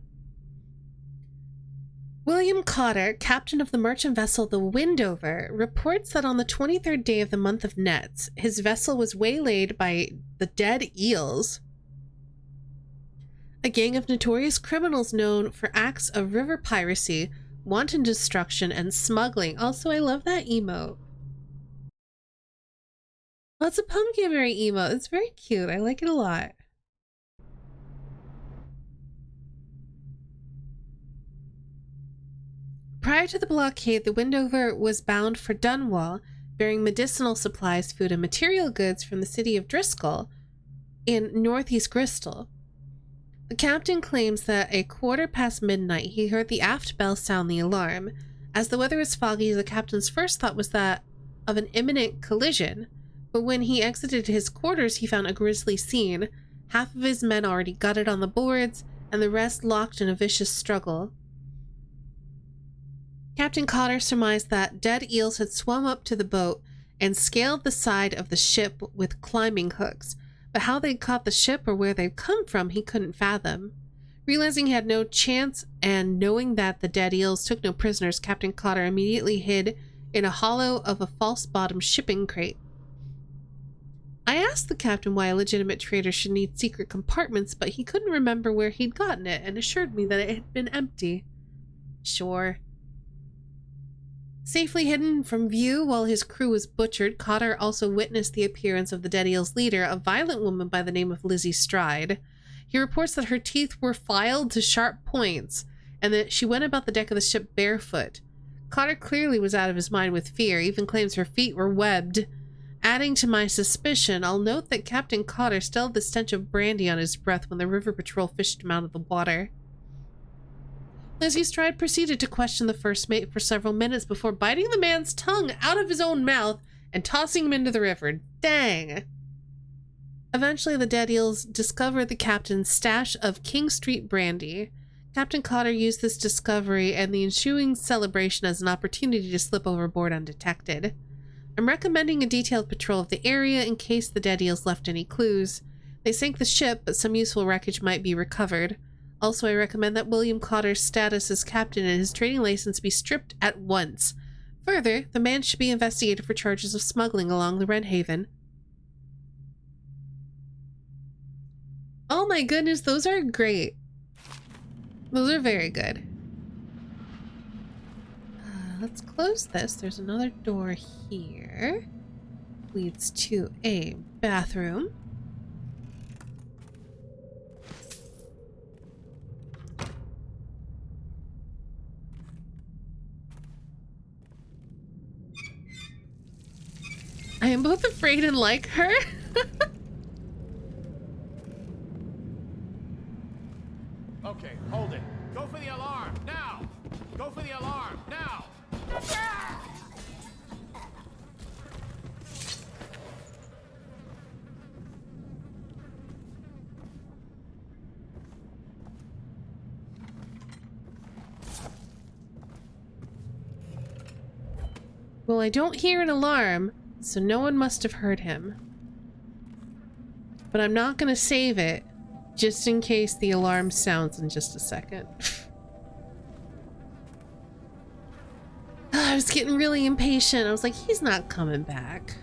William Cotter, captain of the merchant vessel the Windover, reports that on the 23rd day of the month of Nets, his vessel was waylaid by the Dead Eels, a gang of notorious criminals known for acts of river piracy, wanton destruction, and smuggling. Also, I love that emote. Oh, it's a pumpkinberry emote. It's very cute. I like it a lot. Prior to the blockade, the Windover was bound for Dunwall, bearing medicinal supplies, food, and material goods from the city of Driscoll in northeast Bristol. The captain claims that a quarter past midnight he heard the aft bell sound the alarm. As the weather was foggy, the captain's first thought was that of an imminent collision, but when he exited his quarters he found a grisly scene, half of his men already gutted on the boards, and the rest locked in a vicious struggle. Captain Cotter surmised that dead eels had swum up to the boat and scaled the side of the ship with climbing hooks, but how they'd caught the ship or where they'd come from he couldn't fathom. Realizing he had no chance and knowing that the dead eels took no prisoners, Captain Cotter immediately hid in a hollow of a false-bottom shipping crate. I asked the captain why a legitimate trader should need secret compartments, but he couldn't remember where he'd gotten it and assured me that it had been empty. Sure. Safely hidden from view while his crew was butchered, Cotter also witnessed the appearance of the Dead Eel's leader, a violent woman by the name of Lizzie Stride. He reports that her teeth were filed to sharp points, and that she went about the deck of the ship barefoot. Cotter clearly was out of his mind with fear, even claims her feet were webbed. Adding to my suspicion, I'll note that Captain Cotter still had the stench of brandy on his breath when the river patrol fished him out of the water. Lizzie Stride proceeded to question the first mate for several minutes before biting the man's tongue out of his own mouth and tossing him into the river. Dang! Eventually, the Dead Eels discovered the captain's stash of King Street brandy. Captain Cotter used this discovery and the ensuing celebration as an opportunity to slip overboard undetected. I'm recommending a detailed patrol of the area in case the Dead Eels left any clues. They sank the ship, but some useful wreckage might be recovered. Also, I recommend that William Cotter's status as captain and his trading license be stripped at once. Further, the man should be investigated for charges of smuggling along the Red Haven my goodness, those are great. Those are very good. Let's close this. There's another door here. Leads to a bathroom. I am both afraid and like her. Okay, hold it. Go for the alarm, now! Go for the alarm, now! Well, I don't hear an alarm, so no one must have heard him. But I'm not gonna save it, just in case the alarm sounds in just a second. I was getting really impatient. I was like, he's not coming back.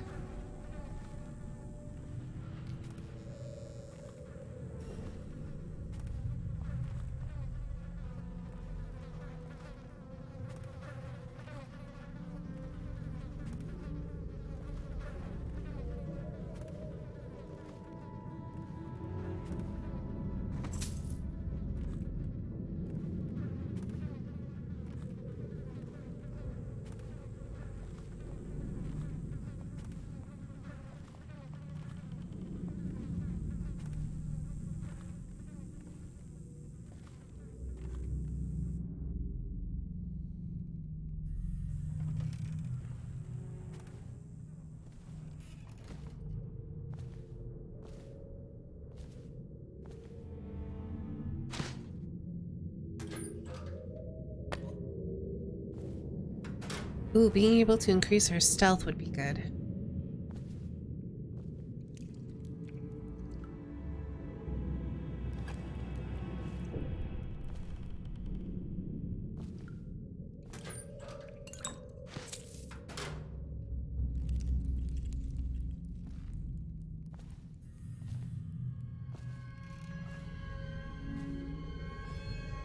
Ooh, being able to increase her stealth would be good.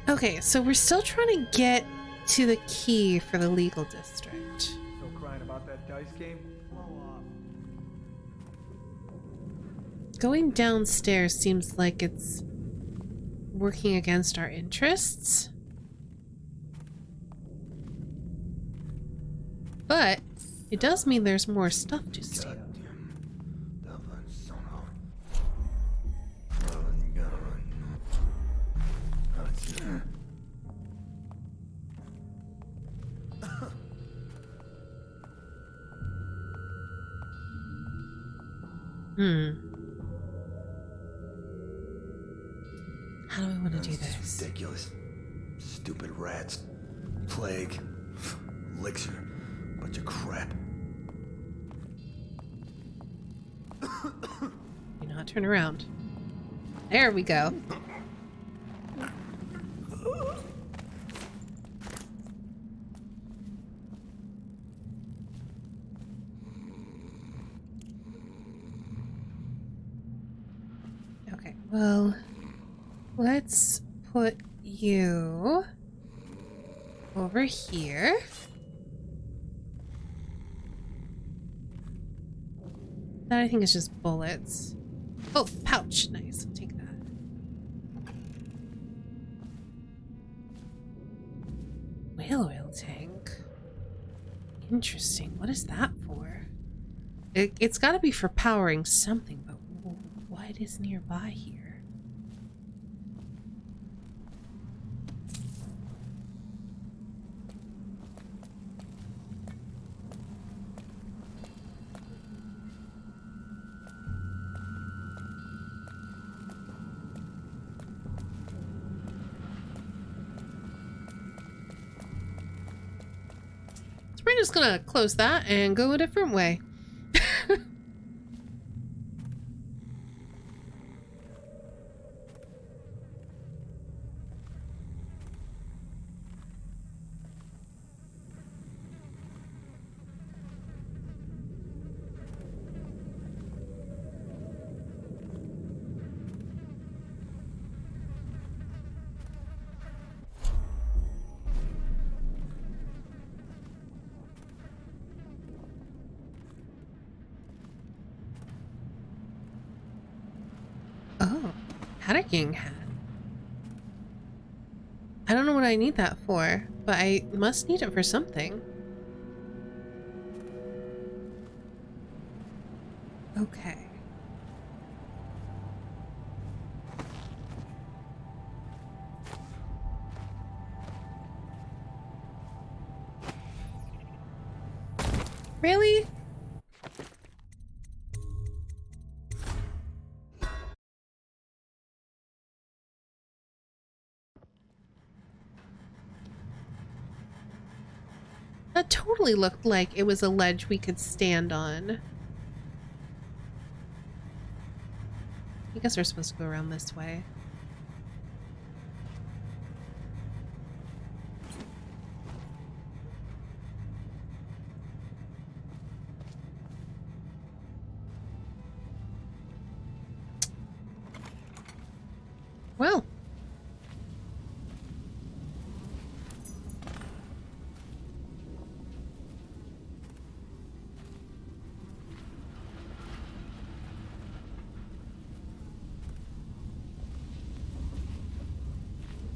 Okay, so we're still trying to get to the key for the legal district. Still crying about that dice game? Blow off. Going downstairs seems like it's working against our interests. But it does mean there's more stuff to see. How do I want to do this? It's ridiculous. Stupid rats. Plague. Elixir. Bunch of crap. Do not turn around. There we go. Okay, well, let's put you over here. That I think is just bullets. Oh, pouch. Nice. I'll take that. Whale oil tank. Interesting. What is that for? It's got to be for powering something, but what is nearby here? We're just gonna close that and go a different way. panicking hat. I don't know what I need that for, but I must need it for something. Okay. Really? That totally looked like it was a ledge we could stand on. I guess we're supposed to go around this way. Well.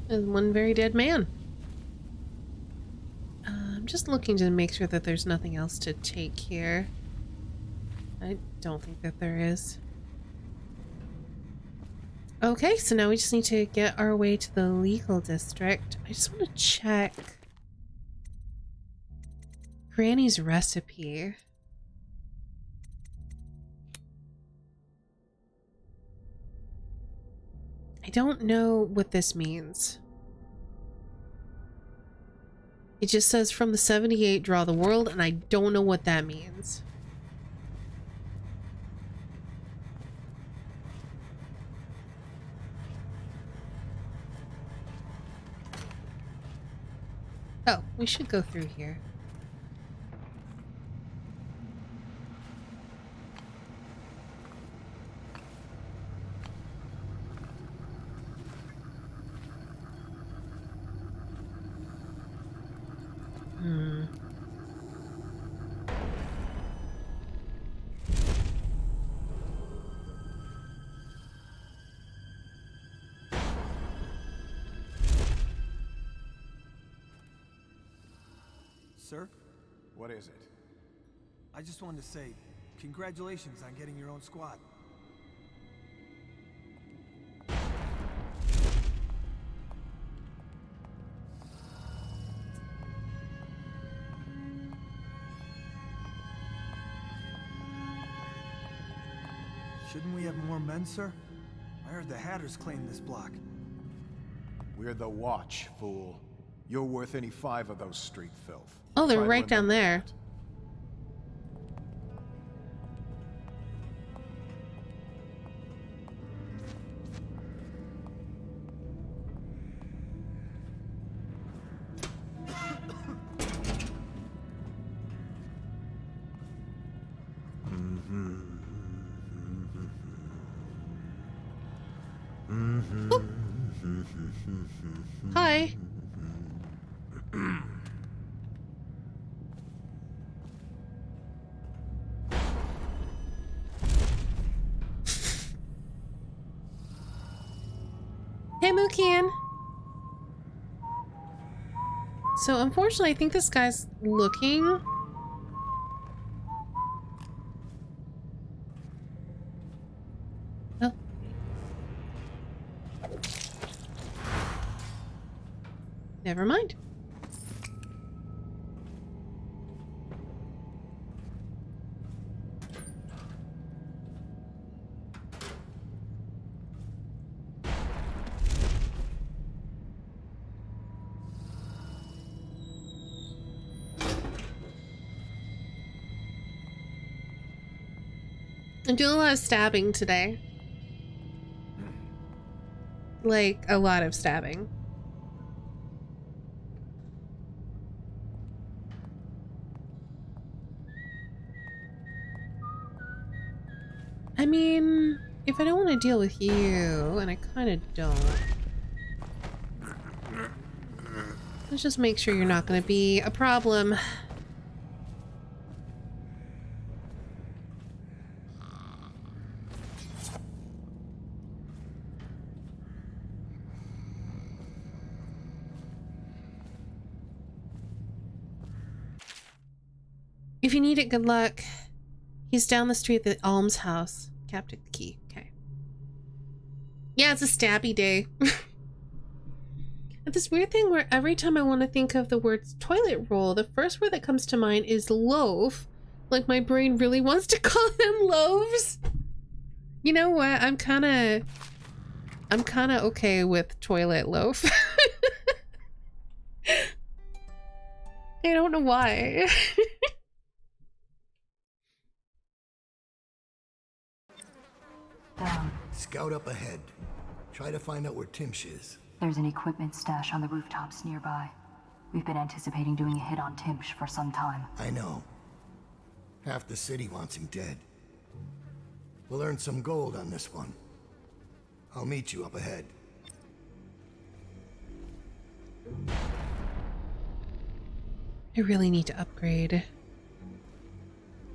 There's one very dead man. I'm just looking to make sure that there's nothing else to take here. I don't think that there is. Okay, so now we just need to get our way to the legal district. I just want to check Granny's recipe. I don't know what this means. It just says from the 78 draw the world, and I don't know what that means. Oh, we should go through here. Sir? What is it? I just wanted to say, congratulations on getting your own squad. Shouldn't we have more men, sir? I heard the Hatters claim this block. We're the Watch, fool. You're worth any 5 of those street filth. Oh, they're Try to right down remember there. that. Hi. Hey, Mookian. So, unfortunately, I think this guy's looking. Oh. Never mind. I'm doing a lot of stabbing today. Like, a lot of stabbing. I mean, if I don't want to deal with you, and I kind of don't, let's just make sure you're not going to be a problem. If you need it, good luck. He's down the street at the almshouse. Cap took the key. Okay. Yeah, it's a stabby day. This weird thing where every time I want to think of the words toilet roll, the first word that comes to mind is loaf. Like my brain really wants to call them loaves. You know what? I'm kind of okay with toilet loaf. I don't know why. Scout up ahead. Try to find out where Timsh is. There's an equipment stash on the rooftops nearby. We've been anticipating doing a hit on Timsh for some time. I know. Half the city wants him dead. We'll earn some gold on this one. I'll meet you up ahead. I really need to upgrade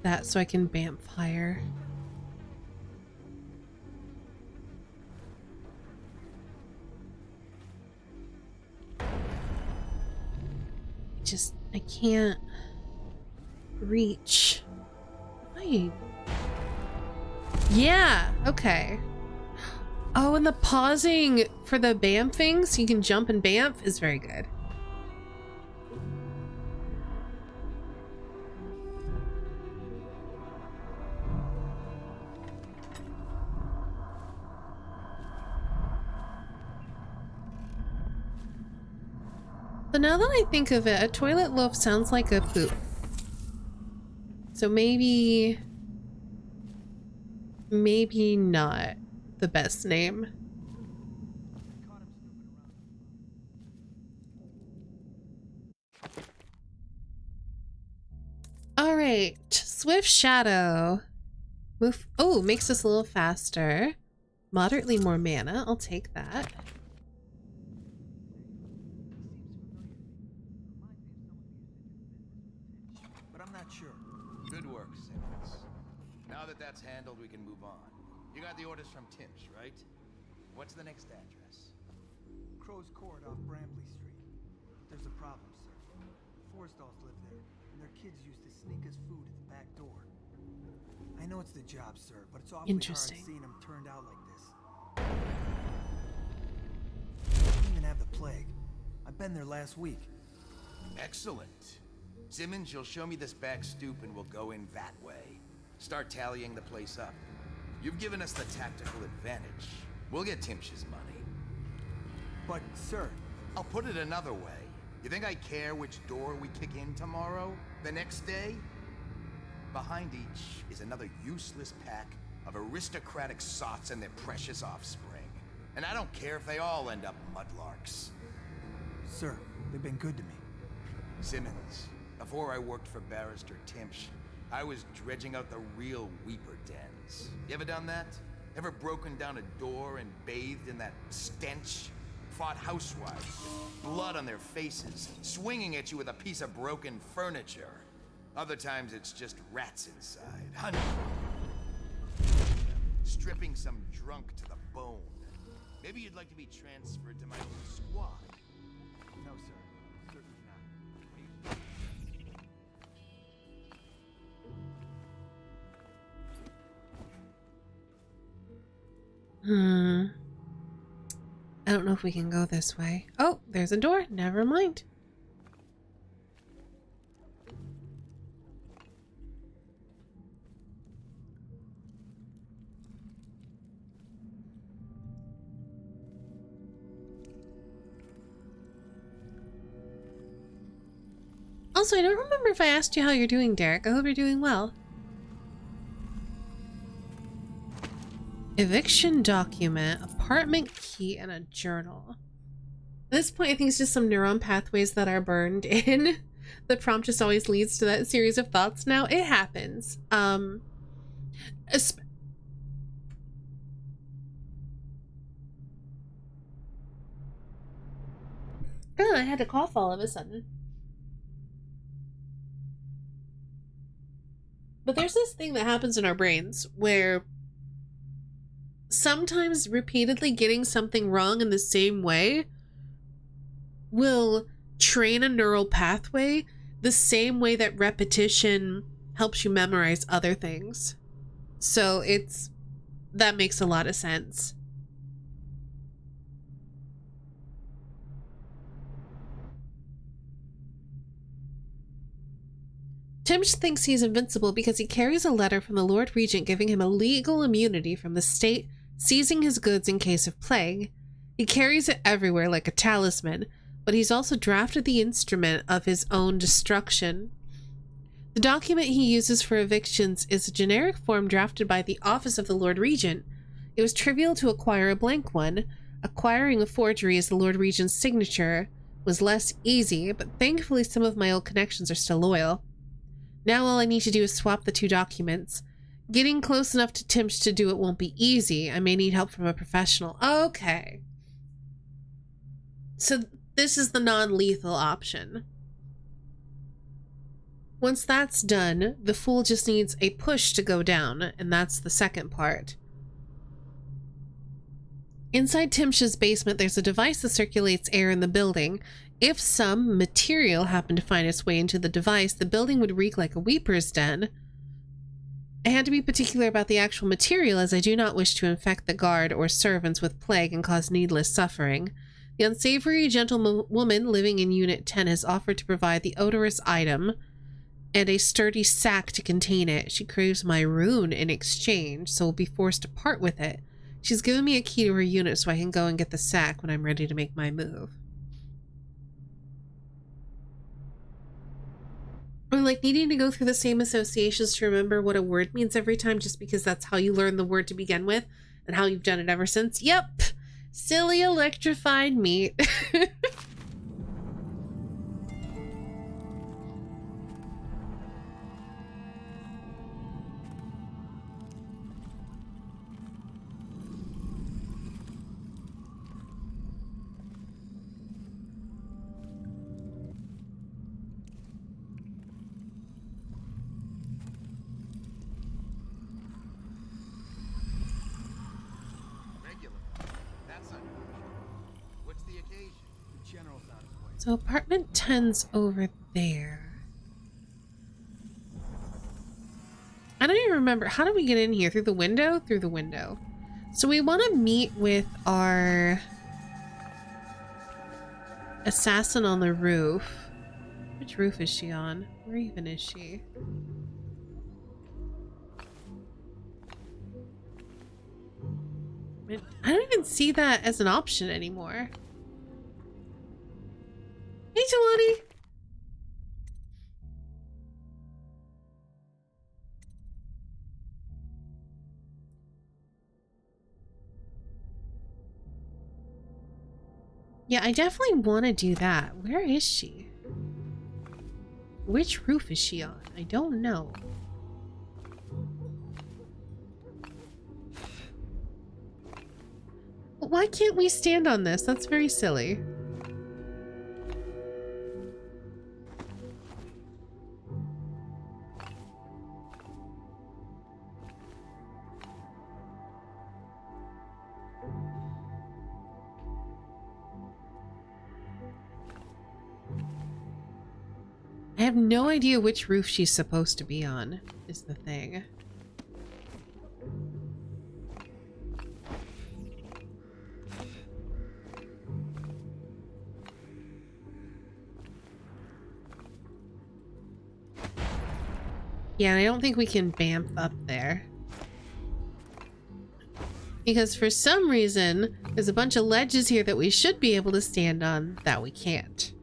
that so I can vamp fire. I can't reach. Yeah, okay. Oh, and the pausing for the bamf thing so you can jump and bamf is very good. So now that I think of it, a toilet loaf sounds like a poop. So maybe not the best name. All right, Swift Shadow. Move. Oh, makes us a little faster. Moderately more mana. I'll take that. That's handled, we can move on. You got the orders from Timsh, right? What's the next address? Crow's Court off Bramley Street. There's a problem, sir. Forrestalls live there, and their kids used to sneak us food at the back door. I know it's the job, sir, but it's awfully hard seeing them turned out like this. They don't even have the plague. I've been there last week. Excellent. Simmons, you'll show me this back stoop and we'll go in that way. Start tallying the place up. You've given us the tactical advantage. We'll get Timsh's money. But, sir... I'll put it another way. You think I care which door we kick in tomorrow? The next day? Behind each is another useless pack of aristocratic sots and their precious offspring. And I don't care if they all end up mudlarks. Sir, they've been good to me. Simmons, before I worked for Barrister Timsh, I was dredging out the real Weeper dens. You ever done that? Ever broken down a door and bathed in that stench? Fought housewives with blood on their faces, swinging at you with a piece of broken furniture. Other times it's just rats inside, hunting. Stripping some drunk to the bone. Maybe you'd like to be transferred to my own squad. No, sir. Certainly not. I don't know if we can go this way. Oh, there's a door. Never mind. Also, I don't remember if I asked you how you're doing, Derek. I hope you're doing well. Eviction document, apartment key, and a journal. At this point, I think it's just some neuron pathways that are burned in. The prompt just always leads to that series of thoughts. Now, it happens. Oh, I had to cough all of a sudden. But there's this thing that happens in our brains where sometimes repeatedly getting something wrong in the same way will train a neural pathway the same way that repetition helps you memorize other things. So that makes a lot of sense. Timsh thinks he's invincible because he carries a letter from the Lord Regent giving him a legal immunity from the state seizing his goods in case of plague. He carries it everywhere like a talisman, but he's also drafted the instrument of his own destruction. The document he uses for evictions is a generic form drafted by the Office of the Lord Regent. It was trivial to acquire a blank one. Acquiring a forgery as the Lord Regent's signature was less easy, but thankfully some of my old connections are still loyal. Now all I need to do is swap the two documents. Getting close enough to Timsh to do it won't be easy. I may need help from a professional. Okay. So this is the non-lethal option. Once that's done, the fool just needs a push to go down, and that's the second part. Inside Timsh's basement, there's a device that circulates air in the building. If some material happened to find its way into the device, the building would reek like a weeper's den. I had to be particular about the actual material as I do not wish to infect the guard or servants with plague and cause needless suffering. The unsavory gentlewoman living in Unit 10 has offered to provide the odorous item and a sturdy sack to contain it. She craves my rune in exchange, so will be forced to part with it. She's given me a key to her unit so I can go and get the sack when I'm ready to make my move. Or like needing to go through the same associations to remember what a word means every time just because that's how you learn the word to begin with and how you've done it ever since. Yep. Silly electrified meat. So apartment 10's over there. I don't even remember. How do we get in here? Through the window? Through the window. So we want to meet with our assassin on the roof. Which roof is she on? Where even is she? I don't even see that as an option anymore. Hey, Talani. Yeah, I definitely want to do that. Where is she? Which roof is she on? I don't know. Why can't we stand on this? That's very silly. I have no idea which roof she's supposed to be on, is the thing. Yeah, I don't think we can vamp up there. Because for some reason, there's a bunch of ledges here that we should be able to stand on that we can't.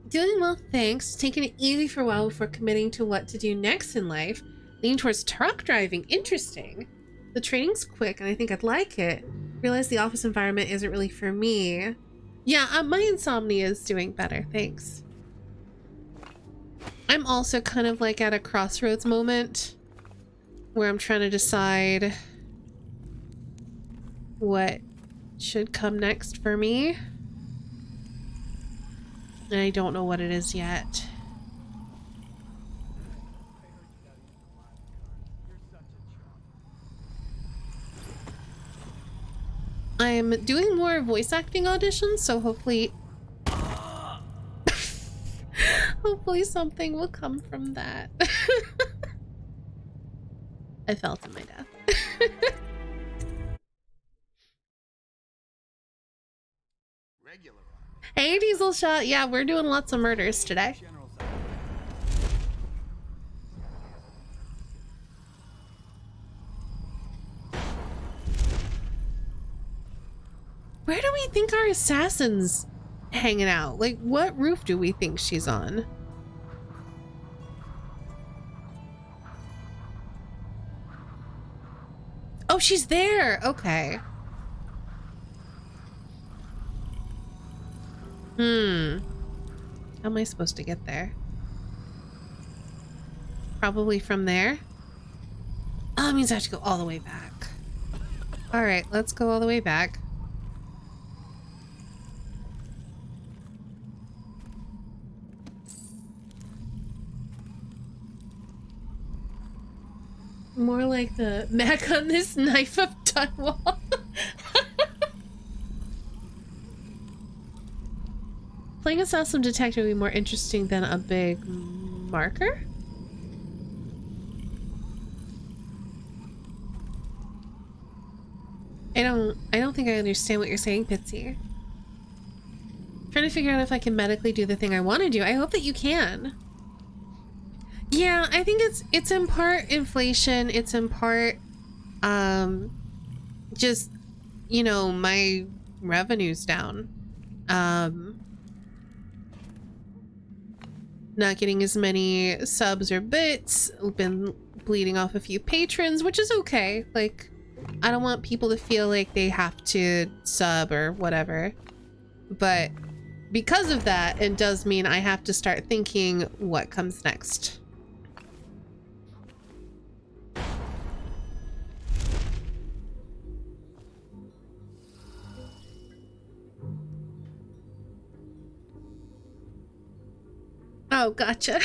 Doing well, thanks. Taking it easy for a while before committing to what to do next in life. Leaning towards truck driving. Interesting. The training's quick and I think I'd like it. Realize the office environment isn't really for me. Yeah, my insomnia is doing better, thanks. I'm also kind of like at a crossroads moment where I'm trying to decide what should come next for me. And I don't know what it is yet. I'm doing more voice acting auditions, so hopefully Hopefully something will come from that. I fell to my death. Hey, Diesel Shot. Yeah, we're doing lots of murders today. Where do we think our assassin's hanging out? Like, what roof do we think she's on? Oh, she's there. Okay. How am I supposed to get there? Probably from there. Oh, that means I have to go all the way back. All right, let's go all the way back. More like the Mac on this knife of Dunwall. Playing assassin detective would be more interesting than a big marker? I don't think I understand what you're saying, Pitsy. Trying to figure out if I can medically do the thing I want to do. I hope that you can. Yeah, I think it's in part inflation, it's in part just, you know, my revenue's down. Not getting as many subs or bits, been bleeding off a few patrons, which is okay. Like, I don't want people to feel like they have to sub or whatever. But because of that, it does mean I have to start thinking what comes next. Oh, gotcha.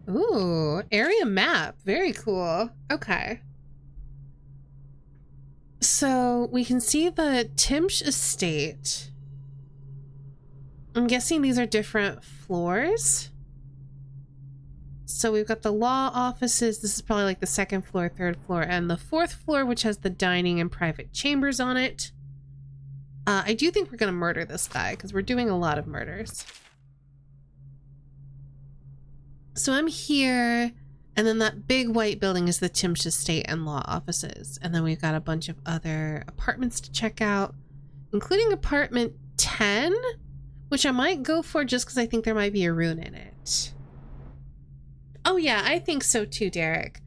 Ooh, area map. Very cool. Okay. So we can see the Timsh estate. I'm guessing these are different floors. So we've got the law offices. This is probably like the second floor, third floor, and the fourth floor, which has the dining and private chambers on it. I do think we're going to murder this guy because we're doing a lot of murders. So I'm here, and then that big white building is the Timsh estate and law offices. And then we've got a bunch of other apartments to check out, including apartment 10, which I might go for just because I think there might be a rune in it. Oh yeah, I think so too, Derek.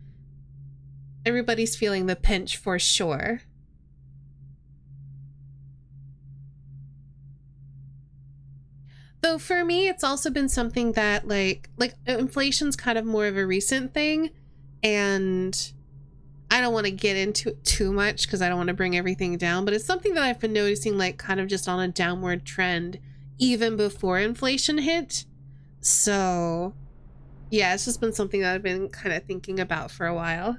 Everybody's feeling the pinch for sure. Though for me, it's also been something that like inflation's kind of more of a recent thing, and I don't want to get into it too much because I don't want to bring everything down, but it's something that I've been noticing like kind of just on a downward trend even before inflation hit. So yeah, it's just been something that I've been kind of thinking about for a while.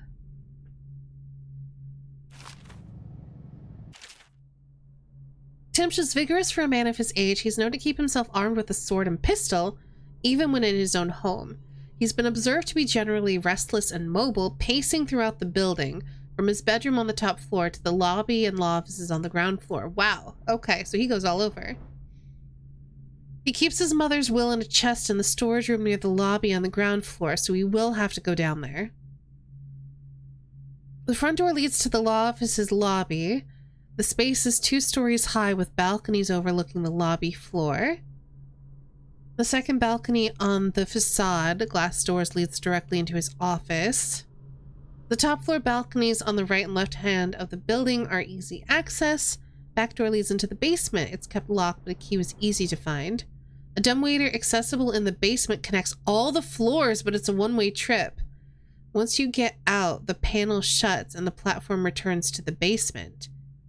Timsh is vigorous for a man of his age. He's known to keep himself armed with a sword and pistol, even when in his own home. He's been observed to be generally restless and mobile, pacing throughout the building, from his bedroom on the top floor to the lobby and law offices on the ground floor. Wow, okay, so he goes all over. He keeps his mother's will in a chest in the storage room near the lobby on the ground floor, so we will have to go down there. The front door leads to the law office's lobby. The space is 2 stories high with balconies overlooking the lobby floor. The second balcony on the facade, glass doors, leads directly into his office. The top floor balconies on the right and left hand of the building are easy access. Back door leads into the basement. It's kept locked, but a key was easy to find. A dumbwaiter accessible in the basement connects all the floors, but it's a one-way trip. Once you get out, the panel shuts and the platform returns to the basement.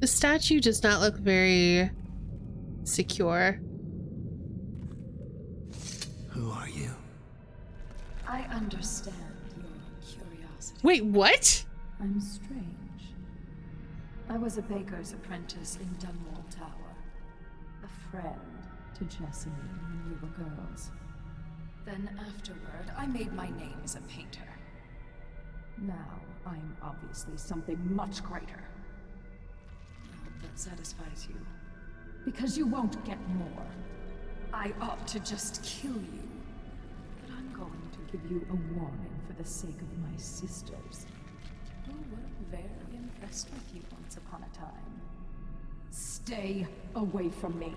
The statue does not look very secure. Who are you? I understand your curiosity. Wait, what? I'm strange. I was a baker's apprentice in Dunwall Tower. A friend to Jessamine when we were girls. Then afterward, I made my name as a painter. Now, I'm obviously something much greater. Well, that satisfies you. Because you won't get more. I ought to just kill you. But I'm going to give you a warning for the sake of my sisters, who were very impressed with you once upon a time. Stay away from me.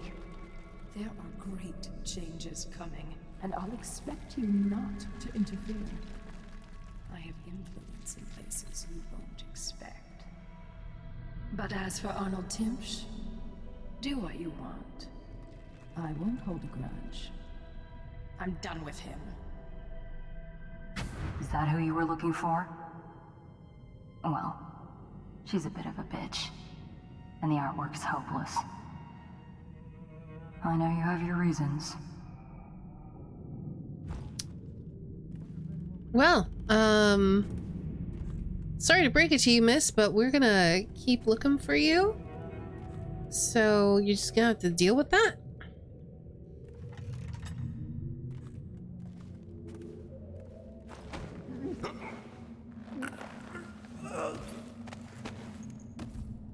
There are great changes coming, and I'll expect you not to interfere. I have influence in places you won't expect. But as for Arnold Timsh, do what you want. I won't hold a grudge. I'm done with him. Is that who you were looking for? Well, she's a bit of a bitch. And the artwork's hopeless. I know you have your reasons. Well, sorry to break it to you, miss, but we're gonna keep looking for you. So you're just gonna have to deal with that?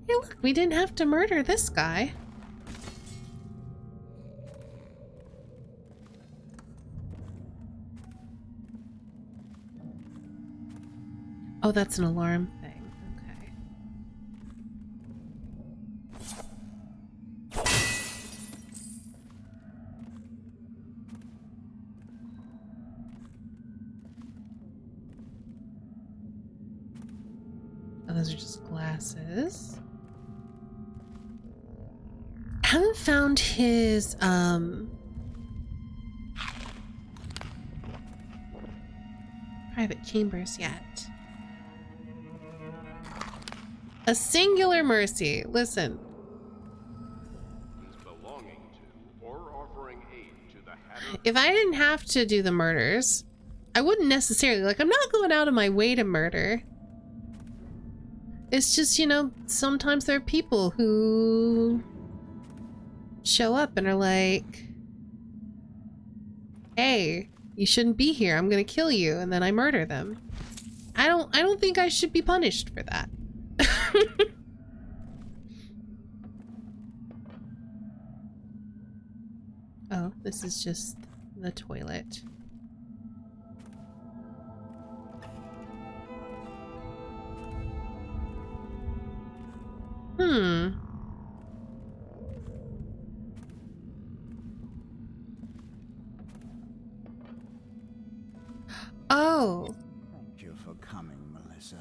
Hey, look, we didn't have to murder this guy. Oh, that's an alarm thing. Okay. Oh, those are just glasses. I haven't found his, private chambers yet. A singular mercy. Listen. Belonging to or offering aid to the Hatter. If I didn't have to do the murders, I wouldn't necessarily. Like, I'm not going out of my way to murder. It's just, you know, sometimes there are people who show up and are like, hey, you shouldn't be here. I'm gonna kill you, and then I murder them. I don't think I should be punished for that. Oh, this is just the toilet. Oh. Thank you for coming, Melissa.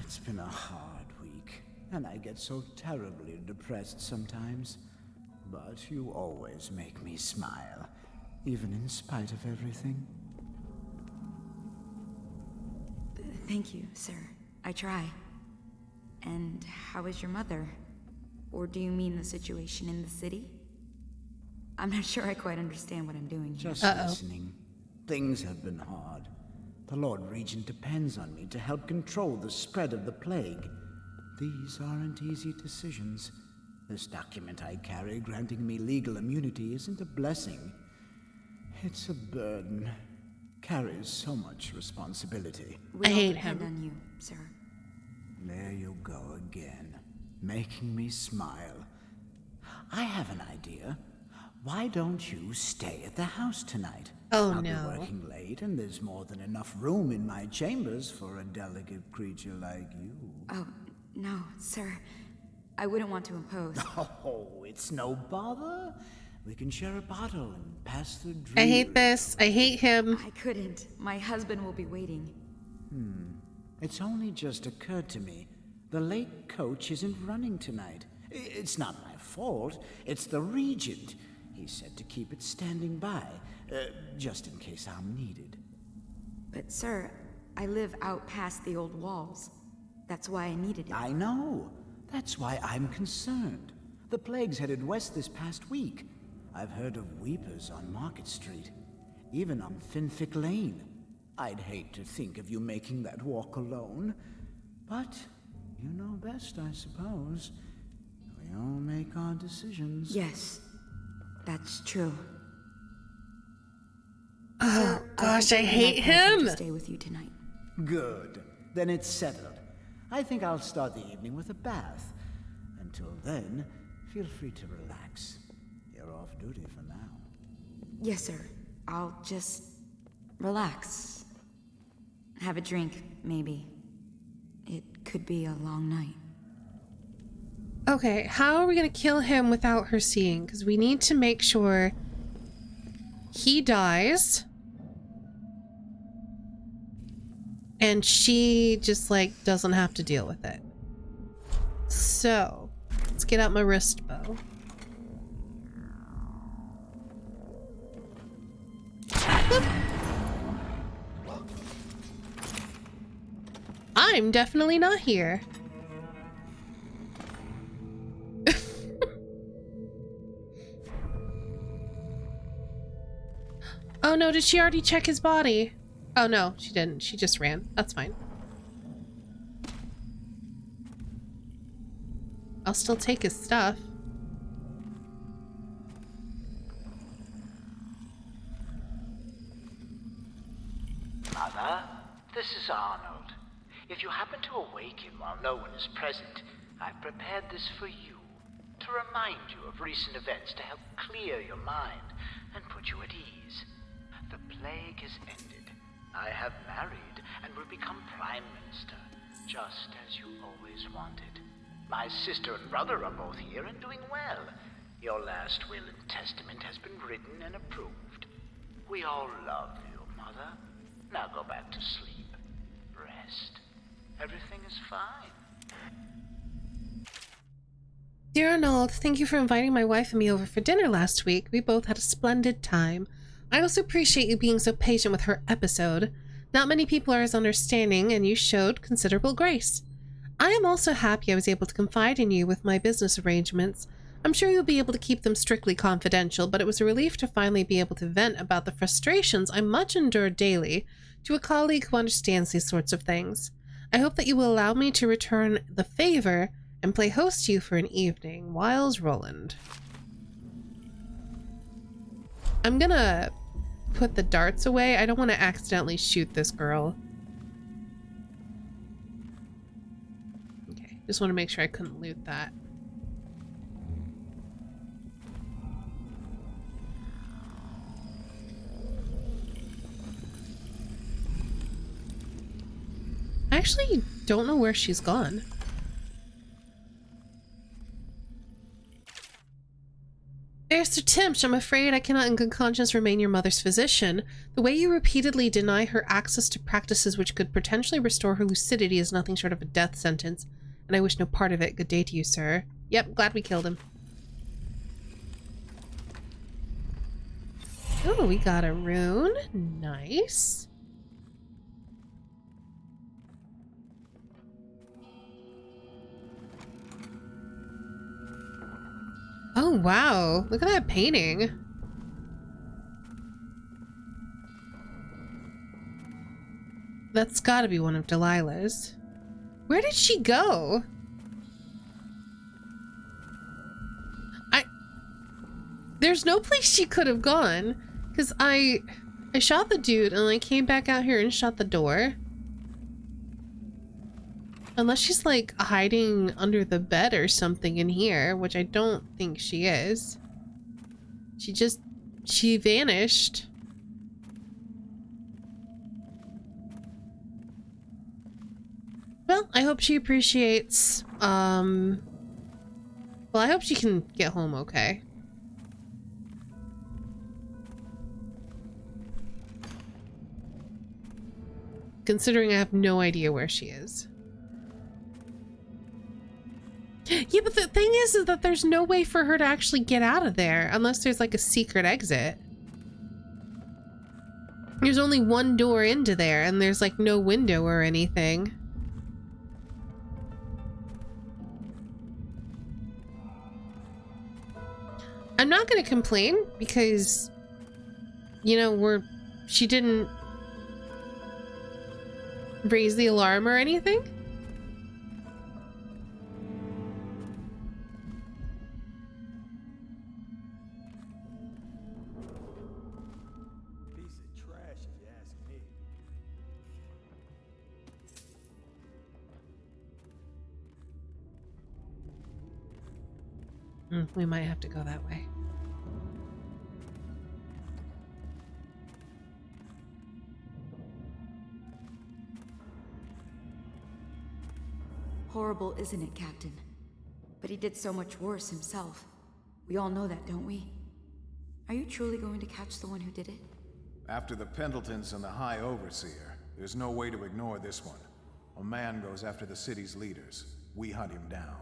It's been a hard week, and I get so terribly depressed sometimes. But you always make me smile, even in spite of everything. Thank you, sir. I try. And how is your mother? Or do you mean the situation in the city? I'm not sure I quite understand what I'm doing here. Just listening. Things have been hard. The Lord Regent depends on me to help control the spread of the plague. These aren't easy decisions. This document I carry granting me legal immunity isn't a blessing. It's a burden. Carries so much responsibility. We all depend on you, sir. There you go again, making me smile. I have an idea. Why don't you stay at the house tonight? Oh, I'll no. be working late, and there's more than enough room in my chambers for a delicate creature like you. Oh, no, sir. I wouldn't want to impose. Oh, it's no bother. We can share a bottle and pass the drink. I hate this. I hate him. I couldn't. My husband will be waiting. It's only just occurred to me. The late coach isn't running tonight. It's not my fault. It's the Regent. He said to keep it standing by, just in case I'm needed. But, sir, I live out past the old walls. That's why I needed it. I know. That's why I'm concerned. The plague's headed west this past week. I've heard of weepers on Market Street, even on Finfic Lane. I'd hate to think of you making that walk alone, but you know best, I suppose. We all make our decisions. Yes, that's true. Oh gosh, I think hate my pleasure him. to stay with you tonight. Good. Then it's settled. I think I'll start the evening with a bath. Until then, feel free to relax. You're off duty for now. Yes, sir. I'll just relax. Have a drink, maybe. It could be a long night. Okay, how are we gonna kill him without her seeing? Because we need to make sure he dies. And she just, like, doesn't have to deal with it. So, let's get out my wrist bow. I'm definitely not here. Oh no, did she already check his body? Oh no, she didn't. She just ran. That's fine. I'll still take his stuff. Mother, this is Arnold. If you happen to awaken while no one is present, I've prepared this for you, to remind you of recent events to help clear your mind and put you at ease. The plague has ended. I have married and will become Prime Minister, just as you always wanted. My sister and brother are both here and doing well. Your last will and testament has been written and approved. We all love you, Mother. Now go back to sleep. Rest. Everything is fine. Dear Arnold, thank you for inviting my wife and me over for dinner last week. We both had a splendid time. I also appreciate you being so patient with her episode. Not many people are as understanding, and you showed considerable grace. I am also happy I was able to confide in you with my business arrangements. I'm sure you'll be able to keep them strictly confidential, but it was a relief to finally be able to vent about the frustrations I much endure daily to a colleague who understands these sorts of things. I hope that you will allow me to return the favor and play host to you for an evening. Wiles Roland. I'm gonna put the darts away. I don't want to accidentally shoot this girl. Okay, just want to make sure I couldn't loot that. I actually don't know where she's gone. Barrister Timsh, I'm afraid I cannot in good conscience remain your mother's physician. The way you repeatedly deny her access to practices which could potentially restore her lucidity is nothing short of a death sentence, and I wish no part of it. Good day to you, sir. Yep, glad we killed him. Oh, we got a rune. Nice. Oh, wow. Look at that painting. That's gotta be one of Delilah's. Where did she go? There's no place she could have gone. Because I shot the dude and I came back out here and shut the door. Unless she's like hiding under the bed or something in here, which I don't think she is. She vanished. Well, I hope she appreciates, well, I hope she can get home okay. Considering I have no idea where she is. Yeah, but the thing is that there's no way for her to actually get out of there unless there's like a secret exit. There's only one door into there and there's like no window or anything. I'm not going to complain because, you know, she didn't raise the alarm or anything. Piece of trash, if you ask me. We might have to go that way. Horrible, isn't it, Captain? But he did so much worse himself. We all know that, don't we? Are you truly going to catch the one who did it? After the Pendletons and the High Overseer, there's no way to ignore this one. A man goes after the city's leaders. We hunt him down.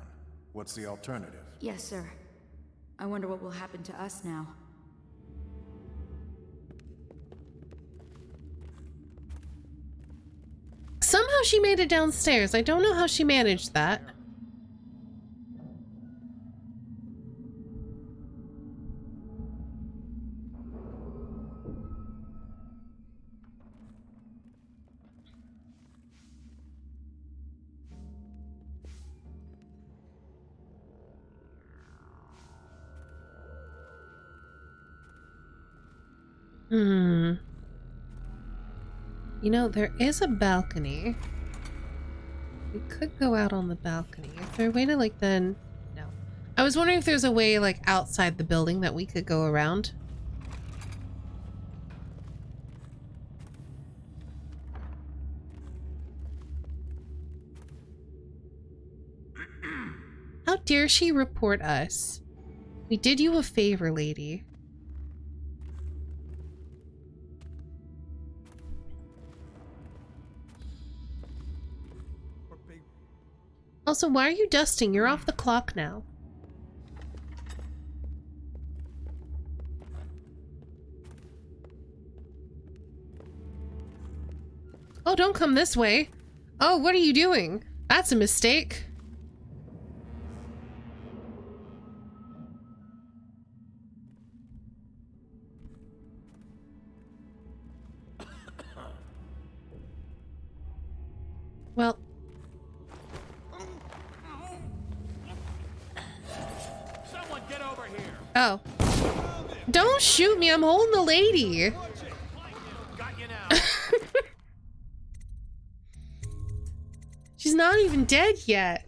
What's the alternative? Yes, sir. I wonder what will happen to us now. Somehow she made it downstairs. I don't know how she managed that. You know, there is a balcony. We could go out on the balcony. Is there a way to, like, then... No. I was wondering if there's a way, like, outside the building that we could go around. How dare she report us? We did you a favor, lady. Also, why are you dusting? You're off the clock now. Oh, don't come this way. Oh, what are you doing? That's a mistake. Well... Oh. Don't shoot me, I'm holding the lady. She's not even dead yet.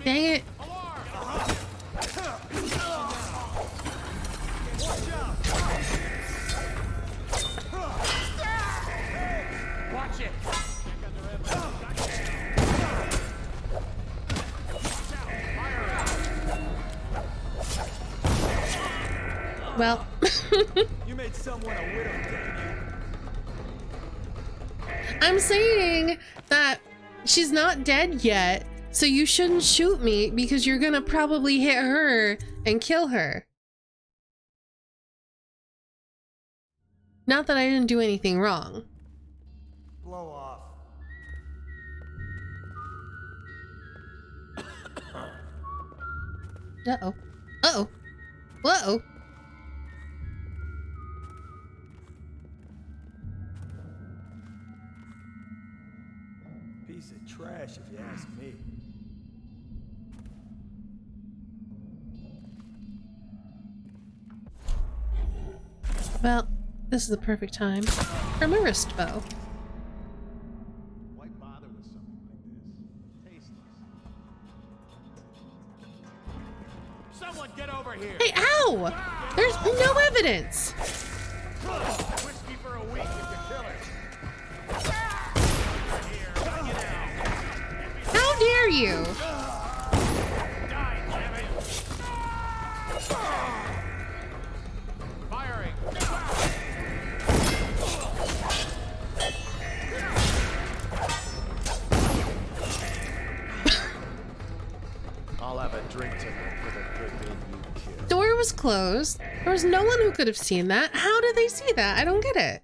Dang it. Watch it. Well. You made someone a widow, dang you. I'm saying that she's not dead yet, so you shouldn't shoot me because you're gonna probably hit her and kill her. Not that I didn't do anything wrong. Blow off. Uh-oh. Uh-oh. Uh-oh. Piece of trash, if you ask me. Well, this is the perfect time for my wrist bow. Why bother with something like this? Tasteless. here. Hey, ow! There's no evidence. Whiskey for a week if you kill her. How dare you? Firing. I'll have a drink tonight for the good men you killed. Door was closed. There was no one who could have seen that. How did they see that? I don't get it.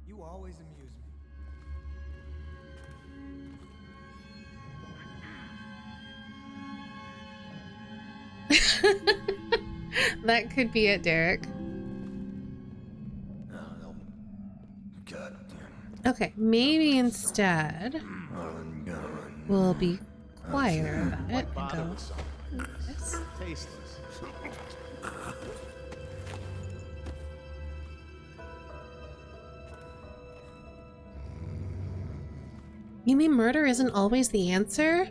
You always amuse me. That could be it, Derek. Okay, maybe instead we'll be quieter about it and go. This. Tasteless. You mean murder isn't always the answer?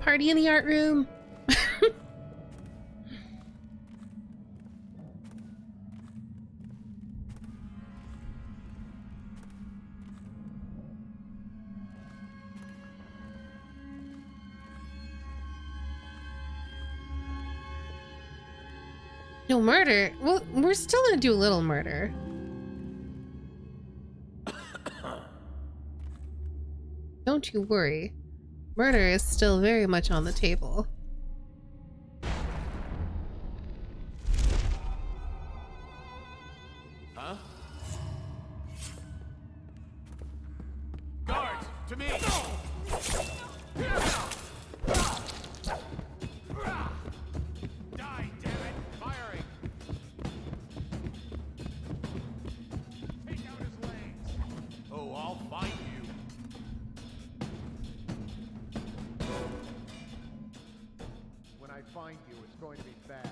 Party in the art room. No murder? Well, we're still gonna do a little murder. Don't you worry. Murder is still very much on the table. Huh? Guards, to me! Die, damn it! Firing! Take out his legs! Oh, I'll find you! When I find you, it's going to be bad.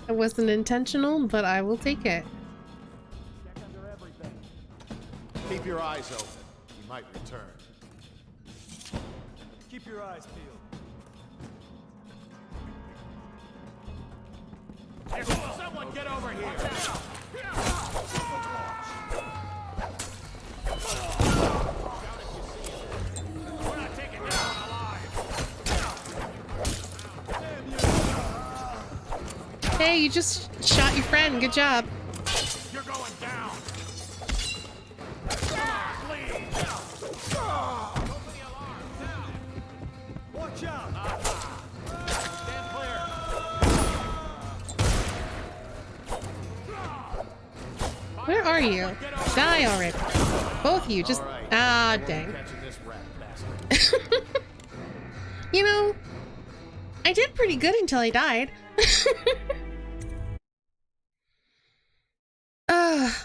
It wasn't intentional, but I will take it. Check under everything. Keep your eyes open. He might return. Keep your eyes peeled. Someone get over here! We're not taking this one alive! Hey, you just shot your friend. Good job. You're going down! Come on, please! Open the alarm, now! Watch out! Stand clear! Where are you? Die already. Both of you. Just ah, dang. Catching this rat bastard. You know, I did pretty good until I died.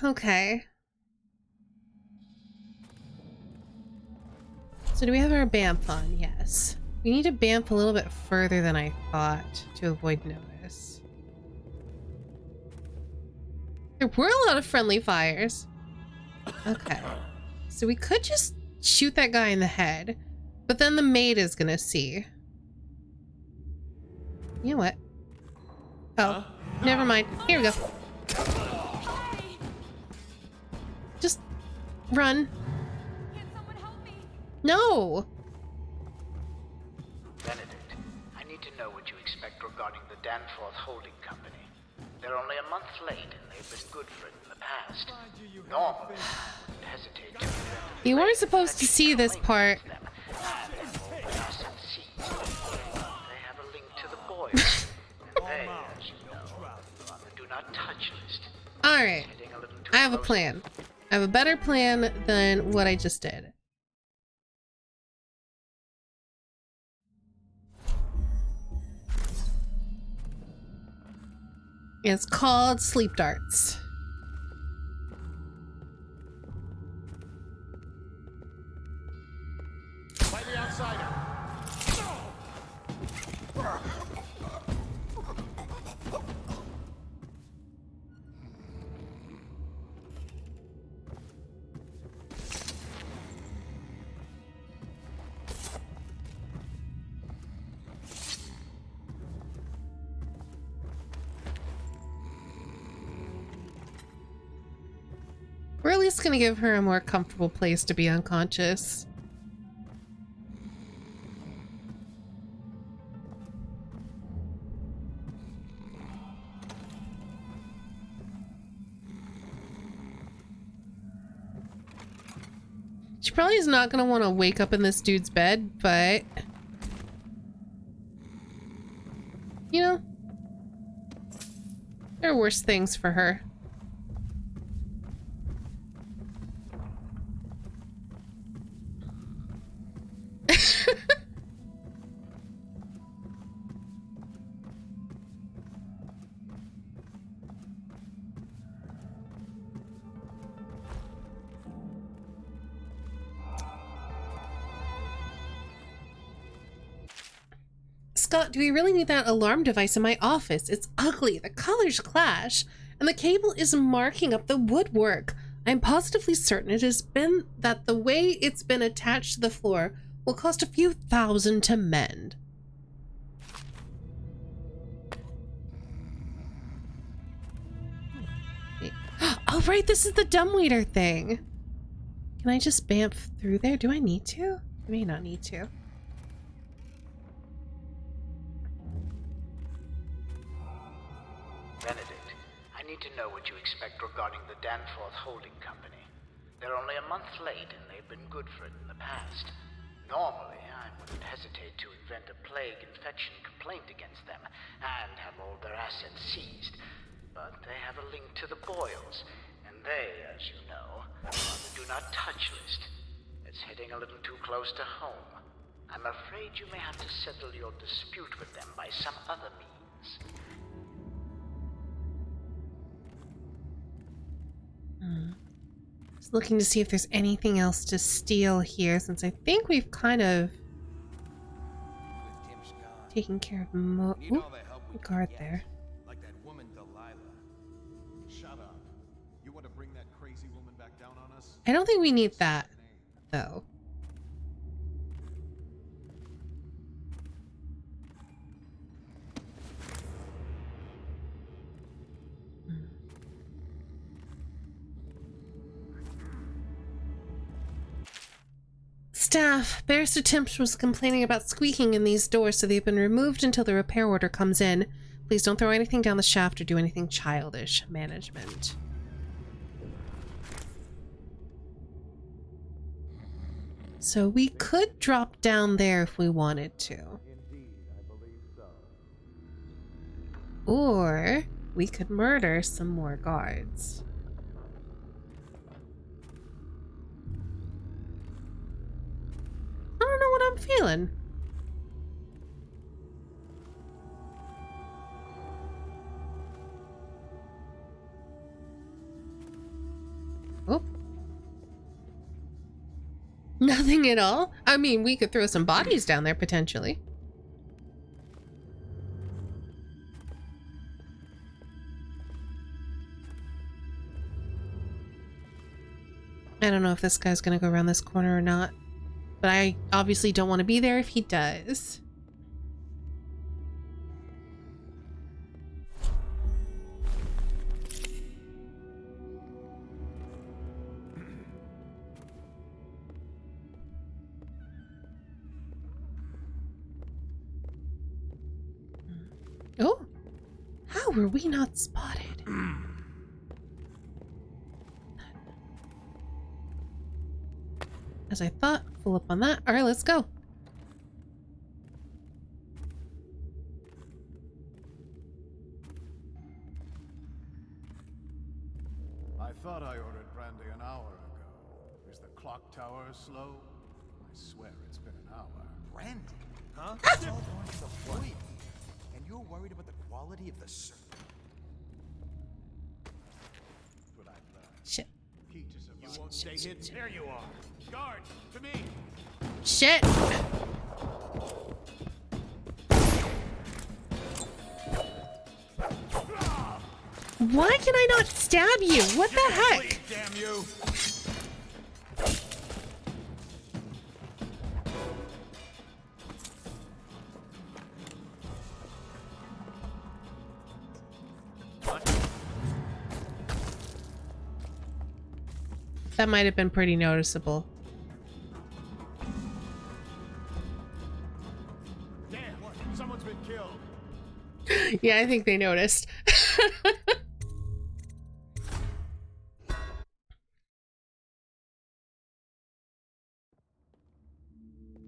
Okay. So do we have our BAMF on? Yes. We need to BAMF a little bit further than I thought to avoid notice. There were a lot of friendly fires. Okay. So we could just shoot that guy in the head, but then the maid is gonna see. You know what? Oh, never mind. Here we go. Just run. Can someone help me? No. Benedict, I need to know what you expect regarding the Danforth Holding Company. They're only a month late, and they've been good for it in the past. Normally, I wouldn't hesitate to You weren't supposed to see this part. They have a link to the boiler, and they, as you know, are on the do not touch list. Alright. I have a plan. I have a better plan than what I just did. It's called sleep darts. least gonna give her a more comfortable place to be unconscious. She probably is not gonna want to wake up in this dude's bed, but you know, there are worse things for her. Scott, do we really need that alarm device in my office? It's ugly, the colors clash, and the cable is marking up the woodwork. I'm positively certain it has been that the way it's been attached to the floor will cost a few thousand to mend. Wait. Oh, right, this is the dumbwaiter thing. Can I just bamf through there? Do I need to? I may not need to. Benedict, I need to know what you expect regarding the Danforth Holding Company. They're only a month late, and they've been good for it in the past. Normally, I wouldn't hesitate to invent a plague infection complaint against them, and have all their assets seized. But they have a link to the Boyles, and they, as you know, are on the Do Not Touch list. It's hitting a little too close to home. I'm afraid you may have to settle your dispute with them by some other means. Just looking to see if there's anything else to steal here, since I think we've kind of taken care of the guard there. Like that woman Delilah. Shut up. You want to bring that crazy woman back down on us? I don't think we need that, though. Staff, Barrister Timps was complaining about squeaking in these doors, so they've been removed until the repair order comes in. Please don't throw anything down the shaft or do anything childish. Management. So we could drop down there if we wanted to. Or we could murder some more guards. I don't know what I'm feeling. Oh. Nothing at all? I mean, we could throw some bodies down there potentially. I don't know if this guy's gonna go around this corner or not. But I obviously don't want to be there if he does. Oh, how were we not spotted? As I thought, full up on that. All right, let's go. I thought I ordered brandy an hour ago. Is the clock tower slow? I swear it's been an hour. Brandy? Huh? It's all going to the void. And you're worried about the quality of the service. But I've learned. Shit. Key to survival. You won't stay hidden. There you are. Guards, to me. Shit. Why can I not stab you? What the heck? Damn you. That might have been pretty noticeable. Damn, someone's been killed. Yeah, I think they noticed.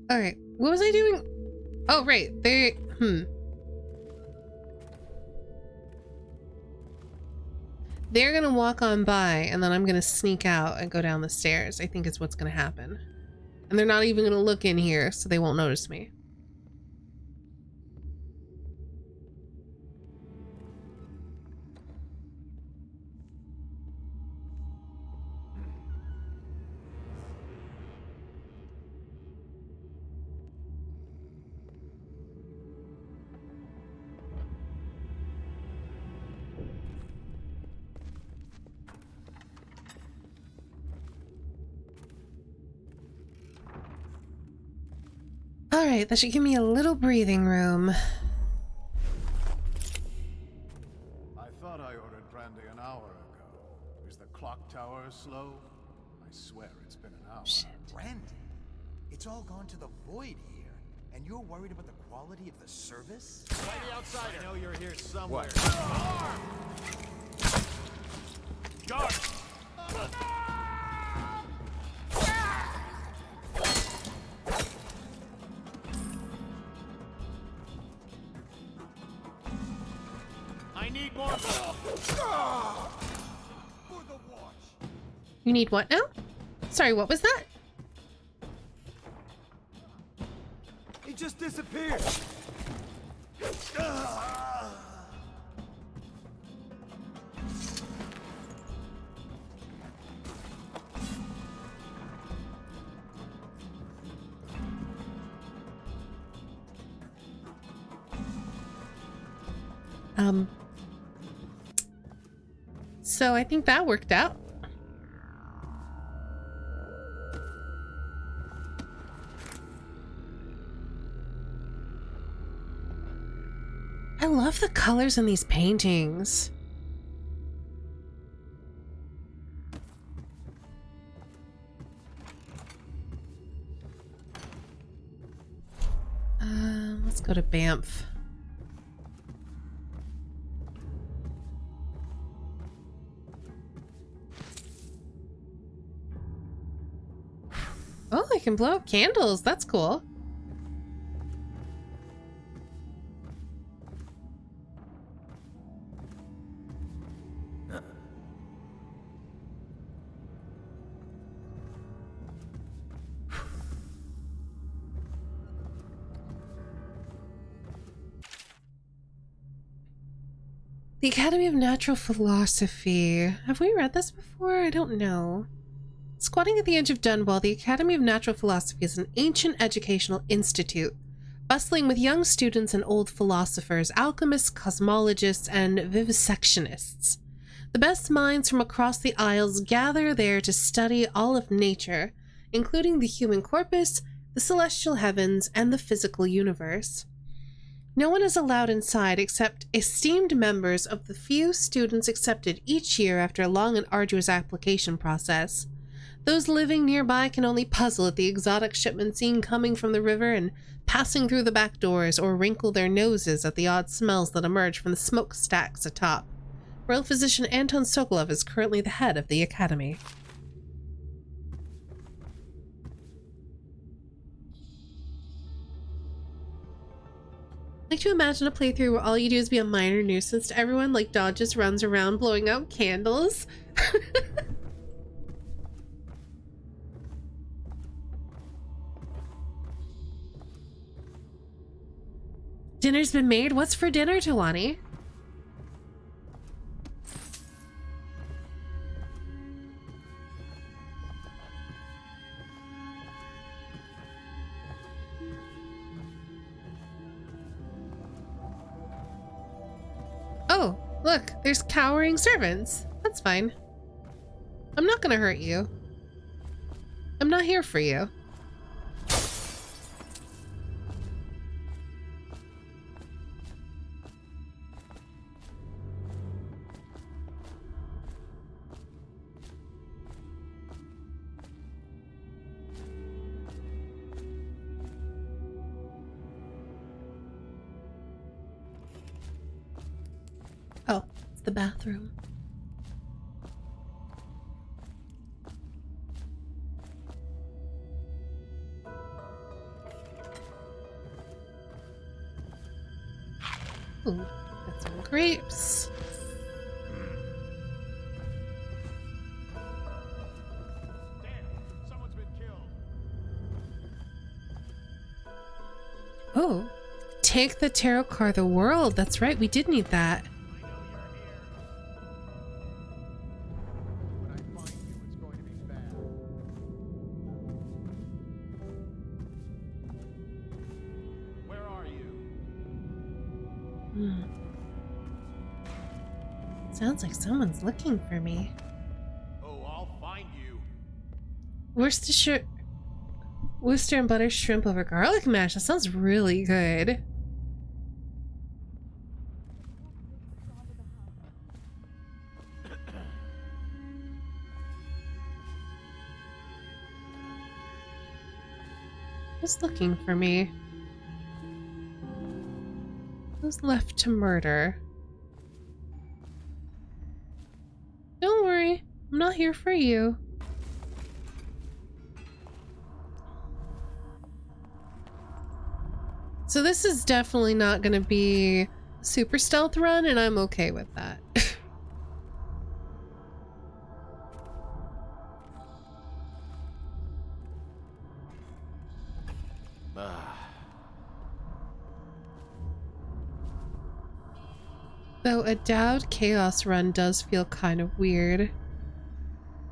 All right, what was I doing? Oh, right, They're gonna walk on by, and then I'm gonna sneak out and go down the stairs. I think is what's gonna happen. And they're not even gonna look in here, so they won't notice me. All right, that should give me a little breathing room. I thought I ordered brandy an hour ago. Is the clock tower slow? I swear it's been an hour. Shit. Brandy? It's all gone to the void here. And you're worried about the quality of the service? Fight the outsider. I know you're here somewhere. What? Guard! I need more. For the watch. You need what now? Sorry, what was that? He just disappeared. So I think that worked out. I love the colors in these paintings. Let's go to Banff. Oh, I can blow up candles. That's cool. The Academy of Natural Philosophy. Have we read this before? I don't know. Squatting at the edge of Dunwall, the Academy of Natural Philosophy is an ancient educational institute, bustling with young students and old philosophers, alchemists, cosmologists, and vivisectionists. The best minds from across the Isles gather there to study all of nature, including the human corpus, the celestial heavens, and the physical universe. No one is allowed inside except esteemed members of the few students accepted each year after a long and arduous application process. Those living nearby can only puzzle at the exotic shipment seen coming from the river and passing through the back doors, or wrinkle their noses at the odd smells that emerge from the smokestacks atop. Royal physician Anton Sokolov is currently the head of the Academy. I like to imagine a playthrough where all you do is be a minor nuisance to everyone, like Dodge just runs around blowing out candles. Dinner's been made. What's for dinner, Tawani? Oh, look, there's cowering servants. That's fine. I'm not gonna hurt you. I'm not here for you. the bathroom. Ooh, got some grapes. Oh, take the tarot card, the world. That's right, we did need that. Where are you? Sounds like someone's looking for me. Oh, I'll find you. Worcestershire and butter shrimp over garlic mash. That sounds really good. Who's looking for me? Who's left to murder? Don't worry, I'm not here for you. So this is definitely not going to be super stealth run, and I'm okay with that. Though a Dowd Chaos run does feel kind of weird.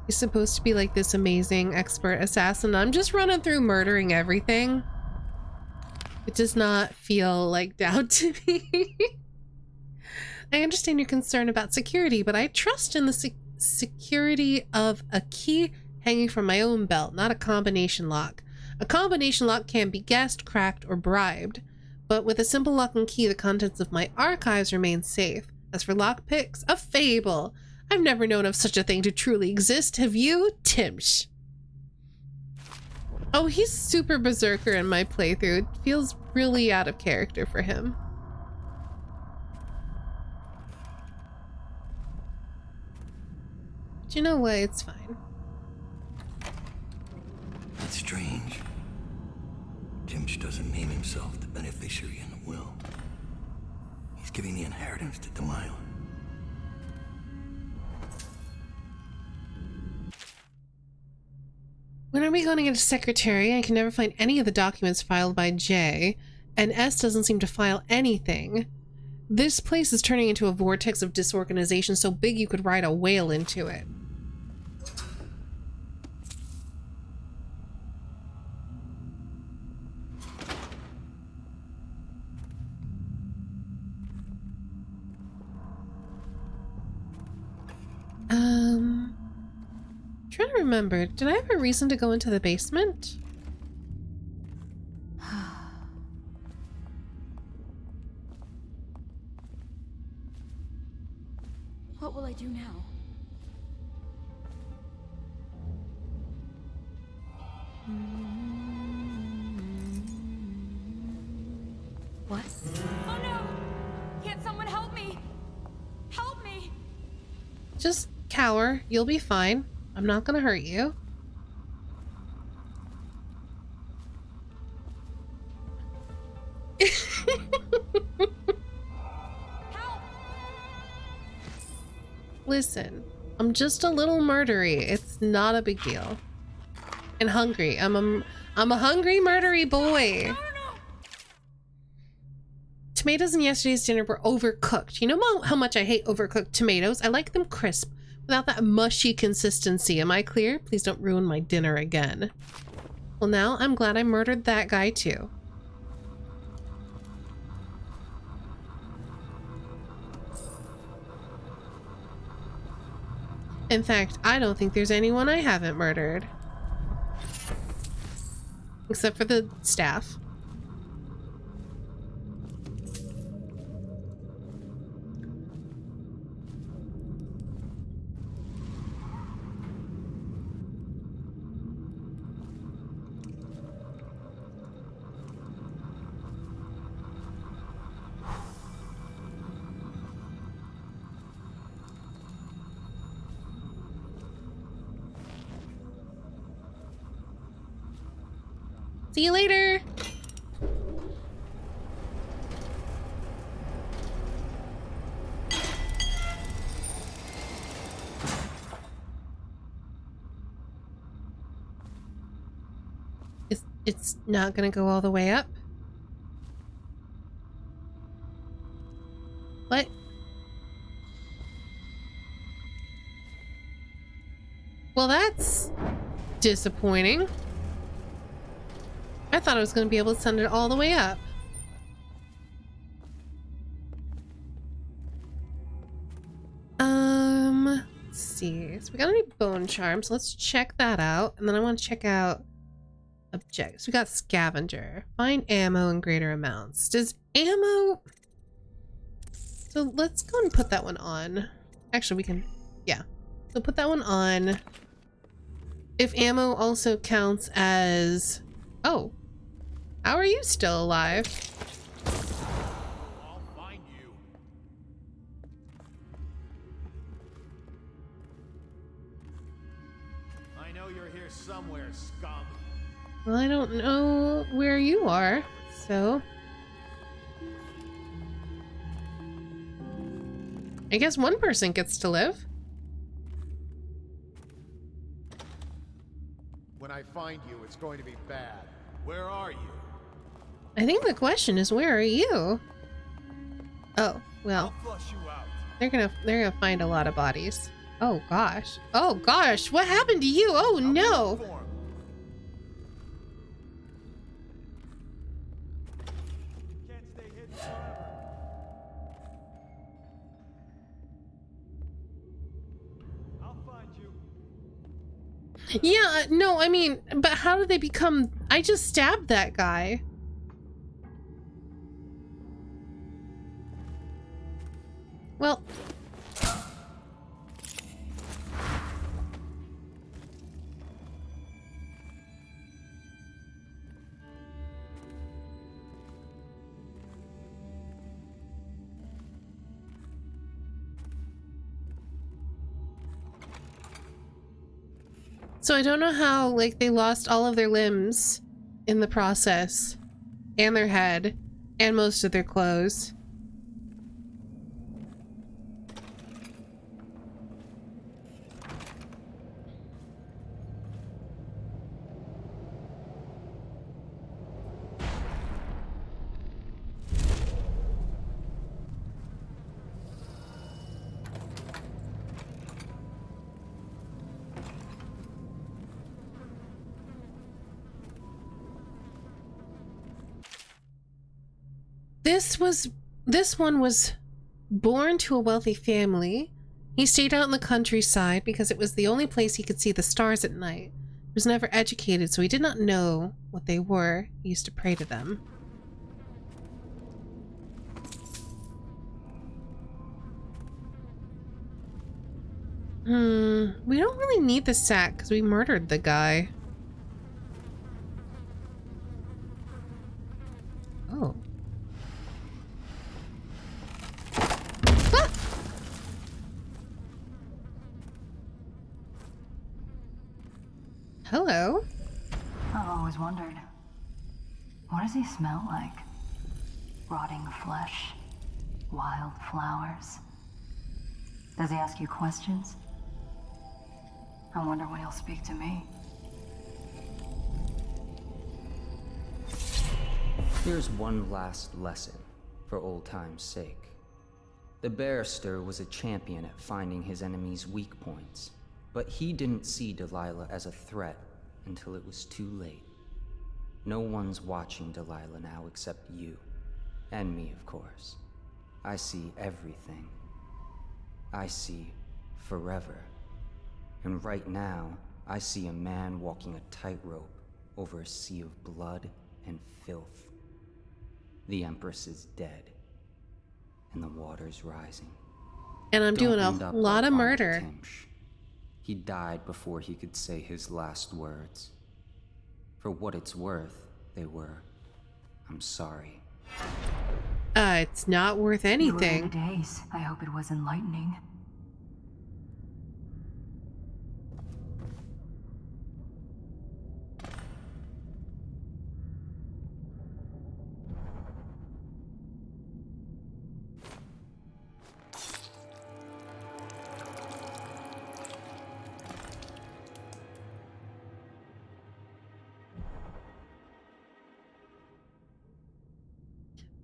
He's supposed to be like this amazing expert assassin. I'm just running through murdering everything. It does not feel like Dowd to me. I understand your concern about security, but I trust in the security of a key hanging from my own belt, not a combination lock. A combination lock can be guessed, cracked, or bribed, but with a simple lock and key, the contents of my archives remain safe. As for lockpicks, a fable. I've never known of such a thing to truly exist. Have you, Timsh? Oh, he's super berserker in my playthrough. It feels really out of character for him. But you know what? It's fine. It's strange. Timsh doesn't name himself the beneficiary in the will. He's giving the inheritance to Delilah. When are we going to get a secretary? I can never find any of the documents filed by Jay, and S doesn't seem to file anything. This place is turning into a vortex of disorganization so big you could ride a whale into it. Trying to remember, did I have a reason to go into the basement? What will I do now? What? Oh no! Can't someone help me? Help me! Just cower. You'll be fine. I'm not gonna hurt you. Listen, I'm just a little murdery. It's not a big deal. And hungry. I'm a hungry, murdery boy. No. Tomatoes in yesterday's dinner were overcooked. You know how much I hate overcooked tomatoes? I like them crisp, without that mushy consistency. Am I clear? Please don't ruin my dinner again. Well, now I'm glad I murdered that guy too. In fact, I don't think there's anyone I haven't murdered. Except for the staff. See you later. It's not gonna go all the way up. What? Well, that's disappointing. I thought I was gonna be able to send it all the way up. Let's see. So we got any bone charms. Let's check that out. And then I want to check out objectives. We got scavenger. Find ammo in greater amounts. Does ammo... So let's go and put that one on. Actually, we can... Yeah. So put that one on. If ammo also counts as... Oh. How are you still alive? I'll find you. I know you're here somewhere, scum. Well, I don't know where you are, so... I guess one person gets to live. When I find you, it's going to be bad. Where are you? I think the question is, where are you? Oh, well. I'll flush you out. They're gonna find a lot of bodies. Oh gosh. Oh gosh, what happened to you? Oh no. Can't stay hidden forever. I'll find you. Yeah, no, I mean, but how did they become... I just stabbed that guy. Well... So I don't know how, like, they lost all of their limbs in the process, and their head, and most of their clothes. This one was born to a wealthy family. He stayed out in the countryside because it was the only place he could see the stars at night. He was never educated, so he did not know what they were. He used to pray to them. We don't really need the sack because we murdered the guy. Oh. Hello. I've always wondered, what does he smell like? Rotting flesh? Wild flowers? Does he ask you questions? I wonder when he'll speak to me. Here's one last lesson, for old time's sake. The barrister was a champion at finding his enemies' weak points, but he didn't see Delilah as a threat until it was too late. No one's watching Delilah now except you. And me, of course. I see everything. I see forever. And right now, I see a man walking a tightrope over a sea of blood and filth. The Empress is dead, and the water's rising. And I'm doing a lot of like murder. Timsh. He died before he could say his last words. For what it's worth, they were, "I'm sorry." It's not worth anything. You were in days. I hope it was enlightening.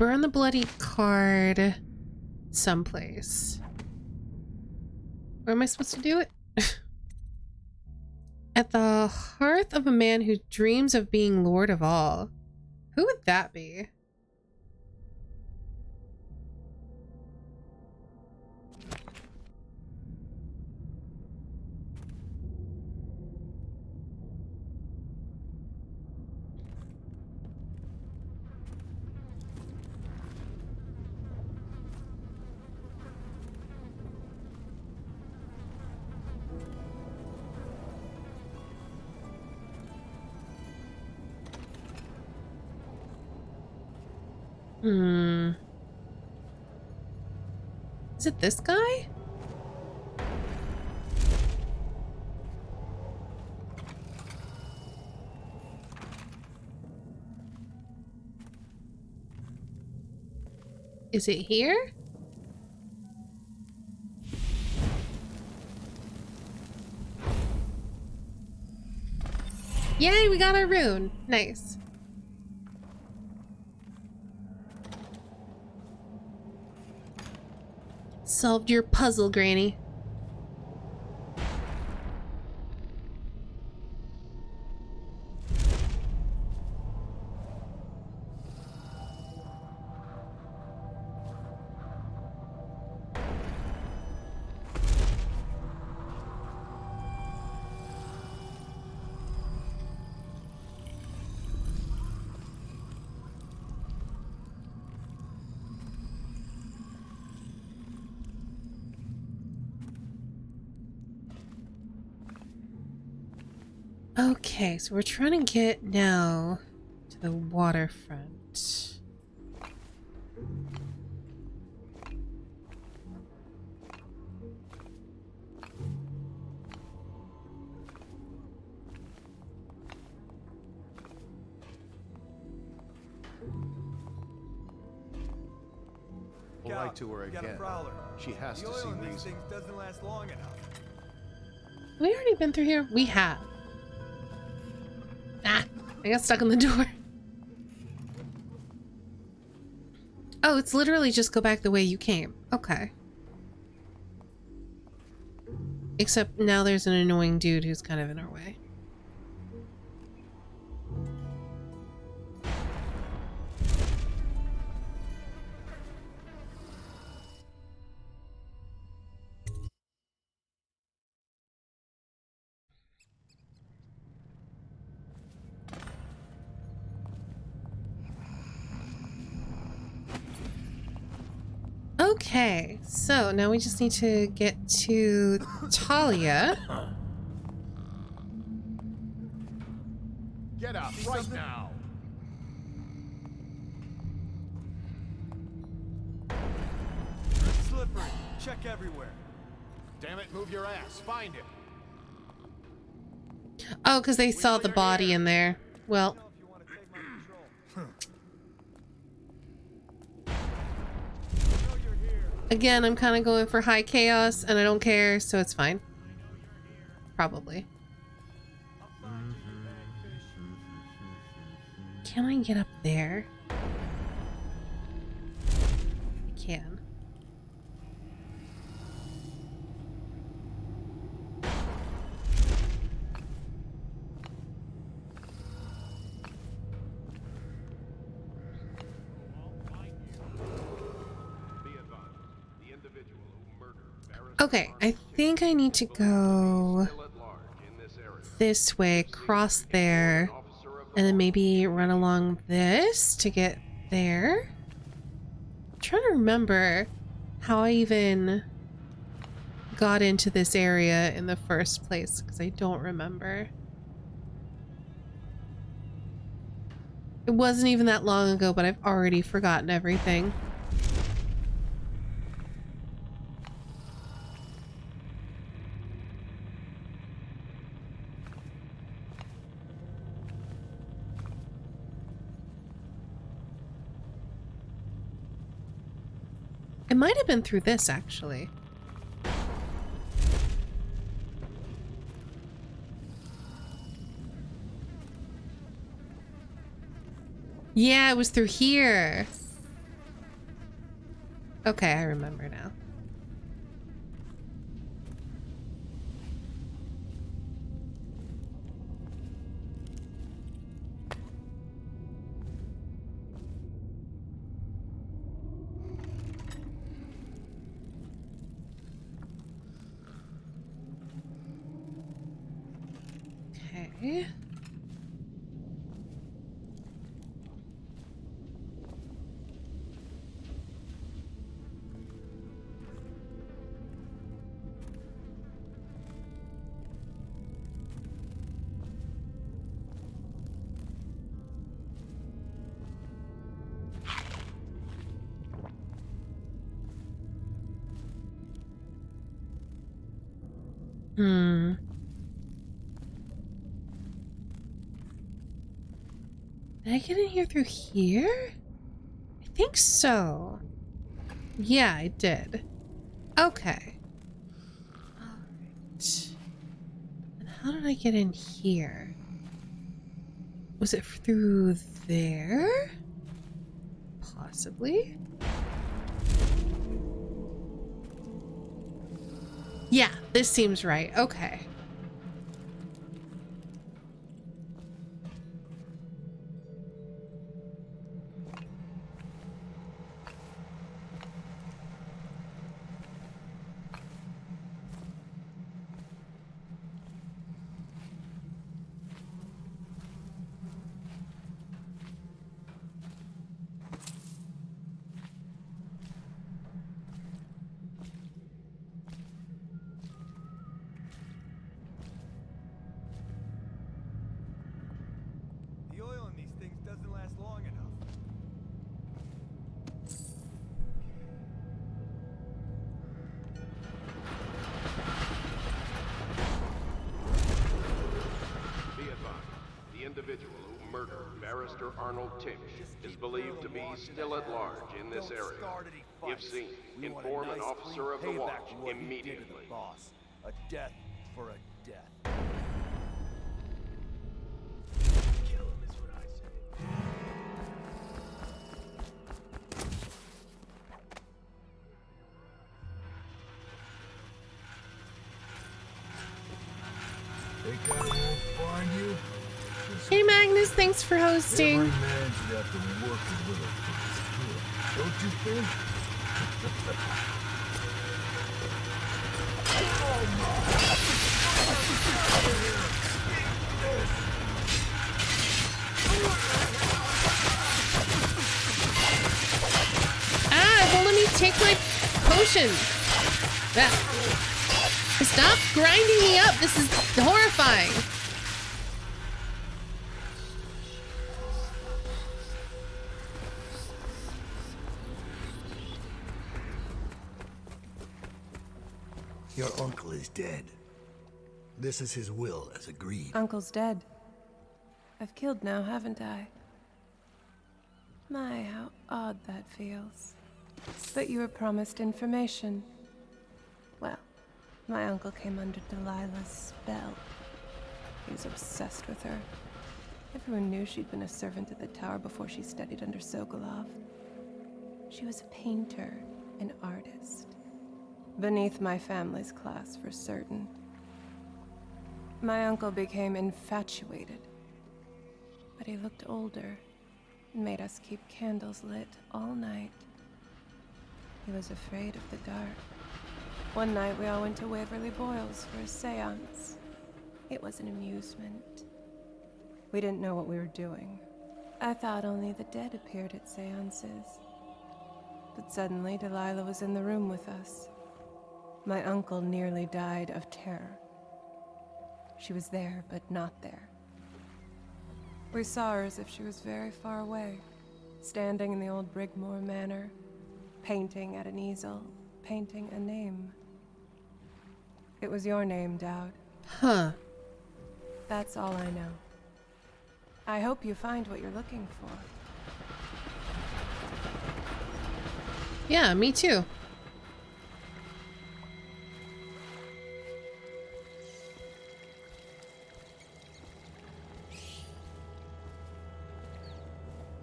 burn the bloody card someplace. Where am I supposed to do it? At the hearth of a man who dreams of being Lord of all. Who would that be? Is it this guy? Is it here? Yay, we got our rune. Nice. Solved your puzzle, Granny. Okay, so we're trying to get now to the waterfront. We'll write to her again. She has to see reason. Doesn't last long enough. We already been through here? We have. Ah, I got stuck in the door. Oh, it's literally just go back the way you came. Okay. Except now there's an annoying dude who's kind of in our way. Okay, so now we just need to get to Talia. Get up right now. It's slippery. Check everywhere. Damn it, move your ass. Find him. Oh, because they saw the body in there. Well. Again, I'm kind of going for high chaos, and I don't care, so it's fine. Probably. Can I get up there? I can. Okay, I think I need to go this way, cross there, and then maybe run along this to get there. I'm trying to remember how I even got into this area in the first place, because I don't remember. It wasn't even that long ago, but I've already forgotten everything. It might have been through this, actually. Yeah, it was through here. Okay, I remember now. Okay. Hmm. Did I get in here through here? I think so. Yeah, I did. Okay. Alright. And how did I get in here? Was it through there? Possibly. Yeah, this seems right. Okay. The oil in these things doesn't last long enough. Be advised, the individual who murdered Barrister Arnold Timpsch is believed to be still at large in this area. If seen, inform an officer of the watch immediately. Boss, a death for a death. Kill him is what I say. Think I won't find you? Hey Magnus, thanks for hosting. Every man should have to work a little for his kid, don't you think? Ah, it won't let me take my potion. That. Stop grinding me up. This is horrifying. Your uncle is dead. This is his will, as agreed. Uncle's dead. I've killed now, haven't I? My, how odd that feels. But you were promised information. Well, my uncle came under Delilah's spell. He was obsessed with her. Everyone knew she'd been a servant at the tower before she studied under Sokolov. She was a painter, an artist. Beneath my family's class, for certain. My uncle became infatuated. But he looked older and made us keep candles lit all night. He was afraid of the dark. One night we all went to Waverly Boyle's for a seance. It was an amusement. We didn't know what we were doing. I thought only the dead appeared at seances. But suddenly Delilah was in the room with us. My uncle nearly died of terror. She was there, but not there. We saw her as if she was very far away, standing in the old Brigmore Manor, painting at an easel, painting a name. It was your name, Dowd. Huh. That's all I know. I hope you find what you're looking for. Yeah, me too.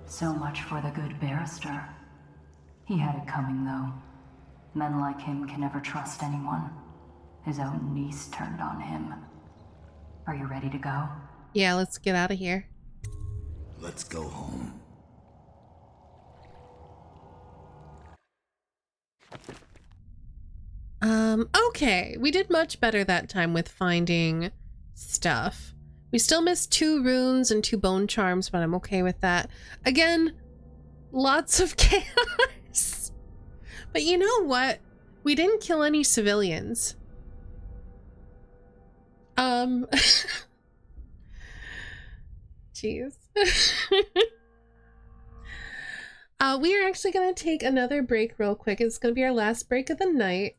So much for the good barrister. He had it coming, though. Men like him can never trust anyone. His own niece turned on him. Are you ready to go? Yeah, let's get out of here. Let's go home. Okay. We did much better that time with finding stuff. We still missed 2 runes and 2 bone charms, but I'm okay with that. Again, lots of chaos. But you know what? We didn't kill any civilians. Jeez. We are actually going to take another break real quick. It's going to be our last break of the night.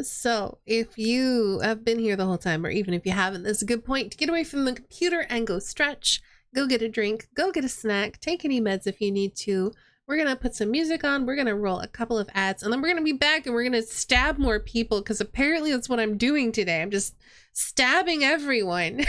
So if you have been here the whole time, or even if you haven't, this is a good point to get away from the computer and go stretch, go get a drink, go get a snack, take any meds if you need to. We're going to put some music on, we're going to roll a couple of ads, and then we're going to be back and we're going to stab more people, because apparently that's what I'm doing today. I'm just stabbing everyone.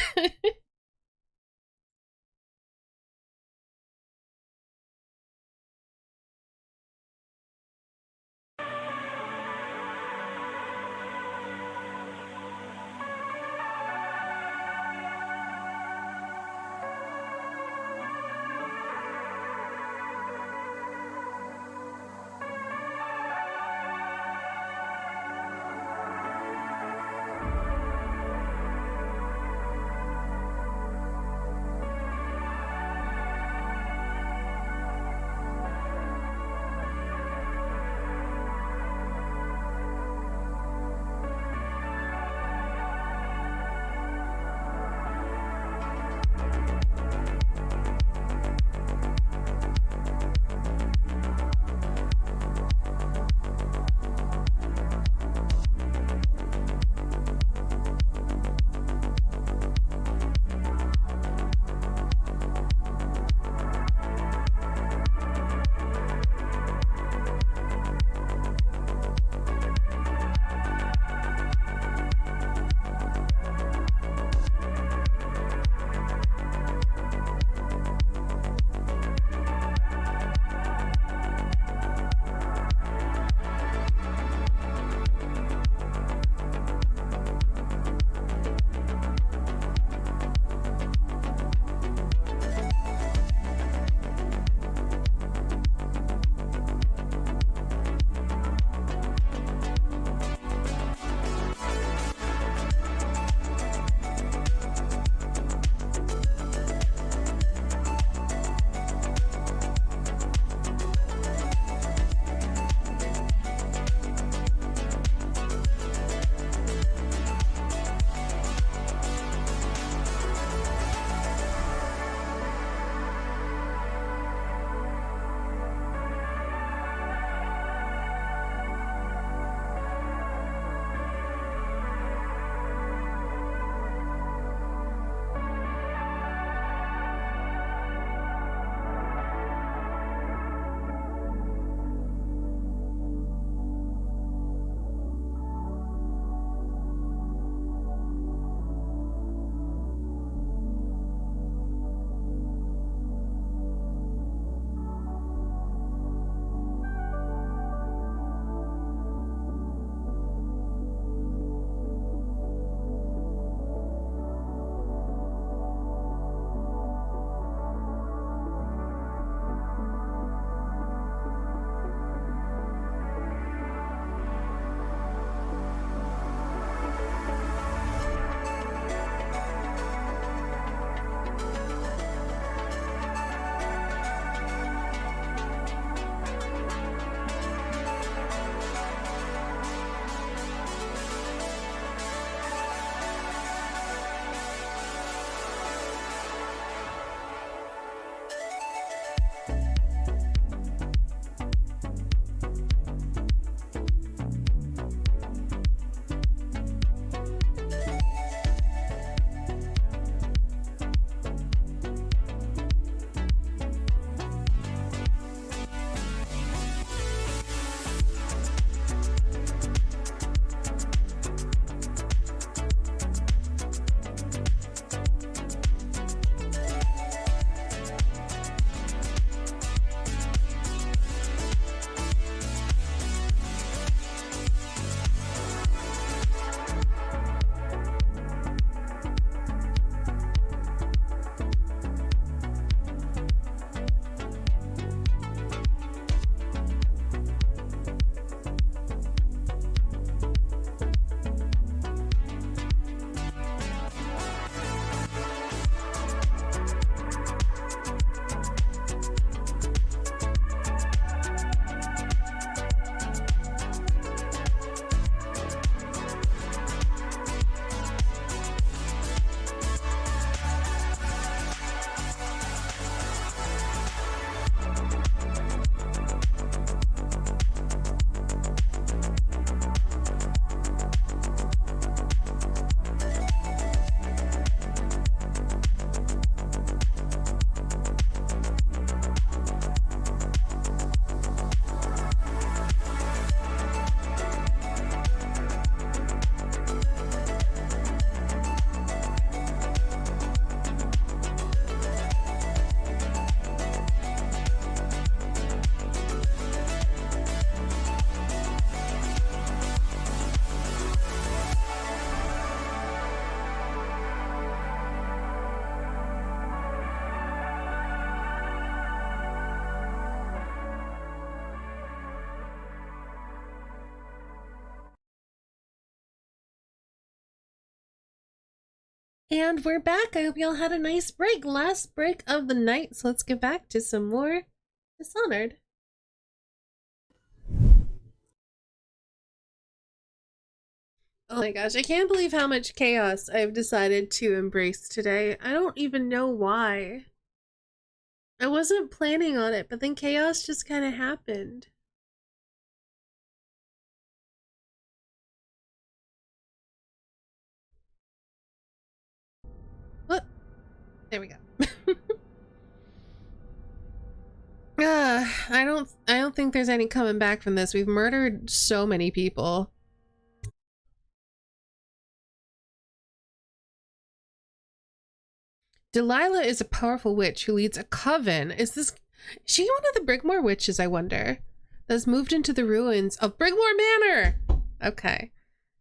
And we're back. I hope y'all had a nice break. Last break of the night, so let's get back to some more Dishonored. Oh my gosh, I can't believe how much chaos I've decided to embrace today. I don't even know why. I wasn't planning on it, but then chaos just kind of happened. What? There we go. I don't think there's any coming back from this. We've murdered so many people. Delilah is a powerful witch who leads a coven. Is she one of the Brigmore witches, I wonder? That's moved into the ruins of Brigmore Manor! Okay.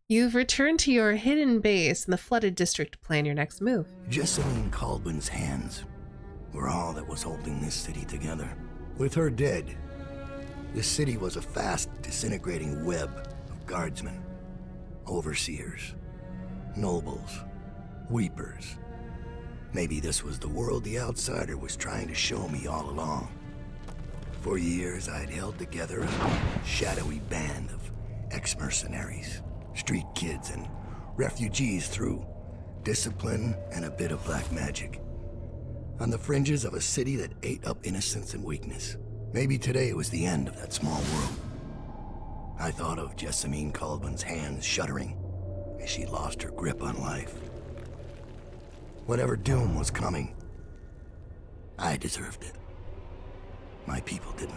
You've returned to your hidden base in the flooded district to plan your next move. Jessamine Caldwell's hands were all that was holding this city together. With her dead, this city was a fast disintegrating web of guardsmen, overseers, nobles, weepers. Maybe this was the world the outsider was trying to show me all along. For years, I'd held together a shadowy band of ex-mercenaries, street kids, and refugees through discipline and a bit of black magic. On the fringes of a city that ate up innocence and weakness. Maybe today was the end of that small world. I thought of Jessamine Caldwell's hands shuddering as she lost her grip on life. Whatever doom was coming, I deserved it. My people didn't.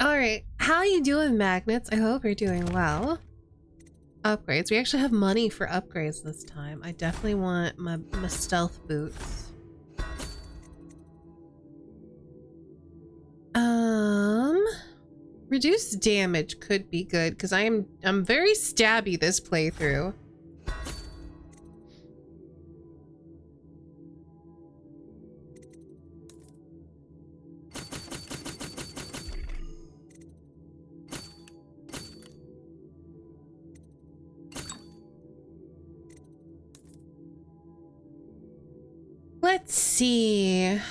Alright, how you doing, Magnets? I hope you're doing well. Upgrades. We actually have money for upgrades this time. I definitely want my stealth boots. Reduced damage could be good because I'm very stabby this playthrough. Let's see.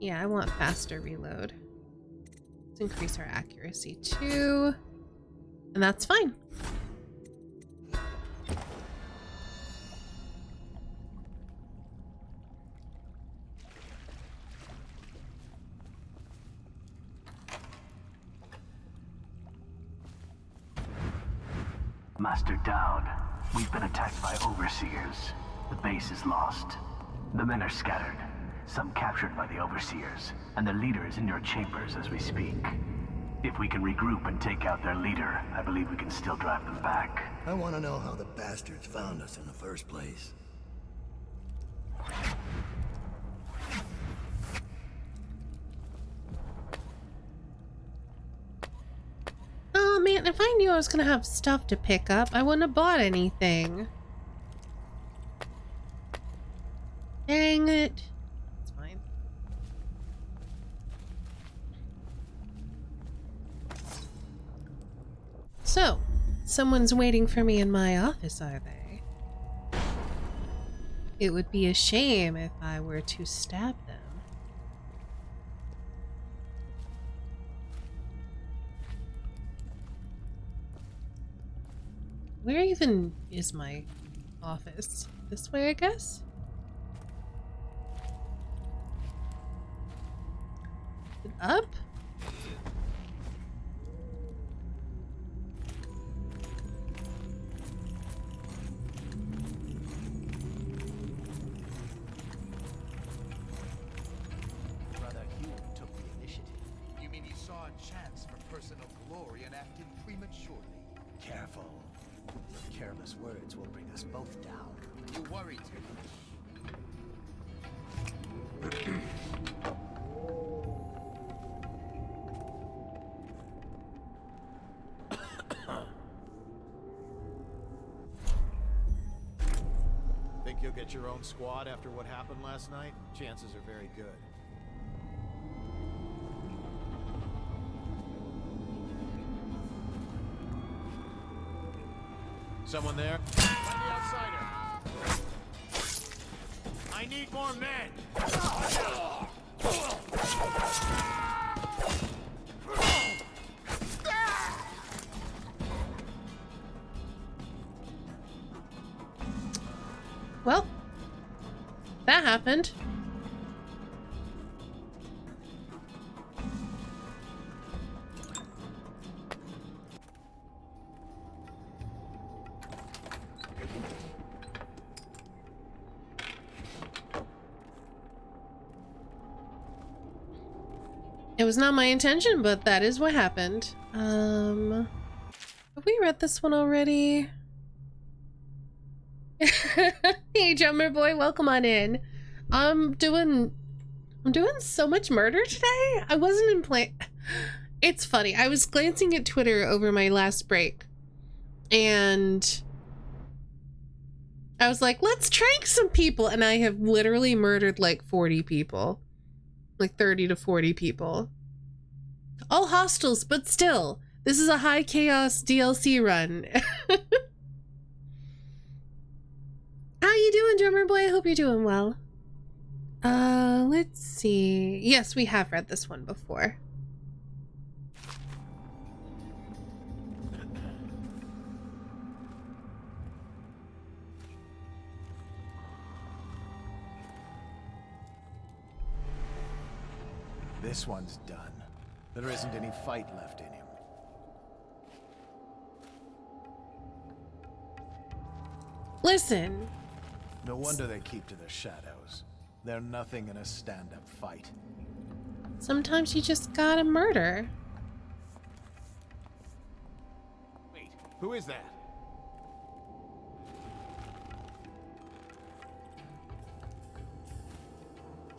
Yeah, I want faster reload. Let's increase our accuracy too. And that's fine. Master Dowd, we've been attacked by overseers. The base is lost. The men are scattered, some captured by the overseers, and their leader is in your chambers as we speak. If we can regroup and take out their leader, I believe we can still drive them back. I want to know how the bastards found us in the first place. Oh man, if I knew I was gonna have stuff to pick up, I wouldn't have bought anything. Dang it. It's fine. So, someone's waiting for me in my office, are they? It would be a shame if I were to stab them. Where even is my office? This way, I guess? Is it up? Brother Hugh took the initiative. You mean he saw a chance for personal glory and acted prematurely? Careful. Your careless words will bring us both down. You worry too much. Think you'll get your own squad after what happened last night? Chances are very good. Someone there? Find the outsider. I need more men. Well, that happened. It was not my intention, but that is what happened. Have we read this one already? Hey, drummer boy, welcome on in. I'm doing so much murder today. I wasn't in play. It's funny. I was glancing at Twitter over my last break, and I was like, let's trank some people, and I have literally murdered like 40 people. Like 30 to 40 people. All hostiles, but still. This is a high chaos DLC run. How you doing, drummer boy? I hope you're doing well. Let's see. Yes, we have read this one before. This one's done. There isn't any fight left in him. Listen. No wonder they keep to the shadows. They're nothing in a stand-up fight. Sometimes you just gotta murder. Wait, who is that?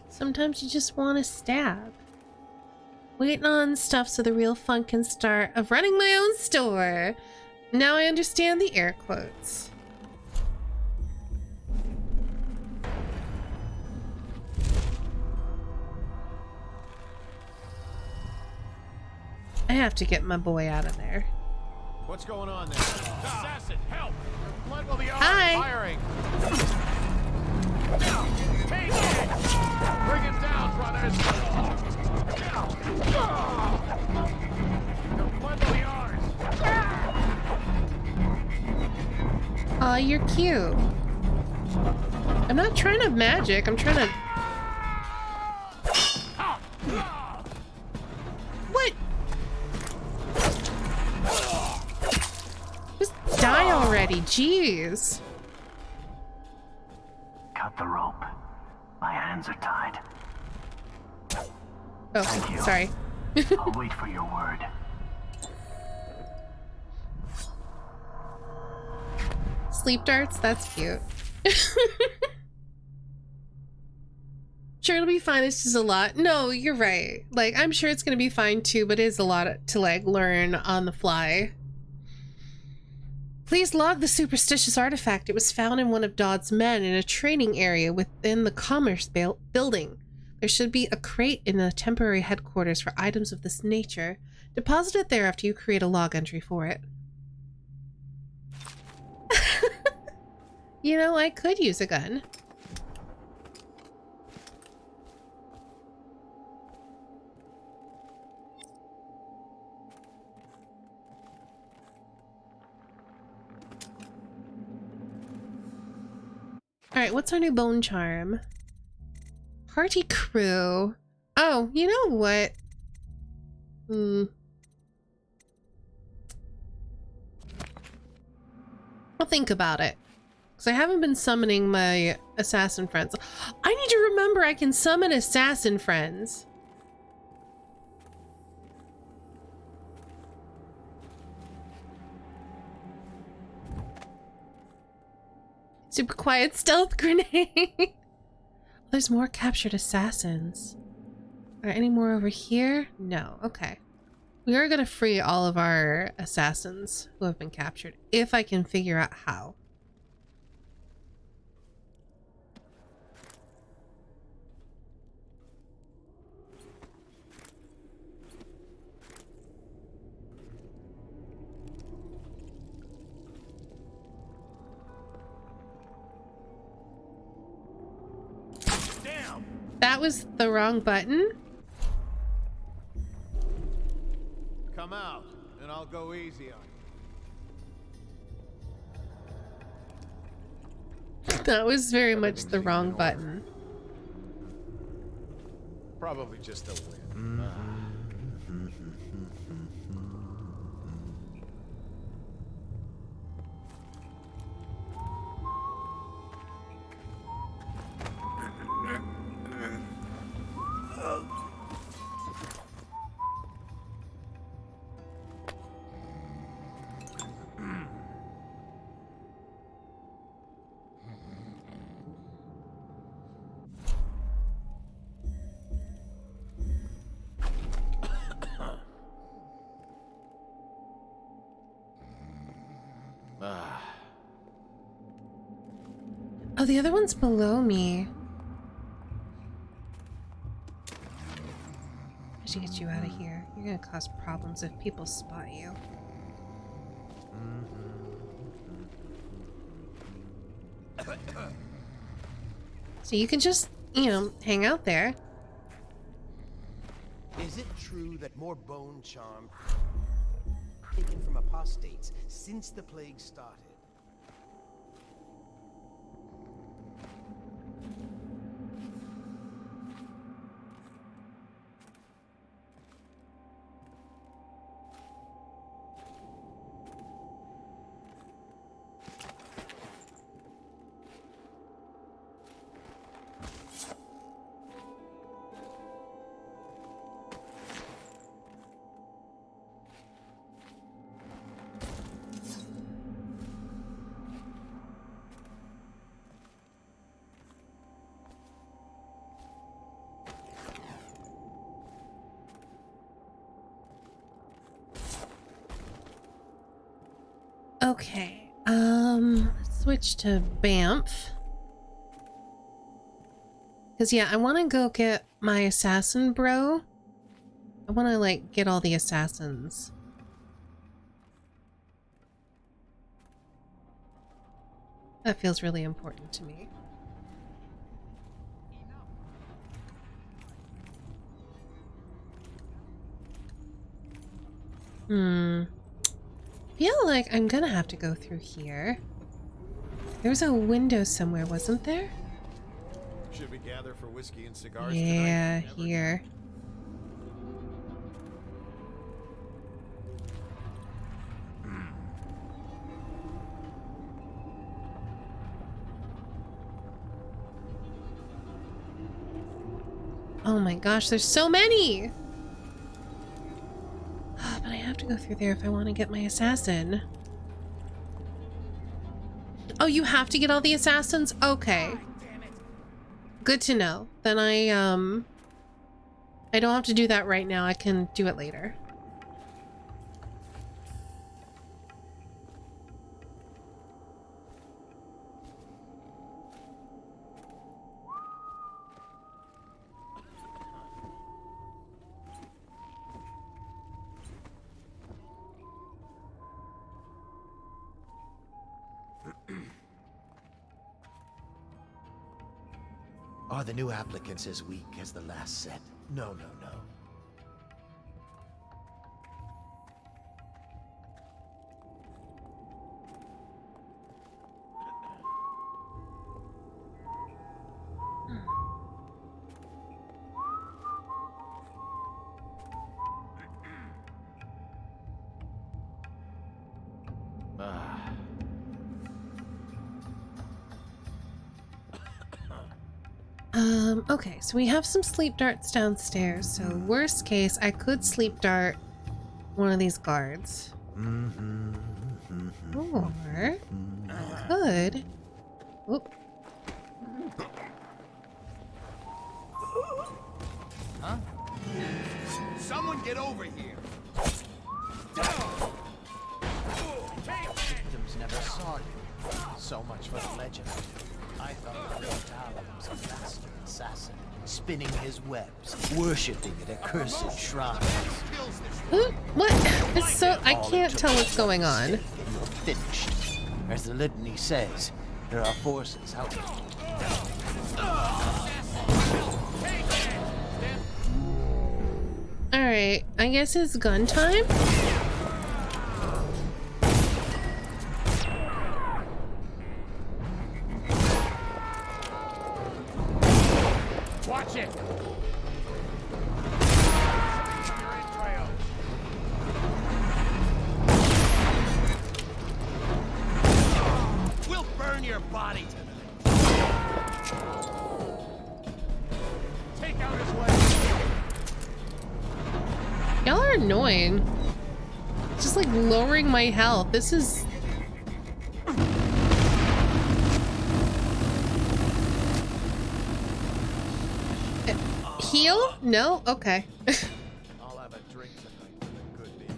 Sometimes you just want to stab. Waiting on stuff so the real fun can start of running my own store. Now I understand the air quotes. I have to get my boy out of there. What's going on there? Assassin, help! Blood will be Hi. firing! Take it! Bring him down, brothers! The blood will be ours! Aw, you're cute. I'm not trying to magic, I'm trying to... What? Just die already, jeez. Cut the rope. My hands are tied. Oh, Thank you. sorry. I'll wait for your word. Sleep darts? That's cute. Sure, it'll be fine. It's just a lot. No, you're right. Like, I'm sure it's gonna be fine too, but it is a lot to, like, learn on the fly. Please log the superstitious artifact. It was found in one of Dodd's men in a training area within the commerce building. There should be a crate in a temporary headquarters for items of this nature. Deposit it there after you create a log entry for it. You know, I could use a gun. Alright, what's our new bone charm? Party crew. Oh, you know what? I'll think about it. Because I haven't been summoning my assassin friends. I need to remember I can summon assassin friends. Super quiet stealth grenade. There's more captured assassins. Are there any more over here? No. Okay. We are going to free all of our assassins who have been captured, if I can figure out how. Damn! That was the wrong button? Come out, and I'll go easy on you. That was very much the wrong button. Probably just a win. Oh, the other one's below me. I should get you out of here. You're gonna cause problems if people spot you. So you can just, you know, hang out there. Is it true that more bone charm taken from apostates since the plague started? Okay, let's switch to Banff. Because, yeah, I want to go get my assassin bro. I want to, like, get all the assassins. That feels really important to me. I feel like I'm gonna have to go through here. There was a window somewhere, wasn't there? Should we gather for whiskey and cigars Yeah, tonight? here. Oh my gosh, there's so many! But I have to go through there if I want to get my assassin. Oh, you have to get all the assassins? Okay. Good to know. Then I don't have to do that right now. I can do it later. Are the new applicants as weak as the last set? No, no, no. Okay, so we have some sleep darts downstairs, so worst case, I could sleep dart one of these guards. Or I could... Oop. Huh? Someone get over here! Victims never saw you. So much for the legend. I thought the Mortality was a master assassin, spinning his webs, worshipping at accursed shrines. What? It's so... I can't tell what's going on. You're finished. As the litany says, there are forces out there. Alright, I guess it's gun time? Watch it! We'll burn your body tonight. Take out his leg. Y'all are annoying. It's just like lowering my health. This is... Heal? No? Okay. I'll have a drink tonight for the good name.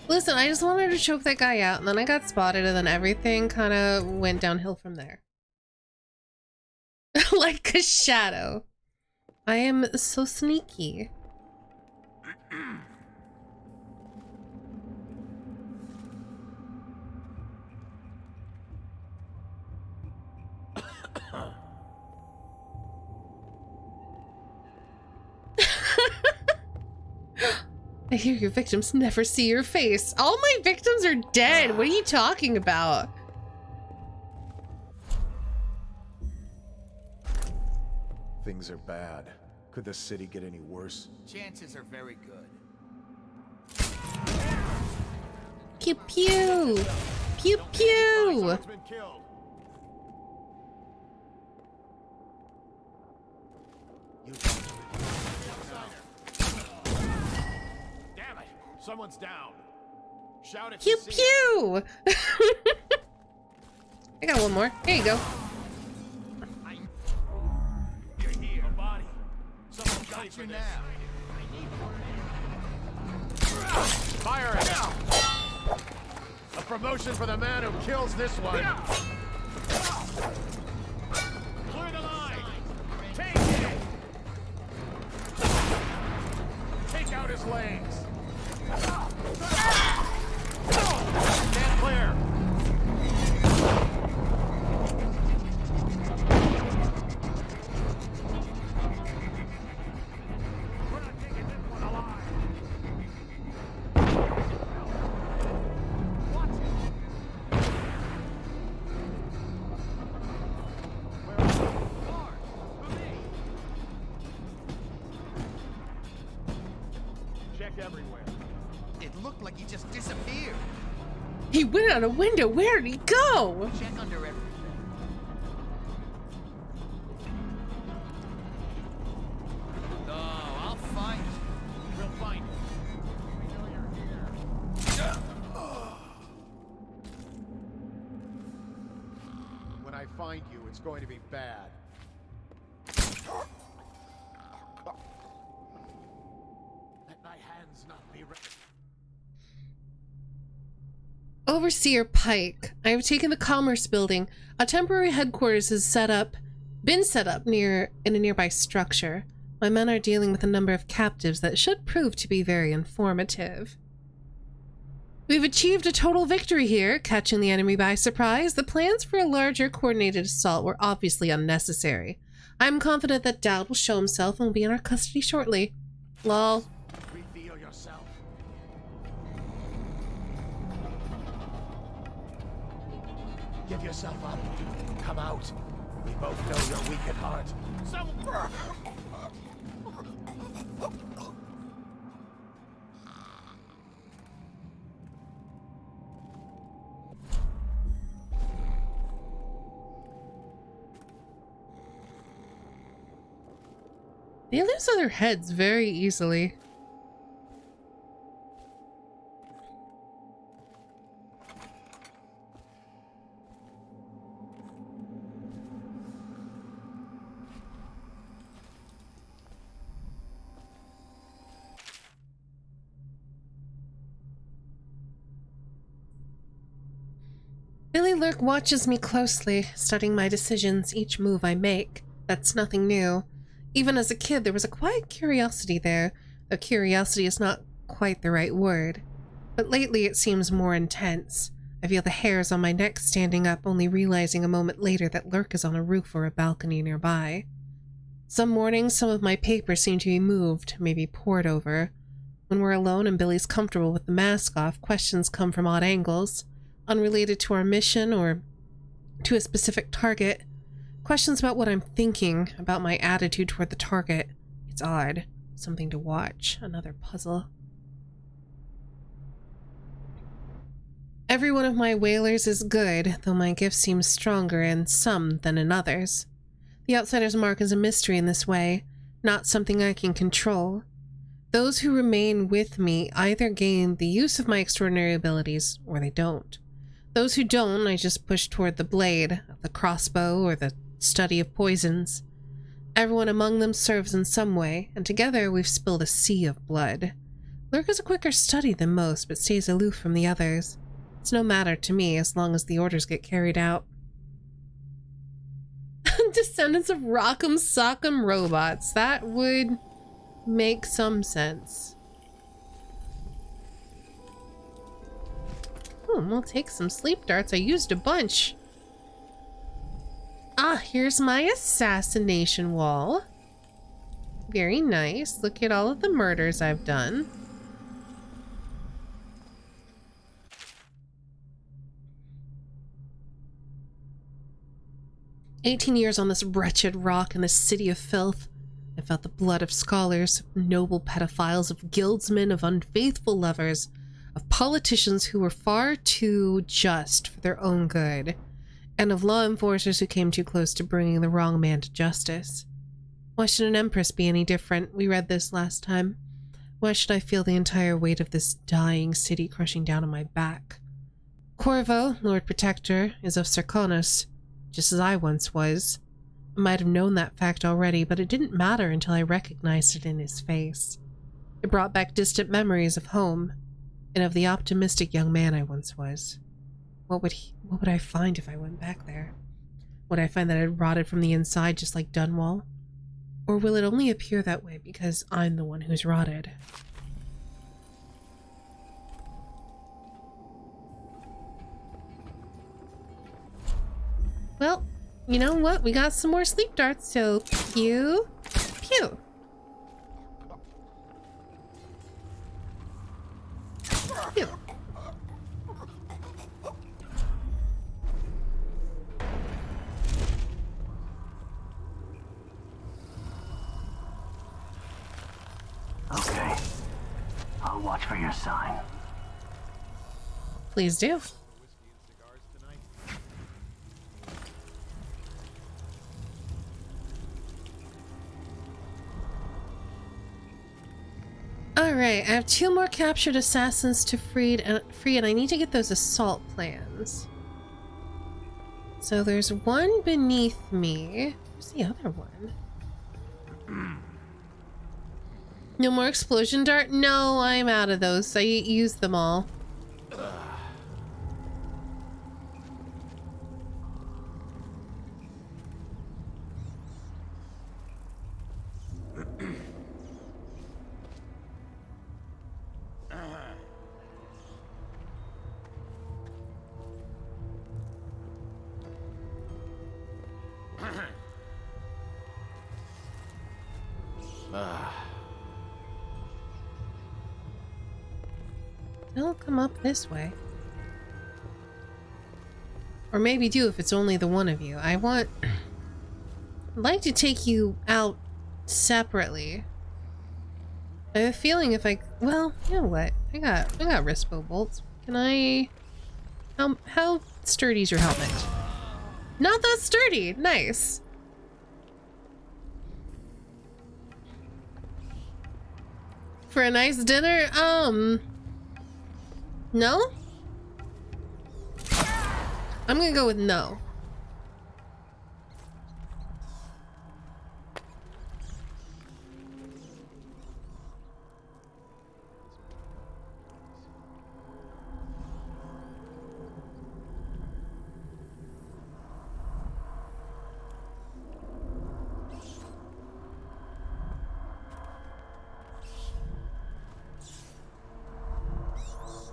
Listen, I just wanted to choke that guy out, and then I got spotted, and then everything kind of went downhill from there. Like a shadow. I am so sneaky. I hear your victims never see your face. All my victims are dead. What are you talking about? Things are bad. Could the city get any worse? Chances are very good. Pew pew! Pew pew! Someone's been killed. Damn it! Someone's down. Shout if Pew you see him. pew! I got one more. There you go. You're here. A body. Someone got you now. Fire at him. A promotion for the man who kills this one. Clear the line. Take it. Take out his legs. Stand clear. We're not taking this one alive. Watch it. Where are you? Guard, for me. Check everywhere. It looked like he just disappeared. He went out a window. Where did he go? Check under everything. Oh, I'll find you. We'll find you. We know you're here. When I find you, it's going to be bad. Let my hands not be ready. Overseer Pike. I have taken the Commerce Building. A temporary headquarters is been set up in a nearby structure. My men are dealing with a number of captives that should prove to be very informative. We've achieved a total victory here, catching the enemy by surprise. The plans for a larger coordinated assault were obviously unnecessary. I'm confident that Dowd will show himself and will be in our custody shortly. Lol. Reveal yourself. Give yourself up. Come out. We both know you're weak at heart. They lose their heads very easily. Billy Lurk watches me closely, studying my decisions, each move I make. That's nothing new. Even as a kid, there was a quiet curiosity there, though curiosity is not quite the right word. But lately it seems more intense. I feel the hairs on my neck standing up, only realizing a moment later that Lurk is on a roof or a balcony nearby. Some mornings, some of my papers seem to be moved, maybe pored over. When we're alone and Billy's comfortable with the mask off, questions come from odd angles, unrelated to our mission or to a specific target. Questions about what I'm thinking, about my attitude toward the target. It's odd. Something to watch. Another puzzle. Every one of my whalers is good, though my gift seems stronger in some than in others. The outsider's mark is a mystery in this way, not something I can control. Those who remain with me either gain the use of my extraordinary abilities, or they don't. Those who don't, I just push toward the blade, the crossbow, or the study of poisons. Everyone among them serves in some way, and together we've spilled a sea of blood. Lurk is a quicker study than most, but stays aloof from the others. It's no matter to me as long as the orders get carried out. Descendants of Rock'em Sock'em robots. That would make some sense. We'll take some sleep darts. I used a bunch. Ah, here's my assassination wall. Very nice. Look at all of the murders I've done. "18 years on this wretched rock in this city of filth. I felt the blood of scholars, of noble pedophiles, of guildsmen, of unfaithful lovers, of politicians who were far too just for their own good, and of law enforcers who came too close to bringing the wrong man to justice. Why should an empress be any different? We read this last time. Why should I feel the entire weight of this dying city crushing down on my back? Corvo, Lord Protector, is of Serkonos, just as I once was. I might have known that fact already, but it didn't matter until I recognized it in his face. It brought back distant memories of home, and of the optimistic young man I once was. What would I find if I went back there? Would I find that I'd rotted from the inside just like Dunwall? Or will it only appear that way because I'm the one who's rotted? Well, you know what? We got some more sleep darts, so pew, pew. Pew. Okay. I'll watch for your sign. Please do. Alright, I have 2 more captured assassins to free, and I need to get those assault plans. So there's one beneath me. Where's the other one? No more explosion dart? No, I'm out of those. I used them all. They'll come up this way. Or maybe do if it's only the one of you. I'd like to take you out separately. I have a feeling if I, well, you know what? I got Rispo bolts. Can I, how sturdy is your helmet? Not that sturdy. Nice. For a nice dinner? No? I'm gonna go with no.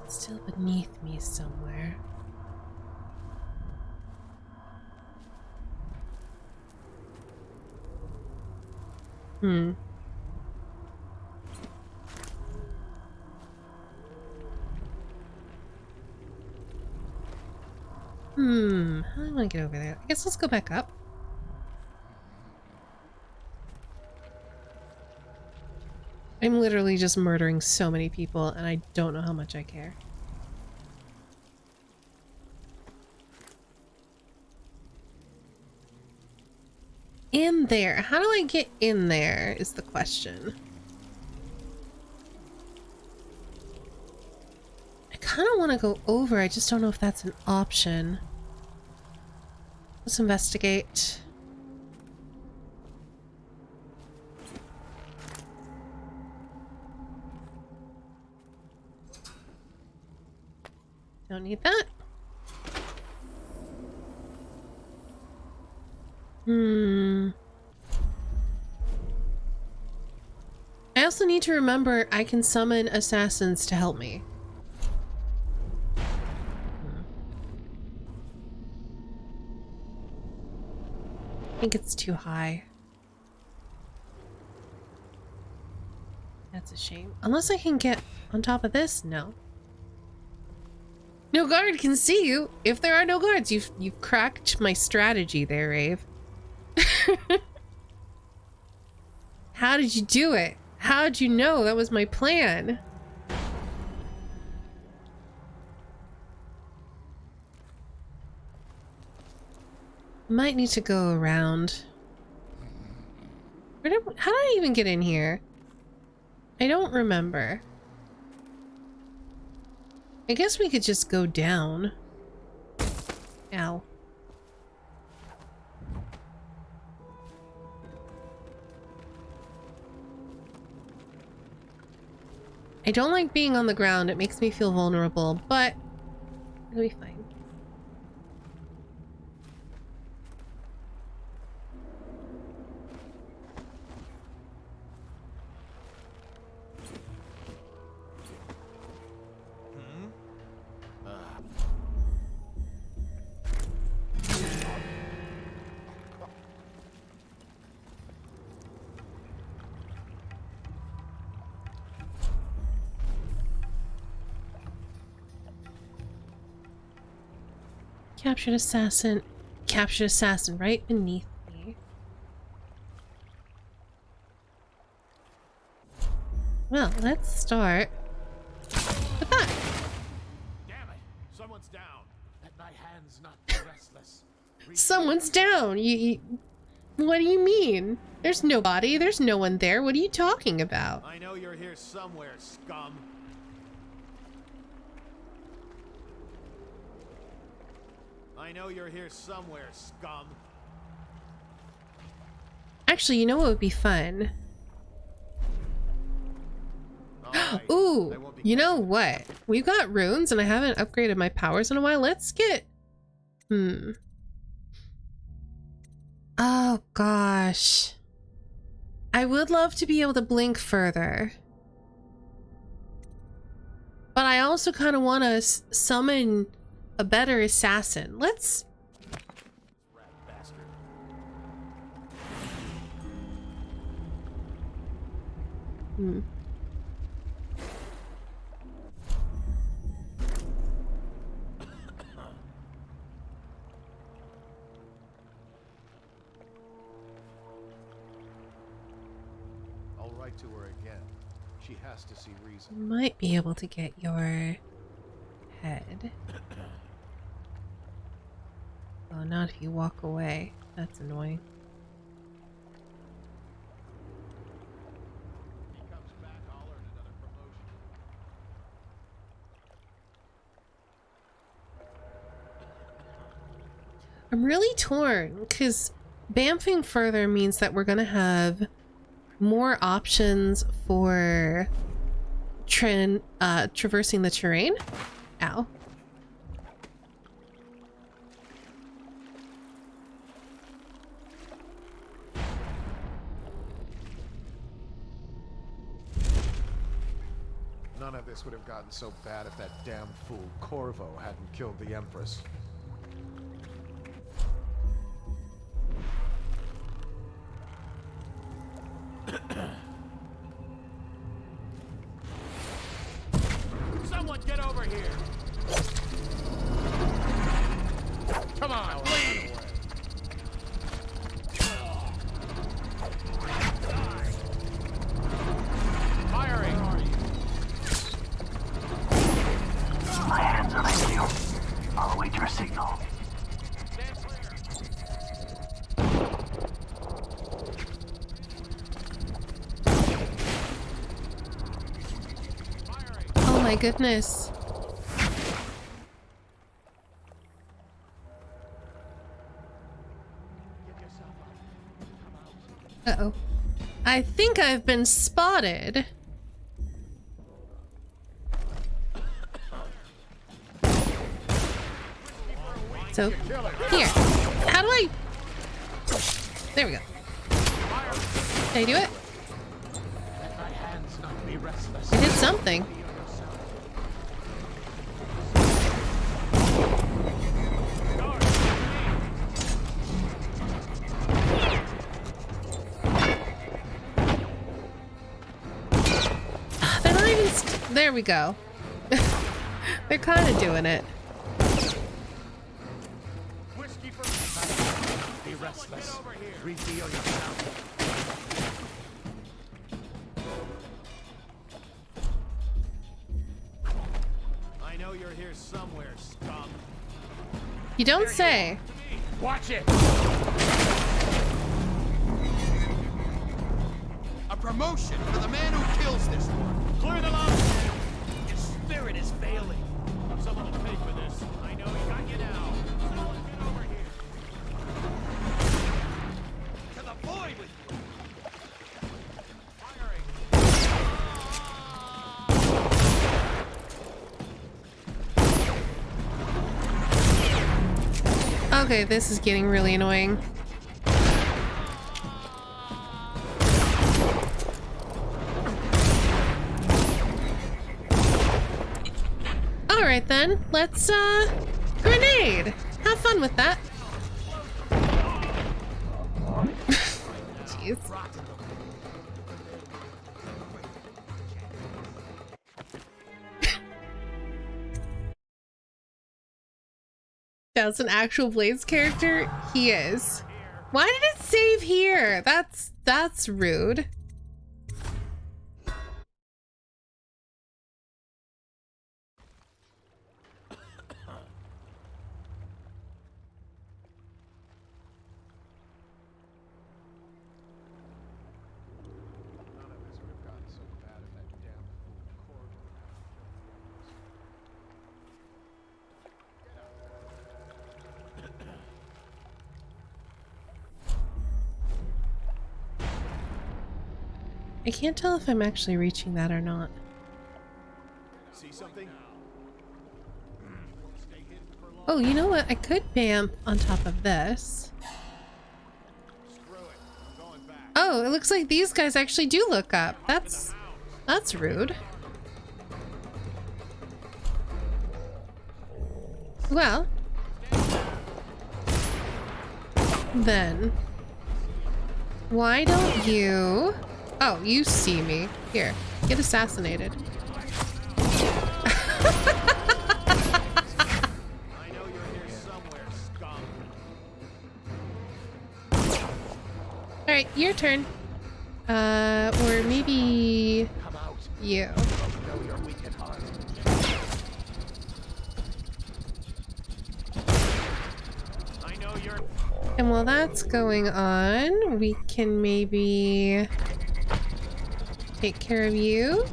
Still beneath me somewhere. Hmm. How do I want to get over there? I guess let's go back up. I'm literally just murdering so many people, and I don't know how much I care. In there. How do I get in there is the question. I kind of want to go over. I just don't know if that's an option. Let's investigate. Don't need that. I also need to remember I can summon assassins to help me. I think it's too high. That's a shame. Unless I can get on top of this? No. No guard can see you. If there are no guards, you've cracked my strategy there, Rave. How did you do it? How'd you know that was my plan? Might need to go around. How did I even get in here? I don't remember. I guess we could just go down. Ow. I don't like being on the ground. It makes me feel vulnerable, but it'll be fine. Captured assassin right beneath me. Well, let's start with that. Damn it! Someone's down. Let my hands not be restless. Someone's down. What do you mean? There's nobody. There's no one there. What are you talking about? I know you're here somewhere, scum. I know you're here somewhere, scum. Actually, you know what would be fun? Right. Ooh, you know what? We've got runes and I haven't upgraded my powers in a while. Let's get... Oh, gosh. I would love to be able to blink further. But I also kind of want to summon a better assassin. Let's... I'll write to her again. She has to see reason. Might be able to get your head. Oh, not if you walk away. That's annoying. He comes back, I'll earn another promotion. I'm really torn because bamfing further means that we're gonna have more options for traversing the terrain. Ow. None of this would have gotten so bad if that damn fool Corvo hadn't killed the Empress. goodness. Uh-oh. I think I've been spotted. So, here. How do I... There we go. Did I do it? I did something. They're not even... There we go. They're kind of doing it. Be restless. Reveal yourself. I know you're here somewhere, scum. You don't say. Watch it. A promotion for the man who kills this one. Clear the line. Your spirit is failing. Someone will pay for this. I know he got you now. Someone get over here. To the void with you. Okay, this is getting really annoying. Alright then, let's grenade! Have fun with that. Jeez. That's an actual Blaze character? He is. Why did it save here? That's rude. I can't tell if I'm actually reaching that or not. See something? Oh, you know what? I could bamf on top of this. Oh, it looks like these guys actually do look up. That's rude. Well, then why don't you... Oh, you see me. Here, get assassinated. Alright, your turn. Or maybe you. And while that's going on, we can maybe take care of you.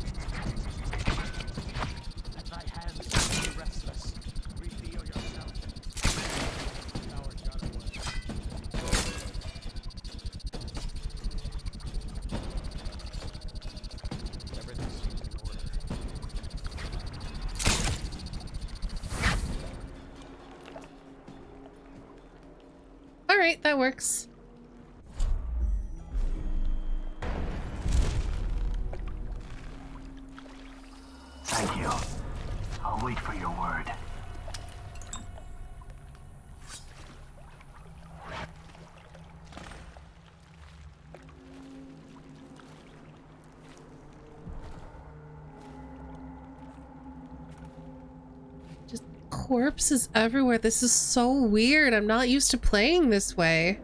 All right, that works. Thank you. I'll wait for your word. Just corpses everywhere. This is so weird. I'm not used to playing this way.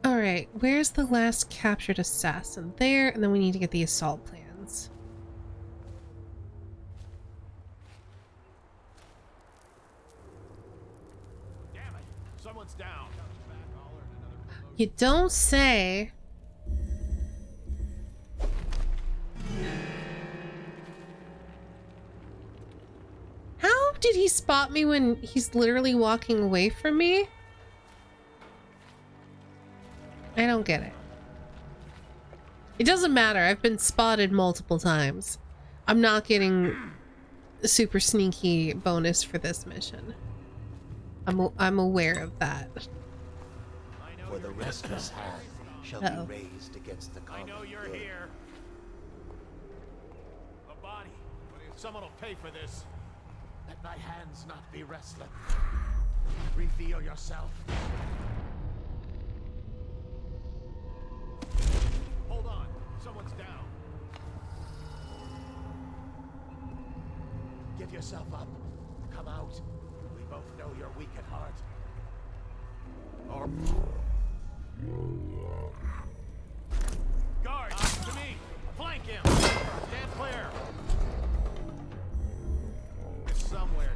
Alright, where's the last captured assassin? There, and then we need to get the assault plans. Damn it. Someone's down. You don't say. did he spot me when he's literally walking away from me? I don't get it. It doesn't matter. I've been spotted multiple times. I'm not getting a super sneaky bonus for this mission. I'm aware of that. For the restless hand shall Uh-oh. be raised against the common good. Here. A body. Someone will pay for this. Let thy hands not be restless. Reveal yourself. Hold on. Someone's down. Give yourself up. Come out. We both know you're weak at heart. Or... Guards, to me! Flank him! Stand clear! It's somewhere.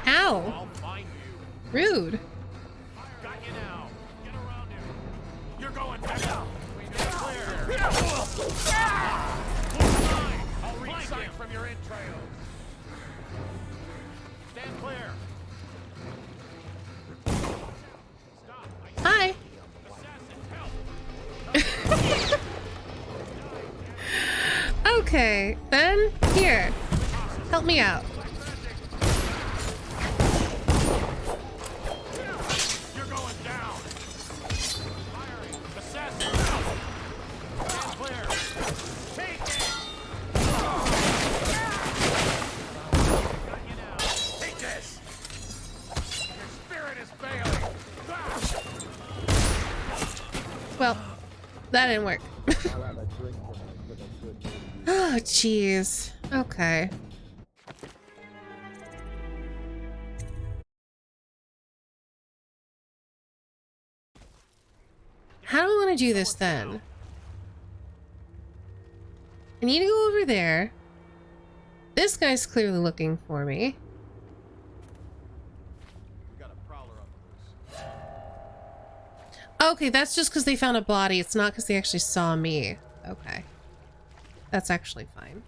Ow! I'll find you. Rude. Got you now. Get around him. You're going back. Stand clear. I'll reach sight from your entrails. Stand clear. Hi. Okay, then here. Help me out. You're going down. Firing. Assassin. Stand clear. Take it. Got you now. Take this. Your spirit is failing. Well, that didn't work. Oh, jeez. Okay. How do I want to do this then? I need to go over there. This guy's clearly looking for me. Okay, that's just because they found a body. It's not because they actually saw me. Okay. That's actually fine.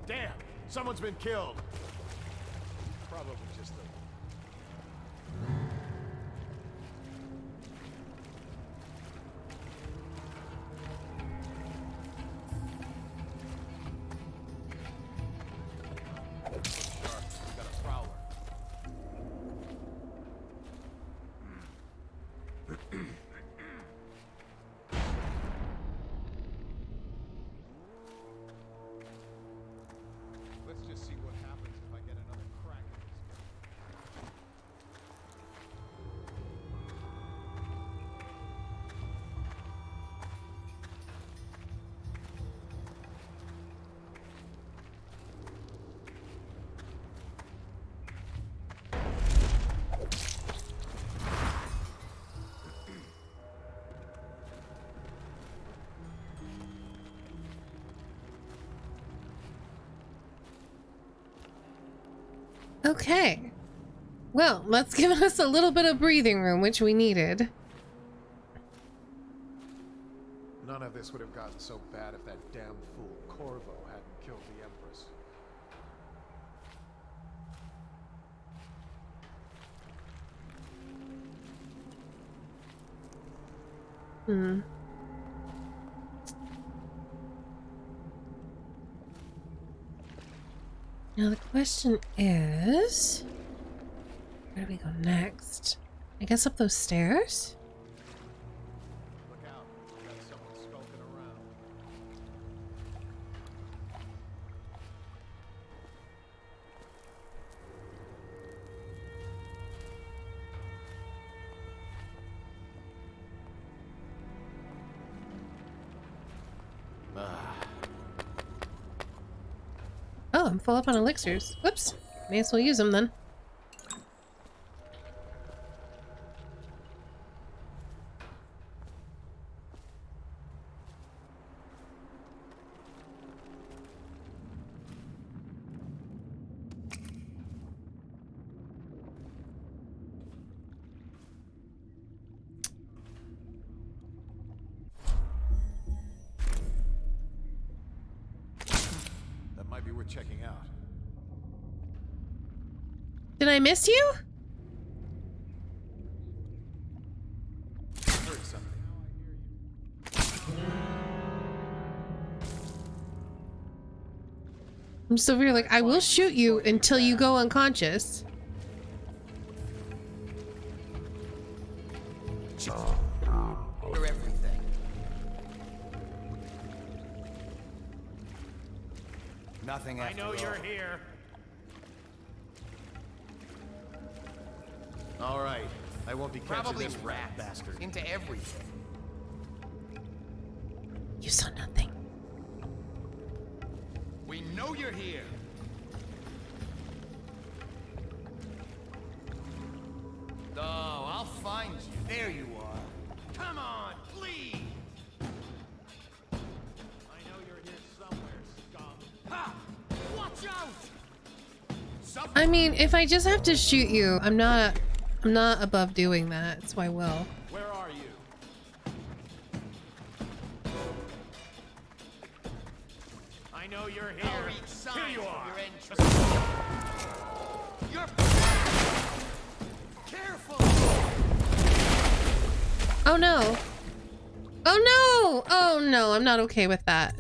Damn! Someone's been killed. Probably just a... Let's just see what happens if I get another crack at Okay. Well, that's given us a little bit of breathing room, which we needed. None of this would have gotten so bad if that damn fool Corvo hadn't killed the Empress. Hmm. Now the question is, where do we go next? I guess up those stairs? Look out. Got someone skulking around. Oh, I'm full up on elixirs. Whoops. May as well use them then. checking out. Did I miss you? Heard something. I'm still here like, I will shoot you until you go unconscious. You're everything. Nothing after I know you're here. All right, I won't be catching Probably this rat rats bastard. into everything. You saw nothing. We know you're here. Oh, I'll find you. There you are. Come on, please. I know you're here somewhere, scum. Ha! Watch out! I mean, if I just have to shoot you, I'm not above doing that, so I will. Where are you? I know you're here. I'll read signs Here you of are. your entrance. You're careful. Oh no. Oh no! Oh no, I'm not okay with that.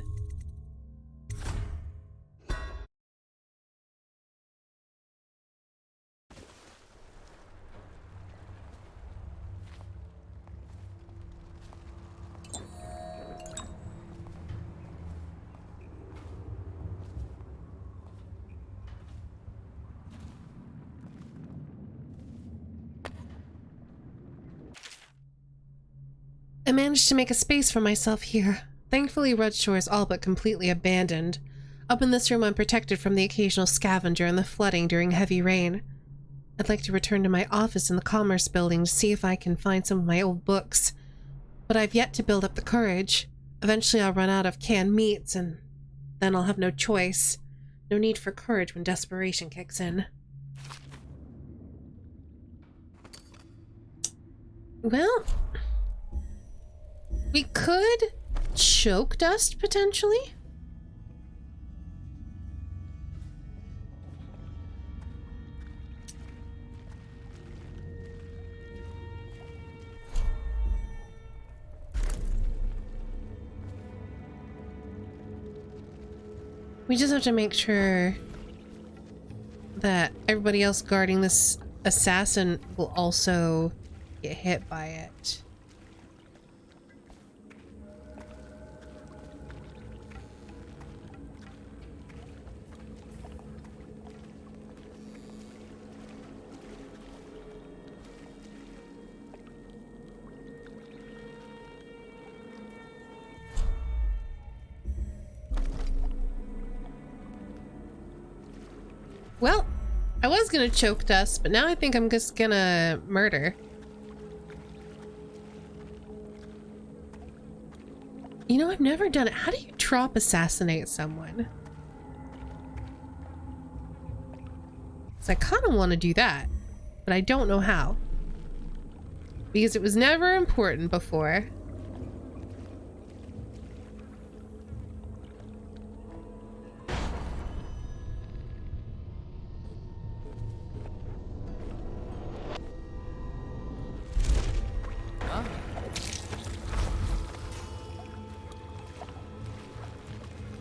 I managed to make a space for myself here. Thankfully, Red Shore is all but completely abandoned. Up in this room, I'm protected from the occasional scavenger and the flooding during heavy rain. I'd like to return to my office in the Commerce Building to see if I can find some of my old books. But I've yet to build up the courage. Eventually, I'll run out of canned meats, and then I'll have no choice. No need for courage when desperation kicks in. Well... we could choke dust, potentially? We just have to make sure that everybody else guarding this assassin will also get hit by it. Well, I was gonna choke dust, but now I think I'm just gonna murder. You know, I've never done it. How do you drop assassinate someone? So I kind of want to do that, but I don't know how. Because it was never important before.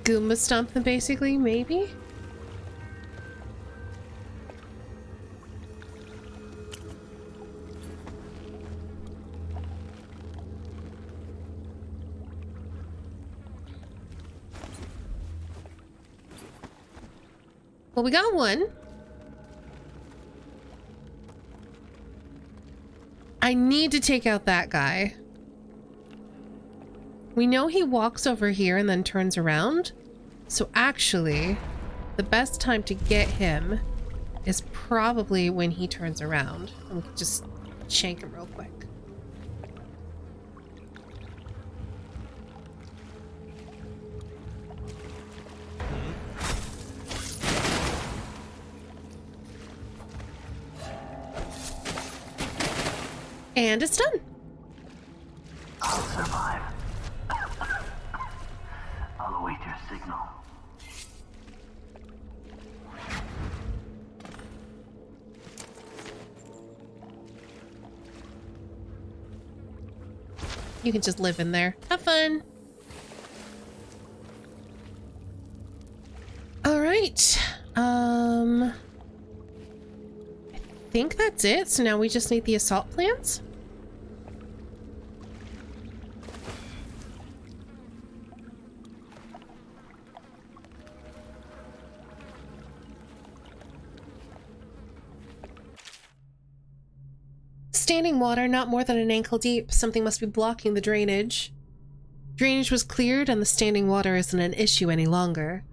Goomba stomp them, basically, maybe? Well, we got one. I need to take out that guy. We know he walks over here and then turns around. So actually, the best time to get him is probably when he turns around. And we can just shank him real quick. And it's done. I'll survive. I'll await your signal. You can just live in there. Have fun. All right. I think that's it. So now we just need the assault plans. Standing water, not more than an ankle deep. Something must be blocking the drainage. Drainage was cleared and the standing water isn't an issue any longer.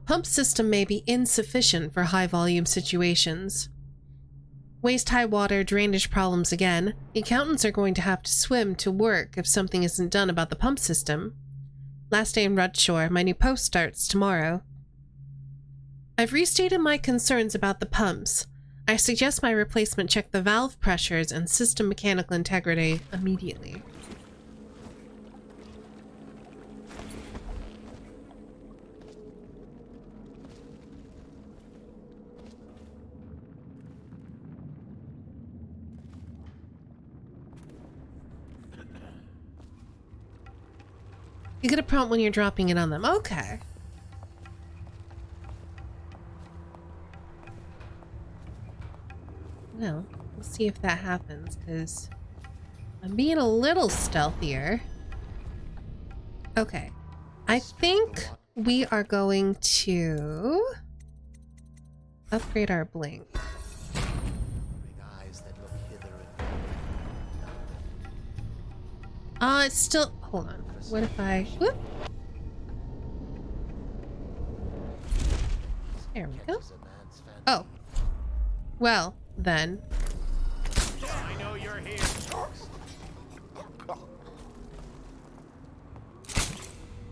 Pump system may be insufficient for high volume situations. Waist-high water, drainage problems again. The accountants are going to have to swim to work if something isn't done about the pump system. Last day in Rudshore. My new post starts tomorrow. I've restated my concerns about the pumps. I suggest my replacement check the valve pressures and system mechanical integrity immediately. You get a prompt when you're dropping it on them. Okay. Well, we'll see if that happens, because I'm being a little stealthier. Okay. I think we are going to upgrade our blink. It's still... Hold on. What if I... Whoop. There we go. Oh. Well, then. I know you're here.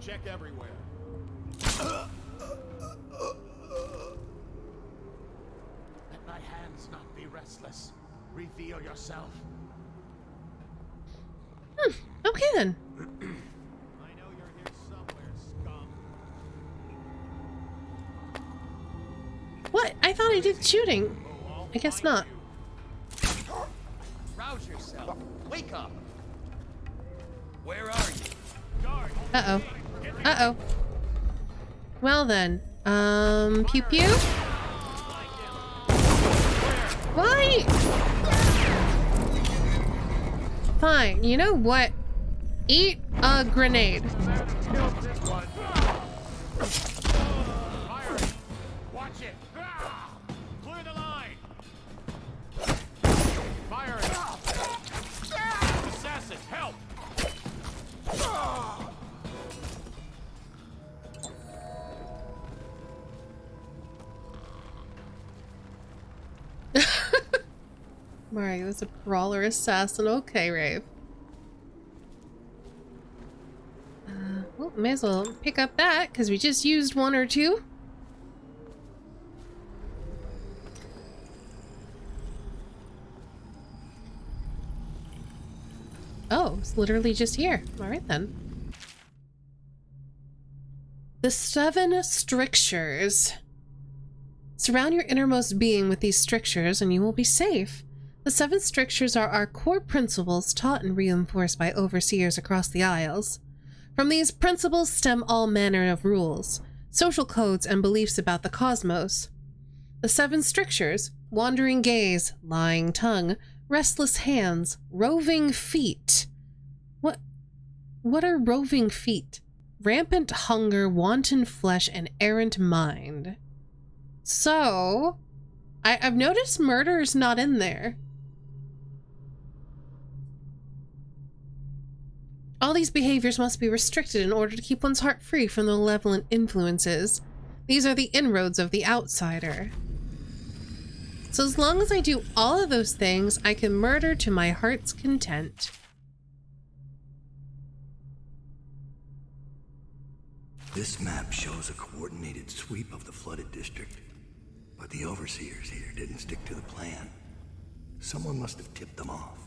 Check everywhere. Let my hands not be restless. Reveal yourself. Okay then. I know you're here somewhere, scum. What? I thought I did shooting. I guess not. Rouse yourself. Wake up. Where are you? Uh-oh. Uh-oh. Well then. Pew pew? Why? Fine. You know what? Eat a grenade. Watch it. Clear the line. Fire it. Assassin, help. Alright, that's a brawler assassin. Okay, Rave. Well, may as well pick up that, because we just used one or two. Oh, it's literally just here. Alright then. The 7 strictures. Surround your innermost being with these strictures and you will be safe. The 7 strictures are our core principles taught and reinforced by overseers across the Isles. From these principles stem all manner of rules, social codes, and beliefs about the cosmos. The 7 strictures: wandering gaze, lying tongue, restless hands, roving feet. What are roving feet? Rampant hunger, wanton flesh, and errant mind. So, I've noticed murder's not in there. All these behaviors must be restricted in order to keep one's heart free from the malevolent influences. These are the inroads of the outsider. So as long as I do all of those things, I can murder to my heart's content. This map shows a coordinated sweep of the flooded district, but the overseers here didn't stick to the plan. Someone must have tipped them off.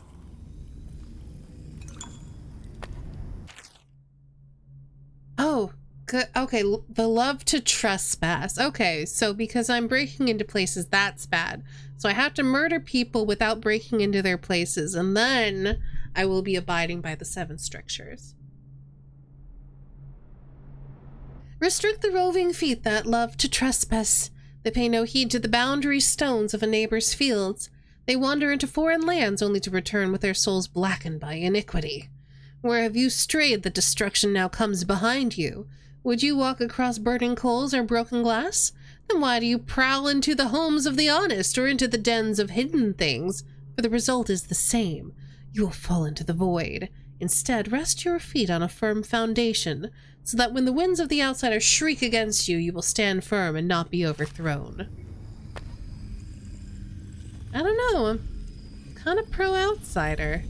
Oh, good. Okay, the love to trespass. Okay, so because I'm breaking into places, that's bad. So I have to murder people without breaking into their places, and then I will be abiding by the 7 strictures. Restrict the roving feet that love to trespass. They pay no heed to the boundary stones of a neighbor's fields. They wander into foreign lands only to return with their souls blackened by iniquity. Where have you strayed that destruction now comes behind you? Would you walk across burning coals or broken glass? Then why do you prowl into the homes of the honest or into the dens of hidden things? For the result is the same. You will fall into the void. Instead, rest your feet on a firm foundation, so that when the winds of the outsider shriek against you, you will stand firm and not be overthrown. I don't know, I'm kind of pro-outsider.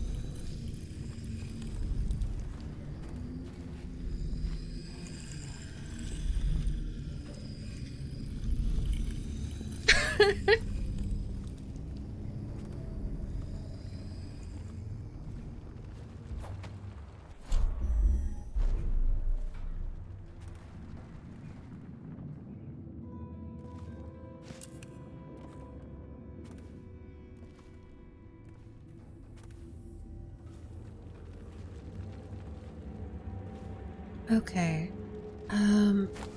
Okay.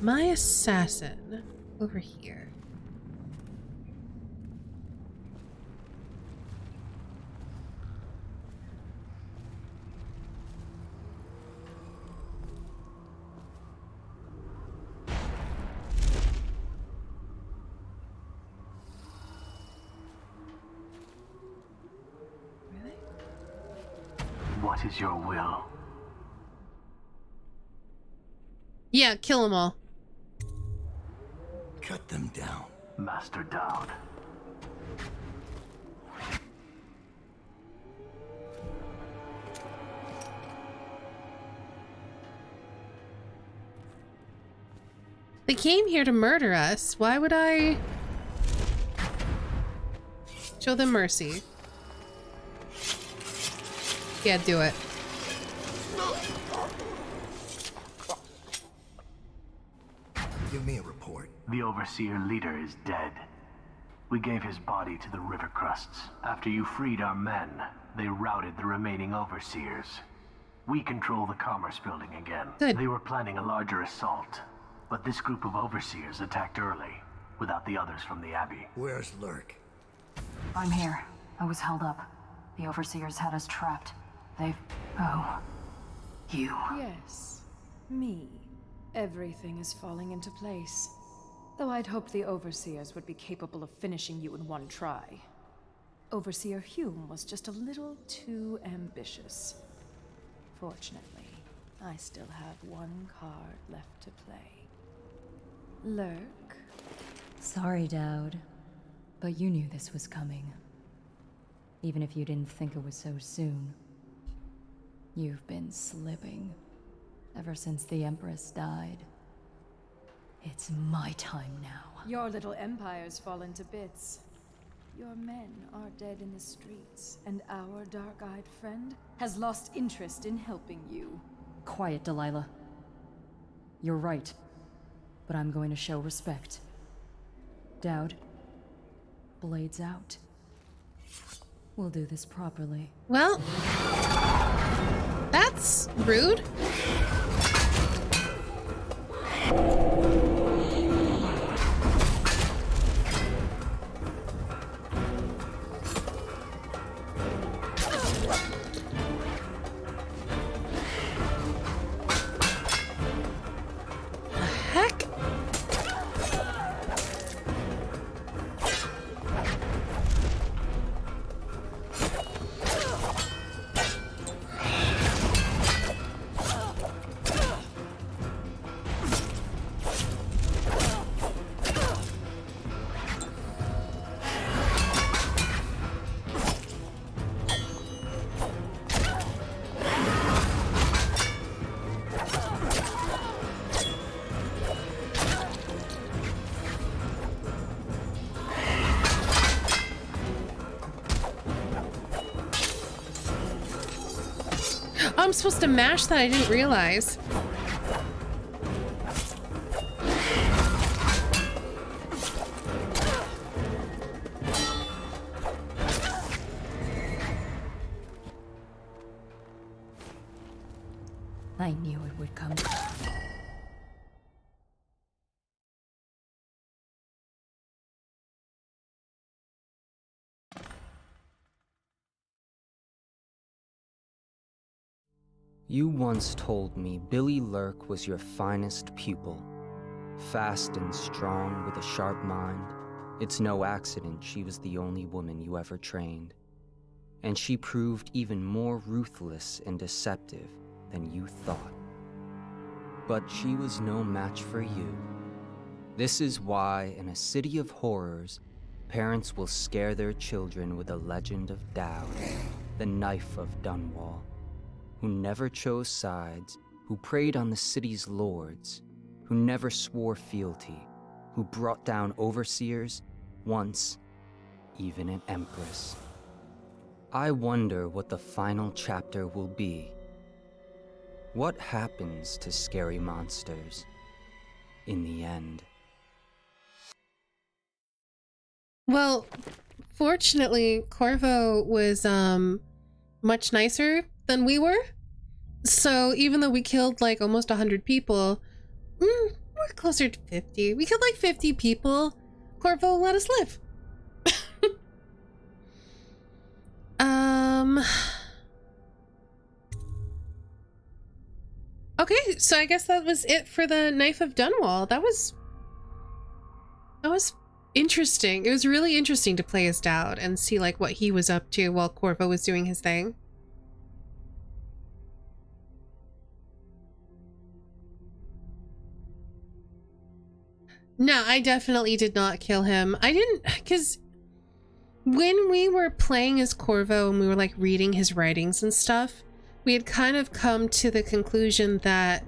My assassin over here. What is your will? Yeah, kill them all. Cut them down. Master Dowd. They came here to murder us. Why would I show them mercy? Yeah, do it. Give me a report. The Overseer leader is dead. We gave his body to the river crusts. After you freed our men, they routed the remaining Overseers. We control the Commerce Building again. Good. They were planning a larger assault, but this group of Overseers attacked early, without the others from the Abbey. Where's Lurk? I'm here. I was held up. The Overseers had us trapped. They've... Oh. You. Yes. Me. Everything is falling into place. Though I'd hoped the Overseers would be capable of finishing you in one try. Overseer Hume was just a little too ambitious. Fortunately, I still have one card left to play. Lurk? Sorry, Dowd. But you knew this was coming. Even if you didn't think it was so soon. You've been slipping. Ever since the Empress died. It's my time now. Your little empire's fallen to bits. Your men are dead in the streets, and our dark-eyed friend has lost interest in helping you. Quiet, Delilah. You're right. But I'm going to show respect. Dowd, blades out. We'll do this properly. Well, that's rude. I'm supposed to mash that, I didn't realize. I knew it would come. You once told me Billy Lurk was your finest pupil. Fast and strong with a sharp mind. It's no accident she was the only woman you ever trained. And she proved even more ruthless and deceptive than you thought. But she was no match for you. This is why, in a city of horrors, parents will scare their children with the legend of Dowd, the knife of Dunwall, who never chose sides, who preyed on the city's lords, who never swore fealty, who brought down overseers, once even an empress. I wonder what the final chapter will be. What happens to scary monsters in the end? Well, fortunately, Corvo was much nicer than we were. So even though we killed like almost 100 people, we're closer to 50. We killed like 50 people. Corvo let us live. Okay, so I guess that was it for the Knife of Dunwall. That was interesting. It was really interesting to play as Dowd and see like what he was up to while Corvo was doing his thing. No, I definitely did not kill him. I didn't, because when we were playing as Corvo and we were like reading his writings and stuff, we had kind of come to the conclusion that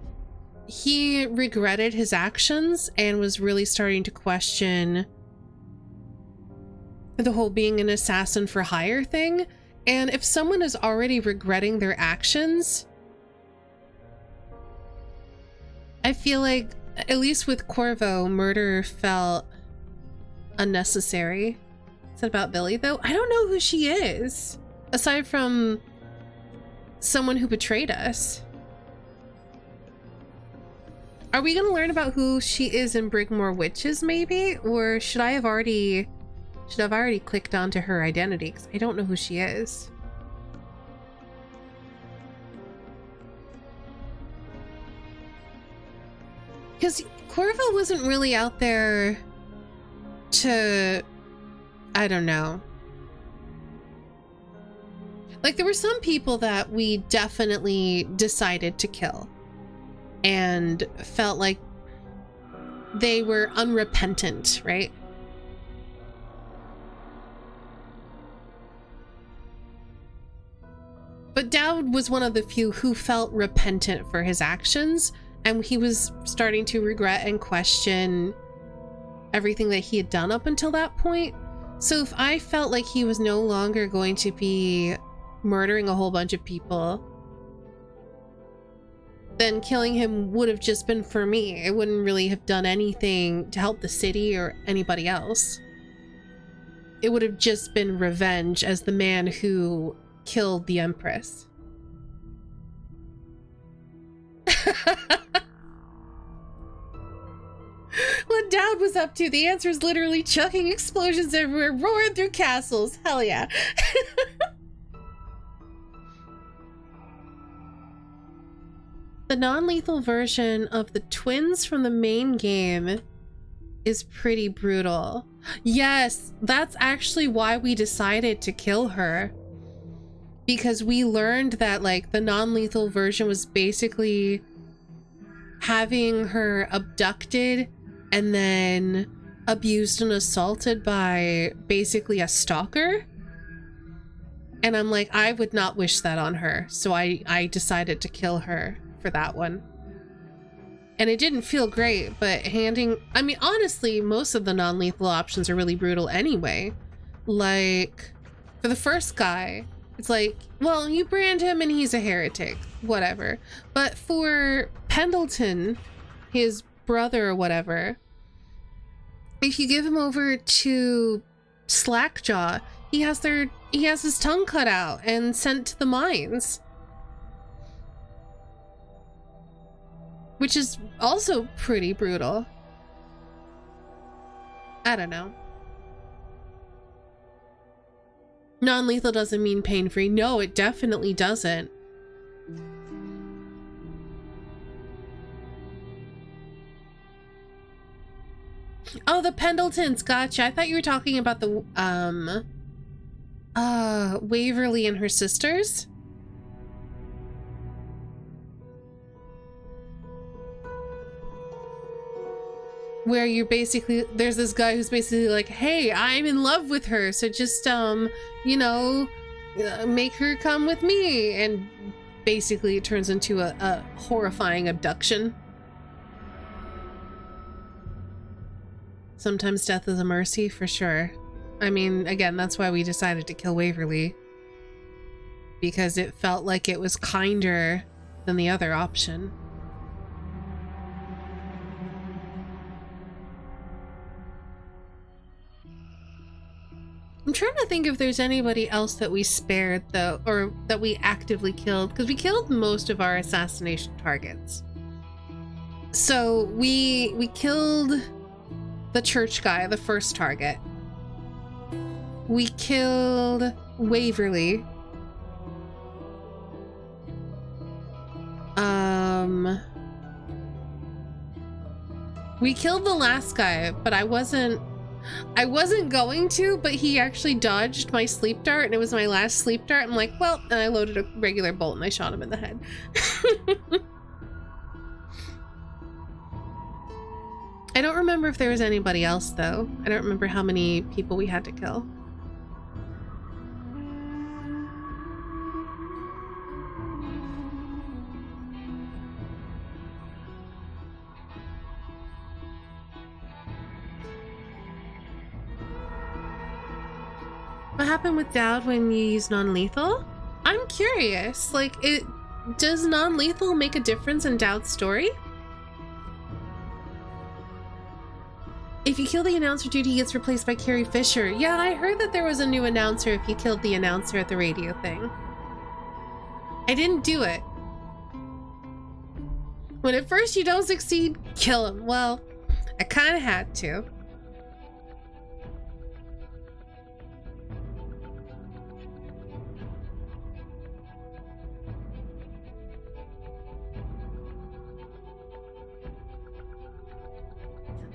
he regretted his actions and was really starting to question the whole being an assassin for hire thing. And if someone is already regretting their actions, I feel like, at least with Corvo, murder felt unnecessary. Is that about Billy, though? I don't know who she is, aside from someone who betrayed us. Are we going to learn about who she is and bring more witches, maybe? Or should I have already... should I've already clicked onto her identity? Because I don't know who she is. Because Corvo wasn't really out there to... I don't know. Like, there were some people that we definitely decided to kill and felt like they were unrepentant, right? But Dowd was one of the few who felt repentant for his actions, and he was starting to regret and question everything that he had done up until that point. So if I felt like he was no longer going to be murdering a whole bunch of people, then killing him would have just been for me. It wouldn't really have done anything to help the city or anybody else. It would have just been revenge as the man who killed the Empress. What Dowd was up to, the answer is literally chucking explosions everywhere, roaring through castles. Hell yeah. The non-lethal version of the twins from the main game is pretty brutal. Yes, that's actually why we decided to kill her. Because we learned that like the non-lethal version was basically having her abducted and then abused and assaulted by basically a stalker. And I'm like, I would not wish that on her. So I decided to kill her for that one. And it didn't feel great, but I mean, honestly, most of the non-lethal options are really brutal anyway. Like, for the first guy, it's like, well, you brand him and he's a heretic, whatever. But for Pendleton, his brother or whatever, if you give him over to Slackjaw, he has his tongue cut out and sent to the mines. which is also pretty brutal. I don't know. Non-lethal doesn't mean pain-free. No, it definitely doesn't. Oh, the Pendletons, gotcha. I thought you were talking about the, Waverly and her sisters. Where you're basically, there's this guy who's basically like, hey, I'm in love with her, so just, you know, make her come with me. And basically it turns into a horrifying abduction. Sometimes death is a mercy, for sure. I mean, again, that's why we decided to kill Waverly. Because it felt like it was kinder than the other option. I'm trying to think if there's anybody else that we spared, though, or that we actively killed, because we killed most of our assassination targets. So we killed the church guy, the first target. We killed Waverly. We killed the last guy, but I wasn't going to, but he actually dodged my sleep dart, and it was my last sleep dart. I'm like, well, and I loaded a regular bolt and I shot him in the head. I don't remember if there was anybody else, though. I don't remember how many people we had to kill. What happened with Dowd when you use non-lethal? I'm curious. Like, does non-lethal make a difference in Dowd's story? If you kill the announcer, duty gets replaced by Carrie Fisher. Yeah, I heard that there was a new announcer if you killed the announcer at the radio thing. I didn't do it. When at first you don't succeed, kill him. Well, I kind of had to.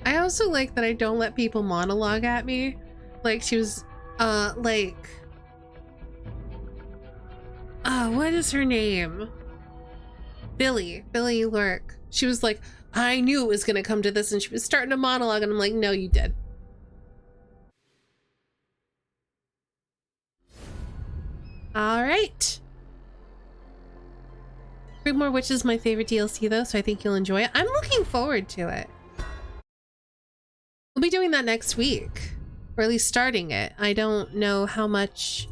I also like that I don't let people monologue at me. Like, she was, what is her name? Billy Lurk. She was like, I knew it was gonna come to this, and she was starting a monologue, and I'm like, no, you did. All right. Brigmore Witch is my favorite DLC, though, so I think you'll enjoy it. I'm looking forward to it. We'll be doing that next week, or at least starting it. I don't know how much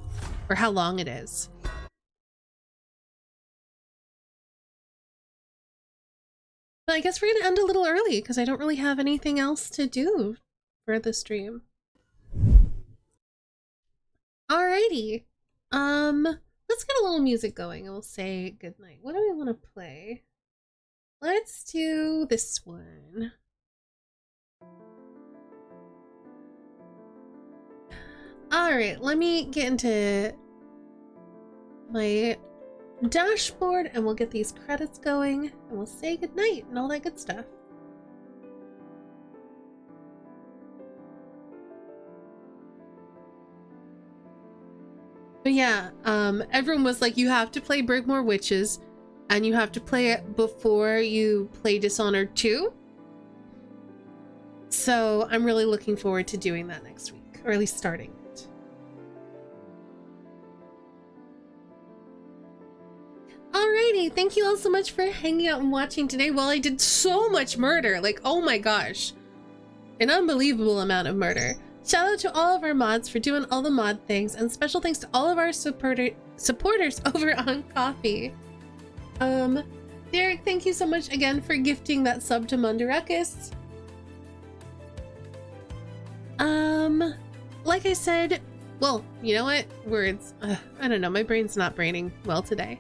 or how long it is. But I guess we're gonna end a little early because I don't really have anything else to do for the stream. Alrighty. Let's get a little music going and we'll say goodnight. What do we want to play? Let's do this one. Alright, let me get into my dashboard and we'll get these credits going and we'll say goodnight and all that good stuff. But yeah, everyone was like, you have to play Brigmore Witches and you have to play it before you play Dishonored 2. So I'm really looking forward to doing that next week, or at least starting it. Alrighty, thank you all so much for hanging out and watching today. Well, I did so much murder, like, oh my gosh. An unbelievable amount of murder. Shout out to all of our mods for doing all the mod things, and special thanks to all of our supporters over on Coffee. Derek, thank you so much again for gifting that sub to Mundaruckus. Like I said, well, you know what? Words. I don't know, my brain's not braining well today.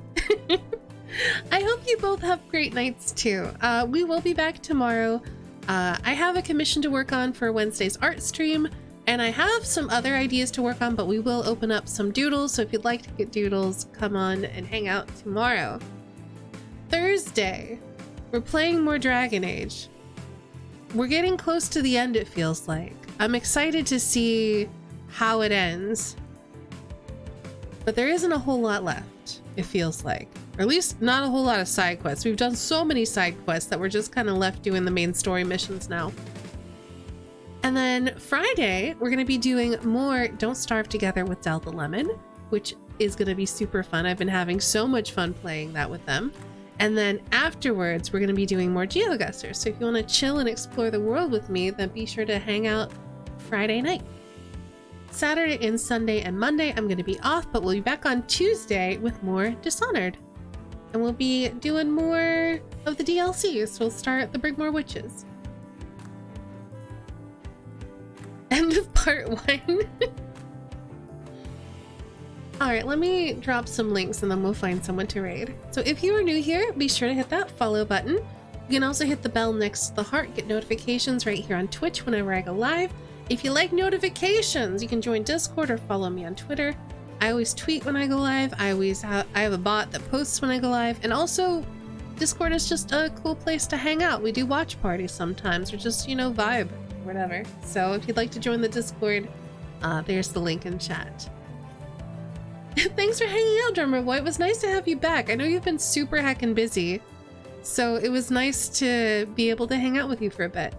I hope you both have great nights too. We will be back tomorrow. I have a commission to work on for Wednesday's art stream, and I have some other ideas to work on, but we will open up some doodles, so if you'd like to get doodles, come on and hang out tomorrow. Thursday, we're playing more Dragon Age. We're getting close to the end, it feels like. I'm excited to see how it ends, but there isn't a whole lot left, it feels like. Or at least not a whole lot of side quests. We've done so many side quests that we're just kind of left doing the main story missions now. And then Friday, we're going to be doing more Don't Starve Together with Delta Lemon, which is going to be super fun. I've been having so much fun playing that with them. And then afterwards, we're going to be doing more GeoGuessr. So if you want to chill and explore the world with me, then be sure to hang out Friday night. Saturday and Sunday and Monday, I'm going to be off, but we'll be back on Tuesday with more Dishonored. And we'll be doing more of the DLCs. We'll start the Brigmore Witches. End of part 1. Alright, let me drop some links and then we'll find someone to raid. So if you are new here, be sure to hit that follow button. You can also hit the bell next to the heart, get notifications right here on Twitch whenever I go live. If you like notifications, you can join Discord or follow me on Twitter. I always tweet when I go live. I have a bot that posts when I go live. And also, Discord is just a cool place to hang out. We do watch parties sometimes, or just, you know, vibe, whatever. So if you'd like to join the Discord, there's the link in chat. Thanks for hanging out, Drummer Boy. It was nice to have you back. I know you've been super heckin' busy, so it was nice to be able to hang out with you for a bit.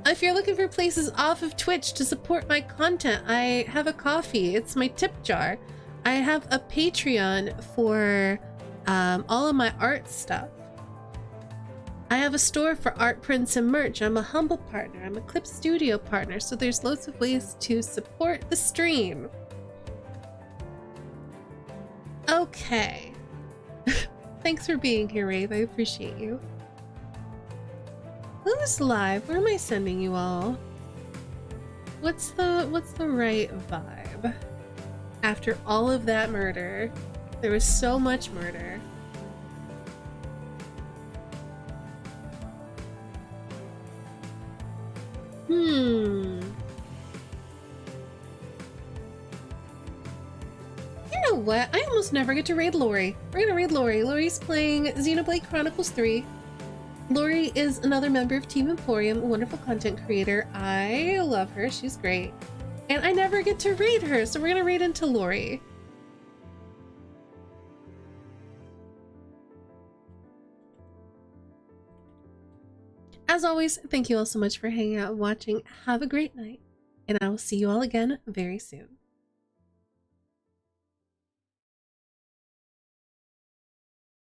If you're looking for places off of Twitch to support my content, I have a coffee. It's my tip jar. I have a Patreon for all of my art stuff. I have a store for art prints and merch. I'm a Humble partner. I'm a Clip Studio partner. So there's loads of ways to support the stream. Okay. Thanks for being here, Rave. I appreciate you. Who's live? Where am I sending you all? What's the right vibe? After all of that murder, there was so much murder. You know what? I almost never get to raid Lori. We're gonna raid Lori. Lori's playing Xenoblade Chronicles 3. Lori is another member of Team Emporium, a wonderful content creator. I love her. She's great. And I never get to raid her, so we're gonna raid into Lori. As always, thank you all so much for hanging out and watching. Have a great night, and I will see you all again very soon.